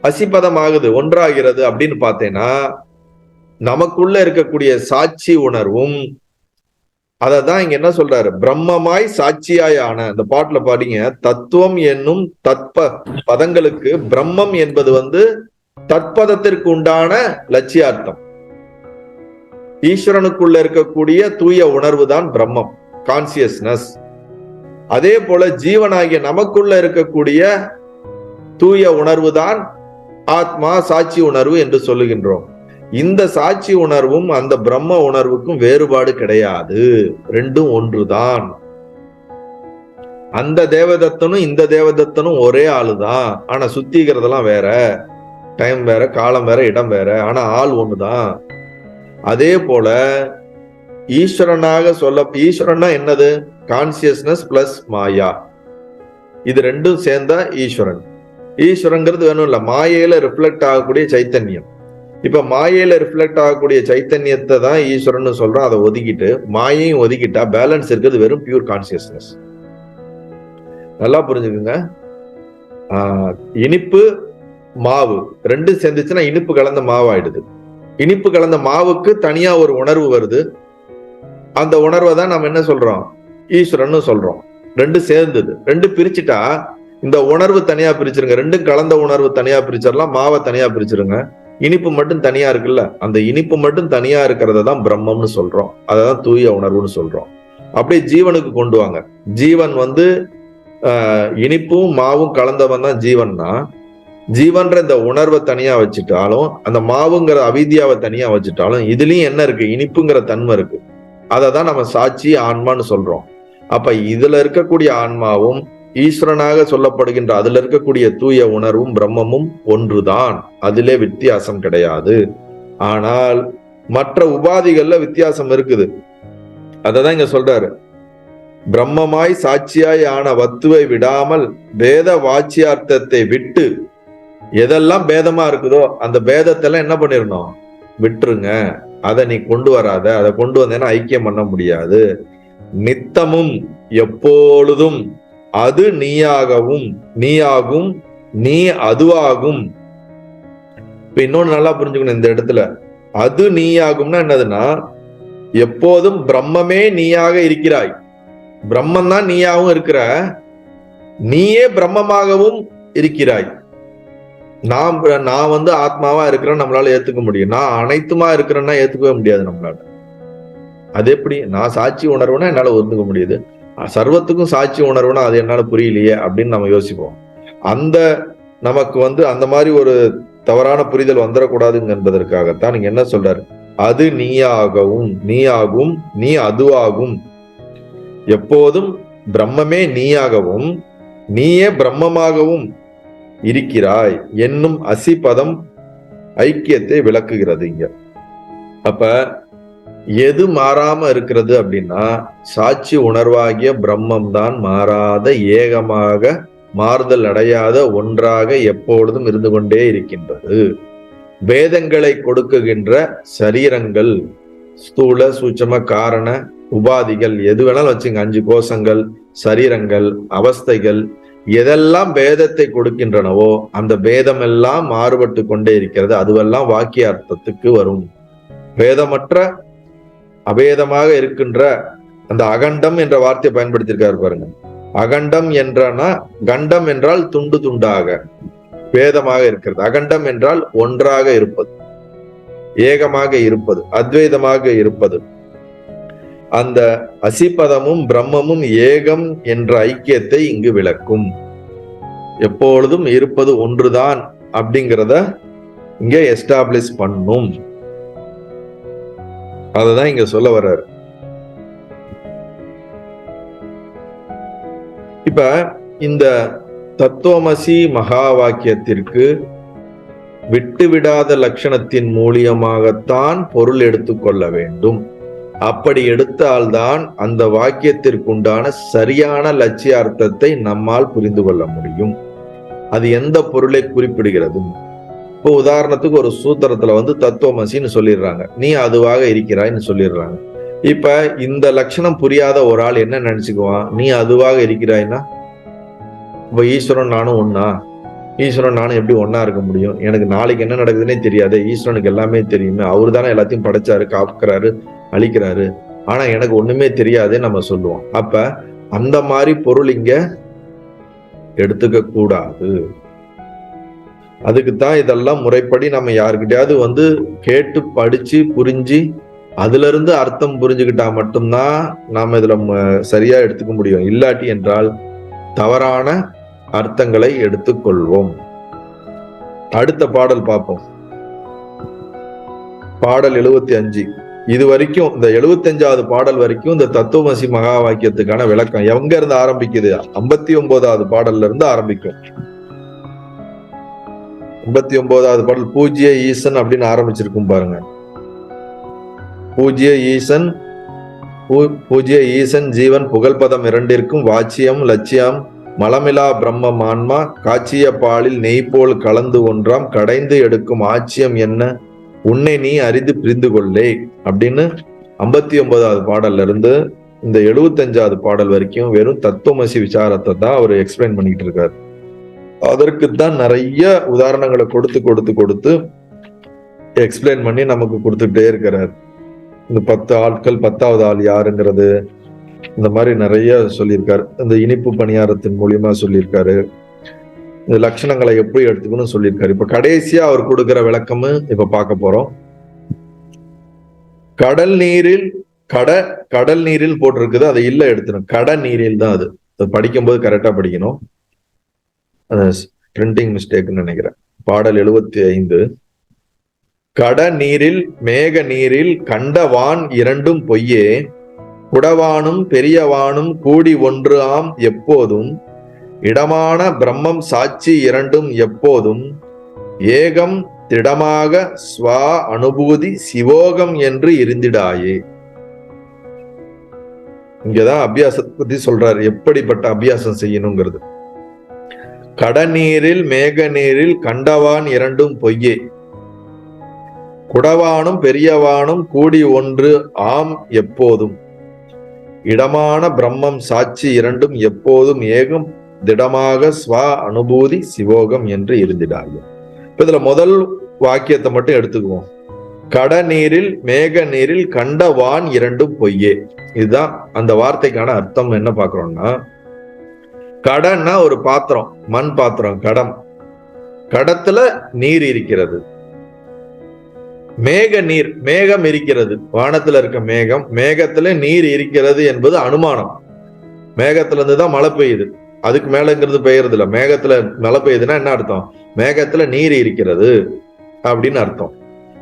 S1: அசிபதம் ஆகுது, ஒன்றாகிறது அப்படின்னு பார்த்தேன்னா, நமக்குள்ள இருக்கக்கூடிய சாட்சி உணர்வும், அததான் இங்க என்ன சொல்றாரு, பிரம்மமாய் சாட்சியாய் ஆன. இந்த பாட்டுல பாடிங்க, தத்துவம் என்னும் பதங்களுக்கு பிரம்மம் என்பது தற்பதத்திற்கு உண்டான லட்சியார்த்தம். ஈஸ்வரனுக்குள்ள இருக்கக்கூடிய தூய உணர்வு தான் பிரம்மம், கான்சியஸ்னஸ். அதே போல ஜீவனாகிய நமக்குள்ள இருக்கக்கூடிய தூய உணர்வு தான் ஆத்மா, சாட்சி உணர்வு என்று சொல்லுகின்றோம். இந்த சாட்சி உணர்வும் அந்த பிரம்ம உணர்வுக்கும் வேறுபாடு கிடையாது, ரெண்டும் ஒன்றுதான். அந்த தேவதத்தனும் இந்த தேவதத்தனும் ஒரே ஆளுதான், ஆனா சுத்திக்கிறதெல்லாம் வேற, டைம் வேற, காலம் வேற, இடம் வேற, ஆனா ஆள் ஒண்ணுதான். அதே போல ஈஸ்வரனாக ஈஸ்வரனா என்னது, கான்சியஸ்னஸ் பிளஸ் மாயா, இது ரெண்டும் சேர்ந்தா ஈஸ்வரன். ஈஸ்வரங்கிறது வேணும் இல்ல, மாயையில ரிஃப்ளெக்ட் ஆகக்கூடிய சைத்தன்யம். இப்ப மாயையில ரிஃப்ளெக்ட் ஆகக்கூடிய சைத்தன்யத்தை தான் ஈஸ்வரன் சொல்றோம். அதை ஒதுக்கிட்டு மாயையும் ஒதுக்கிட்டா பேலன்ஸ் இருக்கிறது வெறும் பியூர் கான்சியஸ்னஸ். நல்லா புரிஞ்சுக்குங்க. இனிப்பு மாவு ரெண்டும் சேர்ந்துச்சுன்னா இனிப்பு கலந்த மாவு ஆயிடுது. இனிப்பு கலந்த மாவுக்கு தனியா ஒரு உணர்வு வருது. அந்த உணர்வை தான் நம்ம என்ன சொல்றோம், ஈஸ்வரன் சொல்றோம். ரெண்டும் சேர்ந்தது. ரெண்டு பிரிச்சுட்டா இந்த உணர்வு தனியா பிரிச்சிருங்க, ரெண்டும் கலந்த உணர்வு தனியா பிரிச்சிடலாம், மாவை தனியா பிரிச்சிருங்க. இனிப்பு மட்டும் தனியா இருக்குல்ல, அந்த இனிப்பு மட்டும் தனியா இருக்கிறத தான் பிரம்மம்னு சொல்றோம், அதான் தூய உணர்வுன்னு சொல்றோம். அப்படியே ஜீவனுக்கு கொண்டு வாங்க. ஜீவன் இனிப்பும் மாவும் கலந்தவன் தான் ஜீவன்னா, ஜீவன்ற இந்த உணர்வை தனியா வச்சுட்டாலும், அந்த மாவுங்கிற அவித்யாவை தனியா வச்சுட்டாலும், இதுலயும் என்ன இருக்கு? இனிப்புங்கிற தன்மை இருக்கு. அதை தான் நம்ம சாட்சி ஆன்மான்னு சொல்றோம். அப்ப இதுல இருக்கக்கூடிய ஆன்மாவும் ஈஸ்வரனாக சொல்லப்படுகின்ற அதுல இருக்கக்கூடிய தூய உணர்வும் பிரம்மமும் ஒன்றுதான், அதிலே வித்தியாசம் கிடையாது. ஆனால் மற்ற உபாதிகள்ல வித்தியாசம் இருக்குது. அததான் இங்க சொல்றாரு, பிரம்மமாய் சாட்சியாய் ஆன வத்துவை விடாமல் வேத வாச்சியார்த்தத்தை விட்டு, எதெல்லாம் பேதமா இருக்குதோ அந்த பேதத்தெல்லாம் என்ன பண்ணிடணும்? விட்டுருங்க. அதை நீ கொண்டு வராத, அதை கொண்டு வந்தேன்னா ஐக்கியம் பண்ண முடியாது. நித்தமும் எப்பொழுதும் அது நீயாகவும் நீயாகும் நீ அதுவாகும். இப்ப இன்னொன்னு நல்லா புரிஞ்சுக்கணும் இந்த இடத்துல. அது நீயாகும்னா என்னதுன்னா, எப்போதும் பிரம்மமே நீயாக இருக்கிறாய், பிரம்மன் தான் நீயாகவும் இருக்கிற, நீயே பிரம்மமாகவும் இருக்கிறாய். நான் ஆத்மாவா இருக்கிறேன் நம்மளால ஏத்துக்க முடியும், நான் அனைத்துமா இருக்கிறேன்னா ஏத்துக்கவே முடியாது நம்மளால. அது எப்படி? நான் சாட்சி உணர்வுனா என்னால ஒத்துக்க முடியுது, சர்வத்துக்கும் சாட்சி உணர்வுனா அது என்னால புரியலையே அப்படின்னு நம்ம யோசிப்போம். நமக்கு அந்த மாதிரி ஒரு தவறான புரிதல் வந்துடக்கூடாதுங்க என்பதற்காகத்தான் நீங்க என்ன சொல்றாரு, அது நீயாகவும் நீயாகும் நீ அதுவாகும். எப்போதும் பிரம்மமே நீயாகவும் நீயே பிரம்மமாகவும் இருக்கிறாய் என்னும் அசிபதம் ஐக்கியத்தை விளக்குகிறது இங்க. அப்ப எது மாறாம இருக்கிறது அப்படின்னா, சாட்சி உணர்வாகிய பிரம்மம் தான் மாறாத ஏகமாக மாறுதல் அடையாத ஒன்றாக எப்பொழுதும் இருந்து கொண்டே இருக்கின்றது. வேதங்களை கொடுக்குகின்ற சரீரங்கள், ஸ்தூல சூட்சம காரண உபாதிகள் எது வேணாலும் வச்சுங்க, 5 கோஷங்கள், சரீரங்கள், அவஸ்தைகள், எதெல்லாம் வேதத்தை கொடுக்கின்றனவோ அந்த வேதம் எல்லாம் மாறுபட்டு கொண்டே இருக்கிறது. அதுவெல்லாம் வாக்கிய அர்த்தத்துக்கு வரும். வேதமற்ற அபேதமாக இருக்கின்ற அந்த அகண்டம் என்ற வார்த்தையை பயன்படுத்தியிருக்காரு பாருங்க. அகண்டம் என்றனா, கண்டம் என்றால் துண்டு துண்டாக வேதமாக இருக்கிறது, அகண்டம் என்றால் ஒன்றாக இருப்பது, ஏகமாக இருப்பது, அத்வைதமாக இருப்பது. அந்த அசிபதமும் பிரம்மமும் ஏகம் என்ற ஐக்கியத்தை இங்கு விளக்கும். எப்பொழுதும் இருப்பது ஒன்றுதான் அப்படிங்கிறத இங்க எஸ்டாப்ளிஷ் பண்ணும். அததான் இங்க சொல்ல வர்றாரு. இப்ப இந்த தத்துவமசி மகா வாக்கியத்திற்கு விட்டுவிடாத லட்சணத்தின் மூலியமாகத்தான் பொருள் எடுத்துக்கொள்ள வேண்டும். அப்படி எடுத்தால்தான் அந்த வாக்கியத்திற்குண்டான சரியான லட்சியார்த்தத்தை நம்மால் புரிந்து கொள்ள முடியும். அது எந்த பொருளை குறிப்பிடுகிறது? இப்போ உதாரணத்துக்கு ஒரு சூத்திரத்துல தத்துவமசின்னு சொல்லிடுறாங்க, நீ அதுவாக இருக்கிறாய்ன்னு சொல்லிடுறாங்க. இப்ப இந்த லட்சணம் புரியாத ஒரு ஆள் என்ன நினைச்சுக்குவான்? நீ அதுவாக இருக்கிறாய்னா இப்ப ஈஸ்வரன் நானும் ஒன்னா, ஈஸ்வரன் நானும் எப்படி ஒன்னா இருக்க முடியும்? எனக்கு நாளைக்கு என்ன நடக்குதுன்னே தெரியாது, ஈஸ்வரனுக்கு எல்லாமே தெரியுமே, அவரு தானே எல்லாத்தையும் படைச்சாரு, காப்புக்கிறாரு, அழிக்கிறாரு, ஆனா எனக்கு ஒண்ணுமே தெரியாதே நம்ம சொல்லுவோம். அப்ப அந்த மாதிரி பொருள் இங்க எடுத்துக்க கூடாது. அதுக்குத்தான் இதெல்லாம் முறைப்படி நம்ம யாருக்கிட்டையாவது கேட்டு படிச்சு புரிஞ்சு அதுல இருந்து அர்த்தம் புரிஞ்சுக்கிட்டா மட்டும்தான் நாம இதுல சரியா எடுத்துக்க முடியும். இல்லாட்டி என்றால் தவறான அர்த்தங்களை எடுத்துக்கொள்வோம். அடுத்த பாடல் பார்ப்போம். பாடல் 75. இது வரைக்கும் இந்த 75வது பாடல் வரைக்கும் இந்த தத்துவமசி மகா வாக்கியத்துக்கான விளக்கம் எங்க இருந்து ஆரம்பிக்குது? 59வது பாடல்ல இருந்து ஆரம்பிக்கும். 59வது பாடல் பூஜ்ய ஈசன் அப்படின்னு ஆரம்பிச்சிருக்கும் பாருங்க. பூஜ்ய ஈசன் ஜீவன் புகழ்பதம் இரண்டிற்கும் வாச்சியம் லட்சியம் மலமிலா பிரம்மம் ஆன்மா காட்சிய பாலில் நெய் போல் கலந்து ஒன்றாம் கடைந்து எடுக்கும் ஆட்சியம் என்ன உன்னை நீ அறிந்து புரிந்து கொள்ளே அப்படின்னு 59வது பாடல்ல இருந்து இந்த 75வது பாடல் வரைக்கும் வெறும் தத்துவமசி விசாரத்தை தான் அவர் எக்ஸ்பிளைன் பண்ணிட்டு இருக்காரு. அதற்குத்தான் நிறைய உதாரணங்களை கொடுத்து எக்ஸ்பிளைன் பண்ணி நமக்கு கொடுத்துட்டே இருக்கிறார். இந்த 10 ஆட்கள் 10வது ஆள் யாருங்கிறது, இந்த மாதிரி நிறைய சொல்லியிருக்காரு. இந்த இனிப்பு பணியாரத்தின் மூலியமா சொல்லியிருக்காரு. இந்த லட்சணங்களை எப்படி எடுத்துக்கணும் சொல்லியிருக்காரு. இப்ப கடைசியா அவர் கொடுக்கிற விளக்கமும் இப்ப பார்க்க போறோம். கடல் நீரில் போட்டிருக்குது, அதை இல்ல எடுத்துடும். நீரில் தான் அது படிக்கும்போது கரெக்டா படிக்கணும். பிரிண்டிங் மிஸ்டேக்னு நினைக்கிறேன். பாடல் 75. நீரில் மேக நீரில் கண்டவான் இரண்டும் பொய்யே, குடவானும் பெரியவானும் கூடி ஒன்று ஆம் எப்போதும், இடமான பிரம்மம் சாட்சி இரண்டும் எப்போதும், ஏகம் திடமாக ஸ்வா அனுபூதி சிவோகம் என்று இருந்திடாயே. இங்கதான் அபியாசத்தை பத்தி சொல்றாரு, எப்படிப்பட்ட அபியாசம் செய்யணுங்கிறது. கடநீரில் மேக நீரில் கண்டவான் இரண்டும் பொய்யே, குடவானும் பெரியவானும் கூடி ஒன்று ஆம் எப்போதும், இடமான பிரம்மம் சாட்சி இரண்டும் எப்போதும், ஏகம் திடமாக ஸ்வா அனுபூதி சிவோகம் என்று இருந்திடாயும். இப்ப இதுல முதல் வாக்கியத்தை மட்டும் எடுத்துக்குவோம். கடநீரில் மேக நீரில் கண்டவான் இரண்டும் பொய்யே. இதுதான் அந்த வார்த்தைக்கான அர்த்தம். என்ன பாக்குறோம்னா, கடன்னா ஒரு பாத்திரம், மண் பாத்திரம், கடம். கடத்துல நீர் இருக்கிறது. மேக நீர், மேகம் இருக்கிறது, வானத்துல இருக்க மேகம், மேகத்துல நீர் இருக்கிறது என்பது அனுமானம். மேகத்துல இருந்து தான் மழை பெய்யுது, அதுக்கு மேலங்கிறது பெய்யறது இல்ல. மேகத்துல மழை பெய்யுதுன்னா என்ன அர்த்தம்? மேகத்துல நீர் இருக்கிறது அப்படின்னு அர்த்தம்.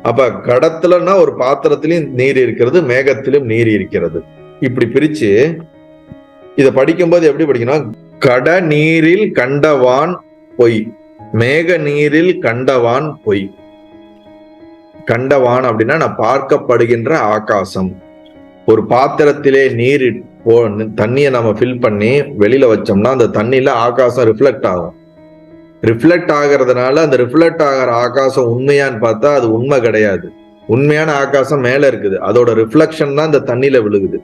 S1: அப்ப கடத்துலன்னா ஒரு பாத்திரத்திலும் நீர் இருக்கிறது, மேகத்திலும் நீர் இருக்கிறது. இப்படி பிரிச்சு இத படிக்கும்போது எப்படி படிக்கணும்? கட நீரில் கண்டவான் பொய், மேக நீரில் கண்டவான் பொய். கண்டவான் அப்படின்னா நான் பார்க்கப்படுகின்ற ஆகாசம். ஒரு பாத்திரத்திலே நீர் தண்ணியை நம்ம ஃபில் பண்ணி வெளியில வச்சோம்னா அந்த தண்ணியில ஆகாசம் ரிஃப்ளெக்ட் ஆகும். ரிஃப்ளெக்ட் ஆகிறதுனால அந்த ரிஃப்ளெக்ட் ஆகிற ஆகாசம் உண்மையான்னு பார்த்தா அது உண்மை கிடையாது. உண்மையான ஆகாசம் மேல இருக்குது, அதோட ரிஃப்ளெக்ஷன் தான் இந்த தண்ணியில விழுகுது.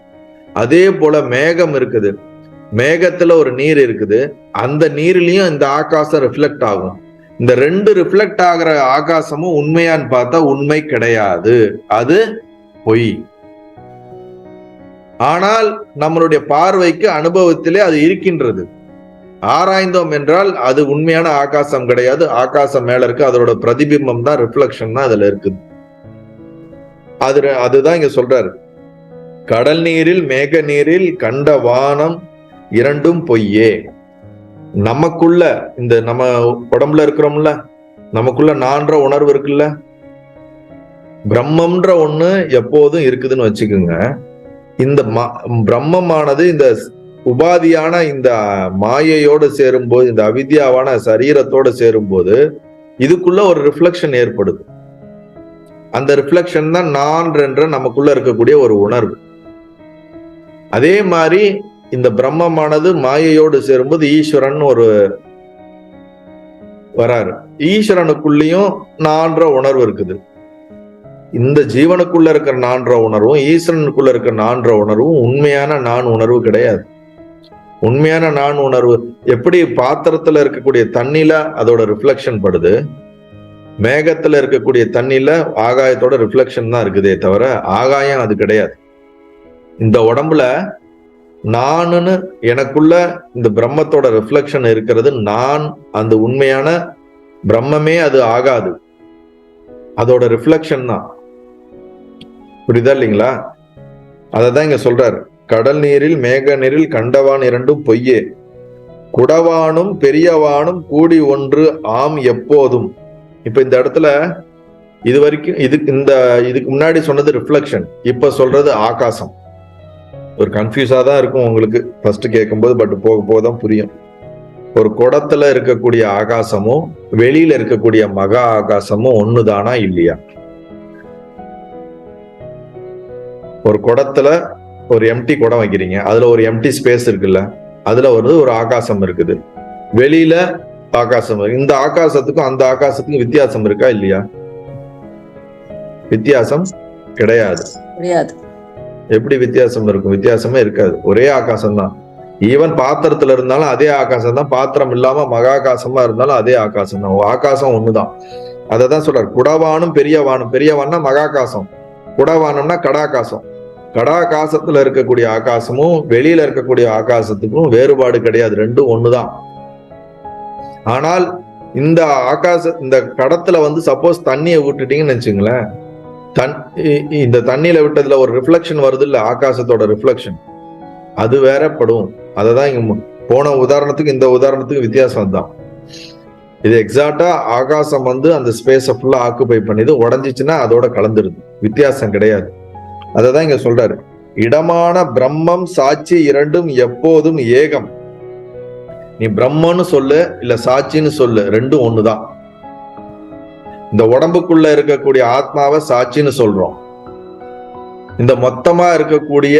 S1: அதே போல மேகம் இருக்குது, மேகத்துல ஒரு நீர் இருக்குது, அந்த நீர்லயும் இந்த ஆகாசம் ரிஃப்ளெக்ட் ஆகும். இந்த ரெண்டு ரிஃப்ளெக்ட் ஆகிற ஆகாசமும் உண்மையான்னு பார்த்தா உண்மை கிடையாது, அது பொய். ஆனால் நம்மளுடைய பார்வைக்கு அனுபவத்திலே அது இருக்கின்றது. ஆராய்ந்தோம் என்றால் அது உண்மையான ஆகாசம் கிடையாது, ஆகாசம் மேல இருக்கு, அதோட பிரதிபிம்பம் தான், ரிஃப்ளெக்ஷன் தான் அதுல இருக்குது. அதுதான் இங்க சொல்றாரு. கடல் நீரில் மேக நீரில் கண்ட வானம் இரண்டும் பொய்யே. நமக்குள்ள இந்த நம்ம உடம்புல இருக்கிறோம்ல, நமக்குள்ள நான்ற உணர்வு இருக்குல்ல, பிரம்மம்ன்ற ஒண்ணு எப்போதும் இருக்குதுன்னு வச்சுக்கோங்க. இந்த பிரம்மமானது இந்த உபாதியான இந்த மாயையோடு சேரும்போது, இந்த அவித்யாவான சரீரத்தோடு சேரும்போது இதுக்குள்ள ஒரு ரிஃப்ளெக்ஷன் ஏற்படுது. அந்த ரிஃப்ளெக்ஷன் தான் நான் என்ற நமக்குள்ள இருக்கக்கூடிய ஒரு உணர்வு. அதே மாதிரி இந்த பிரம்மமானது மாயையோடு சேரும்போது ஈஸ்வரன் ஒரு வராரு. ஈஸ்வரனுக்குள்ளேயும் நான்ற உணர்வு இருக்குது. இந்த ஜீவனுக்குள்ள இருக்கிற நான்ற உணர்வும் ஈஸ்வரனுக்குள்ள இருக்கிற நான்ற உணர்வும் உண்மையான நான் உணர்வு கிடையாது. உண்மையான நான் உணர்வு எப்படி பாத்திரத்துல இருக்கக்கூடிய தண்ணில அதோட ரிஃப்ளெக்ஷன் படுது, மேகத்துல இருக்கக்கூடிய தண்ணில ஆகாயத்தோட ரிஃப்ளெக்ஷன் தான் இருக்குதே தவிர ஆகாயம் அது கிடையாது. இந்த உடம்புல நானுன்னு எனக்குள்ள இந்த பிரம்மத்தோட ரிஃப்ளெக்ஷன் இருக்கிறது. நான் அந்த உண்மையான பிரம்மமே அது ஆகாது, அதோட ரிஃப்ளெக்ஷன் தான். புரியுதா இல்லைங்களா? அததான் இங்க சொல்றாரு. கடல் நீரில் மேக நீரில் கண்டவான் இரண்டும் பொய்யே, குடவானும் பெரியவானும் கூடி ஒன்று ஆம் எப்போதும். இப்ப இந்த இடத்துல இது வரைக்கும் இதுக்கு முன்னாடி சொன்னது ரிஃப்ளெக்ஷன், இப்ப சொல்றது ஆகாசம். ஒரு கன்ஃபியூஸா தான் இருக்கும் உங்களுக்கு ஃபர்ஸ்ட் கேட்கும்போது, பட் போக போதான் புரியும். ஒரு குடத்துல இருக்கக்கூடிய ஆகாசமும் வெளியில இருக்கக்கூடிய மகா ஆகாசமும் ஒண்ணுதானா இல்லையா? ஒரு குடத்துல ஒரு எம்டி குடம் வைக்கிறீங்க, அதுல ஒரு எம்டி ஸ்பேஸ் இருக்குல்ல, அதுல ஒரு ஆகாசம் இருக்குது, வெளியில ஆகாசம். இந்த ஆகாசத்துக்கும் அந்த ஆகாசத்துக்கும் வித்தியாசம் இருக்கா இல்லையா? வித்தியாசம் கிடையாது. எப்படி வித்தியாசம் இருக்கும்? வித்தியாசமே இருக்காது, ஒரே ஆகாசம் தான். ஈவன் பாத்திரத்துல இருந்தாலும் அதே ஆகாசம் தான், பாத்திரம் இல்லாம மகாகாசமா இருந்தாலும் அதே ஆகாசம் தான். ஆகாசம் ஒண்ணுதான். அததான் சொல்றாரு. குடவானும் பெரியவானும், பெரியவான்னா மகாகாசம், குடவானம்னா கடாகாசம். கடாகாசத்துல இருக்கக்கூடிய ஆகாசமும் வெளியில இருக்கக்கூடிய ஆகாசத்துக்கும் வேறுபாடு கிடையாது, ரெண்டும் ஒண்ணுதான். ஆனால் இந்த இந்த கடத்துல வந்து சப்போஸ் தண்ணியை விட்டுட்டீங்கன்னு வச்சுங்களேன், இந்த தண்ணியில விட்டதுல ஒரு ரிஃப்ளெக்ஷன் வருது இல்ல, ஆகாசத்தோட ரிஃப்ளெக்ஷன், அது வேற படும். அததான் இங்க போன உதாரணத்துக்கு இந்த உதாரணத்துக்கு வித்தியாசம் தான். இது எக்ஸாக்டா ஆகாசம் வந்து அந்த ஸ்பேஸை ஃபுல்லா ஆக்குபை பண்ணிது, உடஞ்சிச்சுன்னா அதோட கலந்துருது, வித்தியாசம் கிடையாது. அததான் இங்க சொல்றாரு, இடமான பிரம்மம் சாட்சி இரண்டும் எப்போதும் ஏகம். நீ பிரம்மன்னு சொல்லு இல்ல சாட்சின்னு சொல்லு, ரெண்டும் ஒண்ணுதான். இந்த உடம்புக்குள்ள இருக்கக்கூடிய ஆத்மாவை சாட்சின்னு சொல்றோம். இந்த மொத்தமா இருக்கக்கூடிய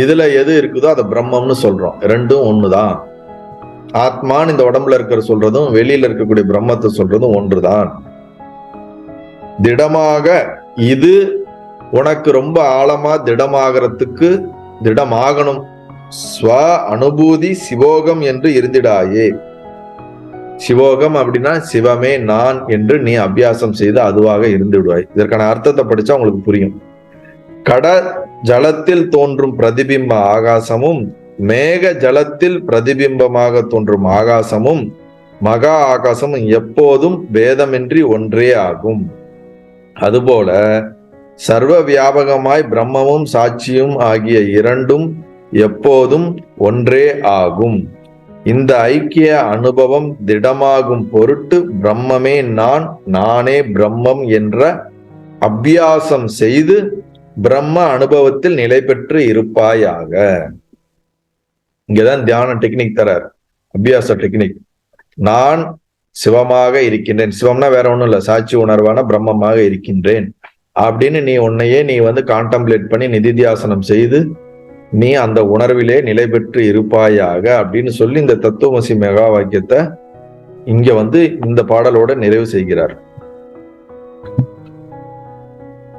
S1: இதுல எது இருக்குதோ அதை பிரம்மம்னு சொல்றோம், ரெண்டும் ஒண்ணுதான். ஆத்மான்னு இந்த உடம்புல இருக்கிற சொல்றதும் வெளியில இருக்கக்கூடிய பிரம்மத்தை சொல்றதும் ஒன்றுதான். திடமாக இது உனக்கு ரொம்ப ஆழமா திடமாகணும். ஸ்வ அனுபூதி சிவோகம் என்று இருந்திடாயே. சிவோகம் அப்படின்னா சிவமே நான் என்று நீ அபியாசம் செய்து அதுவாக இருந்து விடுவாய். இதற்கான அர்த்தத்தை படிச்சா உங்களுக்கு புரியும். கட ஜலத்தில் தோன்றும் பிரதிபிம்ப ஆகாசமும் மேக ஜலத்தில் பிரதிபிம்பமாக தோன்றும் ஆகாசமும் மகா ஆகாசமும் எப்போதும் பேதமின்றி ஒன்றே ஆகும். அதுபோல சர்வ வியாபகமாய் பிரம்மமும் சாட்சியும் ஆகிய இரண்டும் எப்போதும் ஒன்றே ஆகும். இந்த ஐக்கிய அனுபவம் திடமாகும் பொருட்டு பிரம்மமே நான், நானே பிரம்மம் என்ற அபியாசம் செய்து பிரம்ம அனுபவத்தில் நிலை பெற்று இருப்பாயாக. இங்கதான் தியான டெக்னிக் தரார், அபியாச டெக்னிக். நான் சிவமாக இருக்கின்றேன், சிவம்னா வேற ஒண்ணும் இல்ல, சாட்சி உணர்வான பிரம்மமாக இருக்கின்றேன் அப்படின்னு நீ உன்னையே நீ வந்து கான்டம்ப்ளேட் பண்ணி நிதித்தியாசனம் செய்து நீ அந்த உணர்விலே நிலை பெற்று இருப்பாயாக அப்படின்னு சொல்லி இந்த தத்துவமசி மெகா வாக்கியத்தை இங்க வந்து இந்த பாடலோட நிறைவு செய்கிறார்.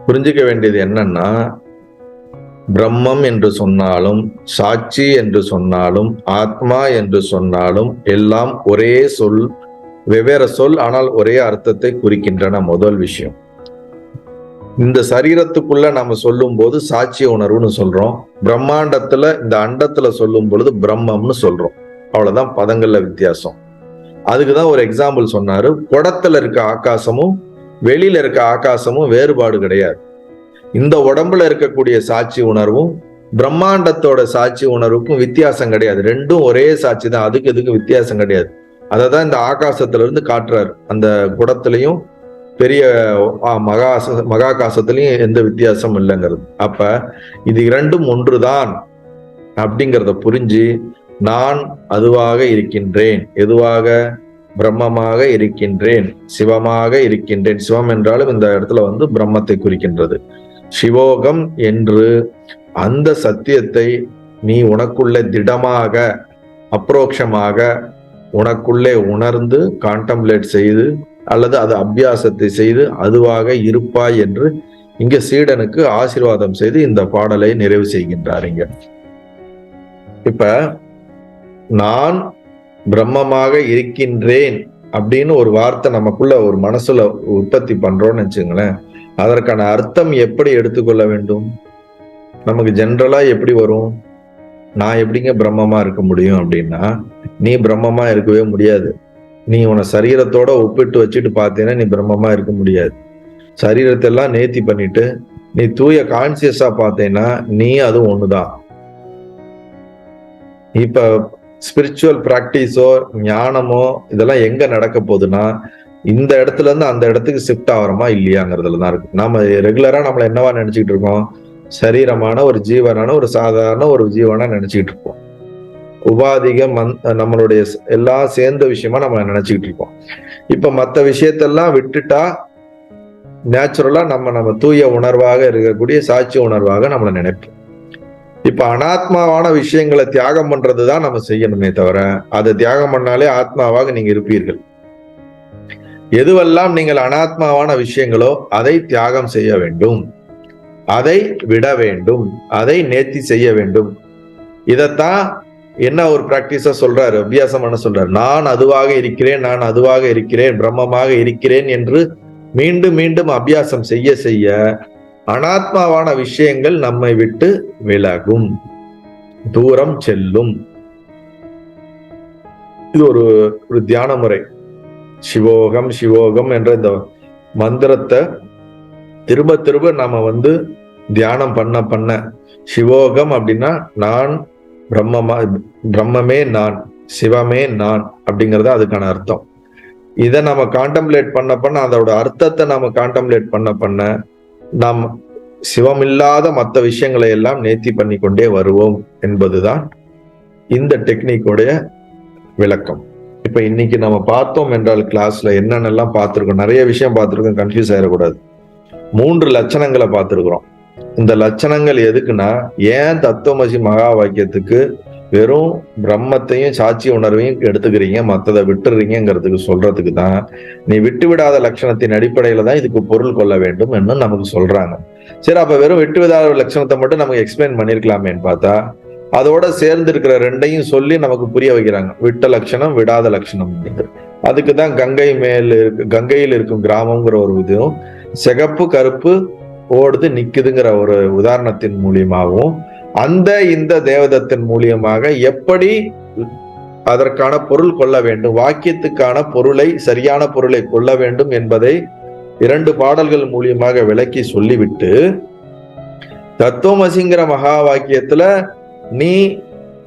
S1: புரிஞ்சுக்க வேண்டியது என்னன்னா, பிரம்மம் என்று சொன்னாலும் சாட்சி என்று சொன்னாலும் ஆத்மா என்று சொன்னாலும் எல்லாம் ஒரே சொல், வெவ்வேறு சொல், ஆனால் ஒரே அர்த்தத்தை குறிக்கின்றன. முதல் விஷயம், இந்த சரீரத்துக்குள்ள நம்ம சொல்லும் போது சாட்சிய உணர்வுன்னு சொல்றோம், பிரம்மாண்டத்துல இந்த அண்டத்துல சொல்லும் பொழுது பிரம்மம்னு சொல்றோம். அவ்வளவுதான் பதங்கள்ல வித்தியாசம். அதுக்குதான் ஒரு எக்ஸாம்பிள் சொன்னாரு. குடத்துல இருக்க ஆகாசமும் வெளியில இருக்க ஆகாசமும் வேறுபாடு கிடையாது. இந்த உடம்புல இருக்கக்கூடிய சாட்சி உணர்வும் பிரம்மாண்டத்தோட சாட்சி உணர்வுக்கும் வித்தியாசம் கிடையாது, ரெண்டும் ஒரே சாட்சி தான், அதுக்கு இதுக்கு வித்தியாசம் கிடையாது. அததான் இந்த ஆகாசத்துல இருந்து காட்டுறாரு. அந்த குடத்திலையும் பெரிய மகாகாசத்திலையும் எந்த வித்தியாசம் இல்லைங்கிறது. அப்ப இது இரண்டும் ஒன்றுதான் அப்படிங்கிறத புரிஞ்சு நான் அதுவாக இருக்கின்றேன், எதுவாக, பிரம்மமாக இருக்கின்றேன், சிவமாக இருக்கின்றேன். சிவம் என்றாலும் இந்த இடத்துல வந்து பிரம்மத்தை குறிக்கின்றது. சிவோகம் என்று அந்த சத்தியத்தை நீ உனக்குள்ளே திடமாக அப்ரோக்ஷமாக உனக்குள்ளே உணர்ந்து கான்டம்ப்ளேட் செய்து அல்லது அது அபியாசத்தை செய்து அதுவாக இருப்பாய் என்று இங்க சீடனுக்கு ஆசீர்வாதம் செய்து இந்த பாடலை நிறைவு செய்கின்றார். இங்க இப்ப நான் பிரம்மமாக இருக்கின்றேன் அப்படின்னு ஒரு வார்த்தை நமக்குள்ள ஒரு மனசுல உற்பத்தி பண்றோம்னு வச்சுங்களேன், அதற்கான அர்த்தம் எப்படி எடுத்துக்கொள்ள வேண்டும்? நமக்கு ஜென்ரலா எப்படி வரும்? நான் எப்படிங்க பிரம்மமா இருக்க முடியும் அப்படின்னா, நீ பிரம்மமா இருக்கவே முடியாது. நீ உன சரீரத்தோட ஒப்பிட்டு வச்சுட்டு பார்த்தீங்கன்னா நீ பிரம்மமா இருக்க முடியாது. சரீரத்தை எல்லாம் நேர்த்தி பண்ணிட்டு நீ தூய கான்சியஸா பார்த்தேன்னா நீ அது ஒண்ணுதான். இப்ப ஸ்பிரிச்சுவல் பிராக்டிஸோ ஞானமோ இதெல்லாம் எங்க நடக்க போகுதுன்னா, இந்த இடத்துல இருந்து அந்த இடத்துக்கு ஷிஃப்ட் ஆகிறோமா இல்லையாங்கிறதுலதான் இருக்கு. நாம ரெகுலரா நம்மள என்னவா நினைச்சுக்கிட்டு இருக்கோம்? சரீரமான ஒரு ஜீவனான ஒரு சாதாரண ஒரு ஜீவனா நினைச்சுக்கிட்டு இருப்போம். உபாதிக நம்மளுடைய எல்லாம் சேர்ந்த விஷயமா நம்ம நினைச்சுக்கிட்டு இருக்கோம். இப்ப மற்ற விஷயத்தெல்லாம் விட்டுட்டா நேச்சுரலா நம்ம தூய உணர்வாக இருக்கக்கூடிய சாட்சி உணர்வாக நம்மளை நினைப்போம். இப்ப அனாத்மாவான விஷயங்களை தியாகம் பண்றதுதான் நம்ம செய்யணுமே தவிர, அதை தியாகம் பண்ணாலே ஆத்மாவாக நீங்க இருப்பீர்கள். எதுவெல்லாம் நீங்கள் அனாத்மாவான விஷயங்களோ அதை தியாகம் செய்ய வேண்டும், அதை விட வேண்டும், அதை நேர்த்தி செய்ய வேண்டும். இதத்தான் என்ன ஒரு பிராக்டிஸா சொல்றாரு, அபியாசம் பண்ண சொல்றாரு. நான் அதுவாக இருக்கிறேன், நான் அதுவாக இருக்கிறேன், பிரம்மமாக இருக்கிறேன் என்று மீண்டும் மீண்டும் அபியாசம் செய்ய செய்ய அனாத்மாவான விஷயங்கள் நம்மை விட்டு விலகும், தூரம் செல்லும். இது ஒரு தியான முறை. சிவோகம் சிவோகம் என்ற இந்த மந்திரத்தை திரும்ப திரும்ப நாம தியானம் பண்ண சிவோகம் அப்படின்னா நான் பிரம்மமே நான், சிவமே நான் அப்படிங்கறத அதுக்கான அர்த்தம். இதை நம்ம காண்டம்ப்ளேட் பண்ண அதோட அர்த்தத்தை நாம காண்டம்ப்ளேட் பண்ண நாம் சிவமில்லாத மற்ற விஷயங்களை எல்லாம் நேர்த்தி பண்ணி கொண்டே வருவோம் என்பதுதான் இந்த டெக்னிக்கோடைய விளக்கம். இப்ப இன்னைக்கு நம்ம பார்த்தோம் என்றால் கிளாஸ்ல என்னென்னலாம் பார்த்திருக்கோம், நிறைய விஷயம் பார்த்திருக்கோம், கன்ஃபியூஸ் ஆயிடக்கூடாது. 3 லட்சணங்களை பார்த்திருக்கிறோம். இந்த லட்சணங்கள் எதுக்குன்னா, ஏன் தத்துவமசி மகா வாக்கியத்துக்கு வெறும் பிரம்மத்தையும் சாட்சி உணர்வையும் எடுத்துக்கிறீங்க, மற்றதை விட்டுறீங்கிறதுக்கு சொல்றதுக்கு தான். நீ விட்டு விடாத லட்சணத்தின் அடிப்படையில தான் இதுக்கு பொருள் கொள்ள வேண்டும் என்று நமக்கு சொல்றாங்க. சரி, அப்ப வெறும் விட்டு விடாத லட்சணத்தை மட்டும் நமக்கு எக்ஸ்பிளைன் பண்ணிருக்கலாமேன்னு பார்த்தா அதோட சேர்ந்து இருக்கிற ரெண்டையும் சொல்லி நமக்கு புரிய வைக்கிறாங்க. விட்ட லட்சணம், விடாத லட்சணம். அதுக்குதான் கங்கையில் இருக்கும் கிராமம்ங்கிற ஒரு இதுவும், சிகப்பு கருப்பு ஓடுது நிக்குதுங்கிற ஒரு உதாரணத்தின் மூலியமாகவும், இந்த தேவதத்தின் மூலியமாக எப்படி அதற்கான பொருள் கொள்ள வேண்டும், வாக்கியத்துக்கான பொருளை, சரியான பொருளை கொள்ள வேண்டும் என்பதை 2 பாடல்கள் மூலியமாக விளக்கி சொல்லிவிட்டு, தத்துவமசிங்கிற மகா வாக்கியத்துல நீ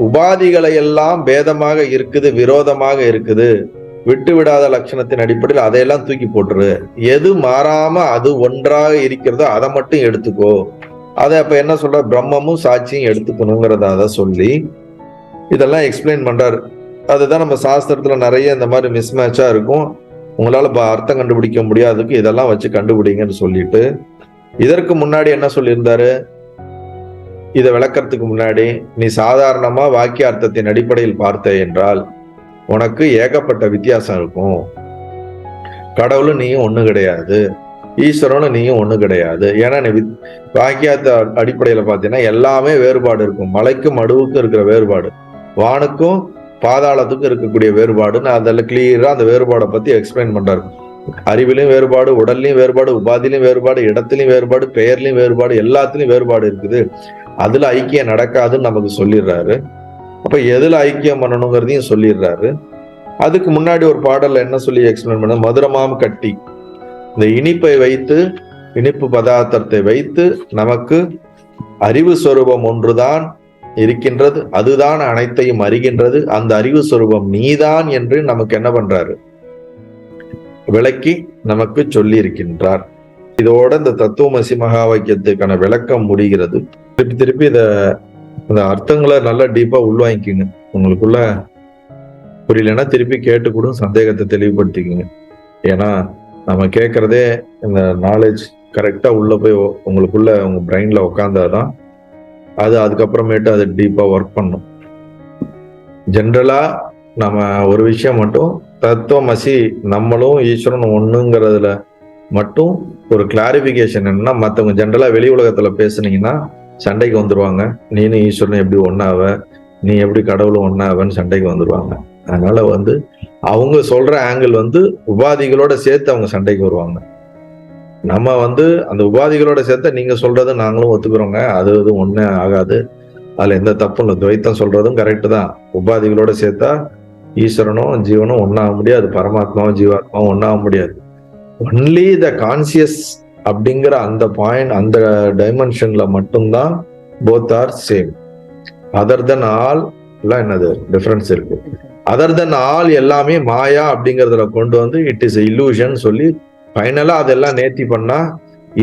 S1: உபாதிகளை எல்லாம் பேதமாக இருக்குது, விரோதமாக இருக்குது, விட்டு விடாத லட்சணத்தின் அடிப்படையில் அதையெல்லாம் தூக்கி போட்டுரு, எது மாறாம அது ஒன்றாக இருக்கிறதோ அதை மட்டும் எடுத்துக்கோ. அதை அப்ப என்ன சொல்ற, பிரம்மமும் சாட்சியும் எடுத்துக்கணுங்கிறத அதை சொல்லி இதெல்லாம் எக்ஸ்பிளைன் பண்றாரு. அதுதான் நம்ம சாஸ்திரத்துல நிறைய இந்த மாதிரி மிஸ்மேட்சா இருக்கும், உங்களால அர்த்தம் கண்டுபிடிக்க முடியாதுக்கு இதெல்லாம் வச்சு கண்டுபிடிங்கன்னு சொல்லிட்டு, இதற்கு முன்னாடி என்ன சொல்லியிருந்தாரு, இதை விளக்கறதுக்கு முன்னாடி நீ சாதாரணமா வாக்கிய அர்த்தத்தின் அடிப்படையில் பார்த்த என்றால் உனக்கு ஏகப்பட்ட வித்தியாசம் இருக்கும். கடவுளும் நீயும் ஒண்ணு கிடையாது, ஈஸ்வரனும் நீயும் ஒண்ணு கிடையாது. ஏன்னா நீ வாக்கியத்த அடிப்படையில பார்த்தீங்கன்னா எல்லாமே வேறுபாடு இருக்கும். மலைக்கும் மடுவுக்கும் இருக்கிற வேறுபாடு, வானுக்கும் பாதாளத்துக்கும் இருக்கக்கூடிய வேறுபாடு, நான் அதில் கிளியரா அந்த வேறுபாடை பத்தி எக்ஸ்பிளைன் பண்றாரு. அறிவிலையும் வேறுபாடு, உடல்லையும் வேறுபாடு, உபாதிலையும் வேறுபாடு, இடத்துலையும் வேறுபாடு, பெயர்லையும் வேறுபாடு, எல்லாத்துலயும் வேறுபாடு இருக்குது. அதுல ஐக்கியம் நடக்காதுன்னு நமக்கு சொல்லிடுறாரு. அப்ப எதுல ஐக்கியம் பண்ணணுங்கிறதையும் சொல்லிடுறாரு. அதுக்கு முன்னாடி ஒரு பாடல்ல என்ன சொல்லி எக்ஸ்பிளைன் பண்ண, மதுரமாம் கட்டி, இந்த இனிப்பை வைத்து, இனிப்பு பதார்த்தத்தை வைத்து நமக்கு அறிவு சொரூபம் ஒன்றுதான் இருக்கின்றது, அதுதான் அனைத்தையும் அறிகின்றது, அந்த அறிவு சொரூபம் நீதான் என்று நமக்கு என்ன பண்றாரு, விளக்கி நமக்கு சொல்லி இருக்கின்றார். இதோட இந்த தத்துவமசி மகா வாக்கியத்துக்கான விளக்கம் முடிகிறது. திருப்பி இந்த அர்த்தங்களை நல்லா டீப்பா உள்வாங்கிக்குங்க. உங்களுக்குள்ள புரியலன்னா திருப்பி கேட்டு கூட சந்தேகத்தை தெளிவுபடுத்திக்குங்க. ஏன்னா நம்ம கேட்கறதே இந்த நாலேஜ் கரெக்டா உள்ள போய் உங்களுக்குள்ள உங்க பிரெயின்ல உட்காந்தாதான் அது அதுக்கப்புறமேட்டு அது டீப்பா ஒர்க் பண்ணும். ஜென்ரலா நம்ம ஒரு விஷயம் மட்டும், தத்துவமசி நம்மளும் ஈஸ்வரனும் ஒண்ணுங்கிறதுல மட்டும் ஒரு கிளாரிபிகேஷன் என்னன்னா, மற்றவங்க ஜென்ரலா வெளி உலகத்துல பேசுனீங்கன்னா சண்டைக்கு வந்துருவாங்க. நீனும் ஈஸ்வரனும் எப்படி ஒன்னாவ, நீ எப்படி கடவுளும் ஒன்னாவன்னு சண்டைக்கு வந்துருவாங்க. அதனால அவங்க சொல்ற ஆங்கிள் உபாதிகளோட சேர்த்து அவங்க சண்டைக்கு வருவாங்க. நம்ம அந்த உபாதிகளோட சேர்த்து நீங்க சொல்றது நாங்களும் ஒத்துக்கிறோங்க, அது ஒண்ணே ஆகாது, அதுல எந்த தப்பும் இல்லை, துவைத்தம் சொல்றதும் கரெக்டு தான். உபாதிகளோட சேர்த்தா ஈஸ்வரனும் ஜீவனும் ஒன்னாக முடியாது, பரமாத்மாவும் ஜீவாத்மாவும் ஒன்னாக முடியாது. ஒன்லி த கான்சியஸ் அப்படிங்கிற அந்த பாயிண்ட், அந்த டைமென்ஷன்ல மட்டும்தான் both are same. Other then all என்னது டிஃபரன்ஸ் இருக்கு. அதர் தென் ஆல் எல்லாமே மாயா அப்படிங்கறதுல கொண்டு இட் இஸ் இல்லூஷன் சொல்லி ஃபைனலா அதெல்லாம் நேர்த்தி பண்ணா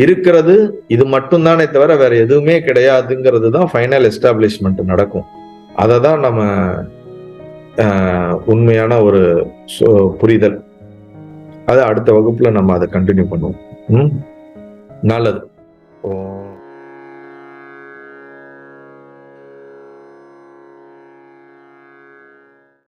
S1: இருக்கிறது இது மட்டும்தானே தவிர வேற எதுவுமே கிடையாதுங்கிறது தான் ஃபைனல் எஸ்டாப்ளிஷ்மெண்ட் நடக்கும். அதை தான் நம்ம உண்மையான ஒரு புரிதல். அதை அடுத்த வகுப்புல நம்ம அதை கண்டினியூ பண்ணுவோம். நல்லது.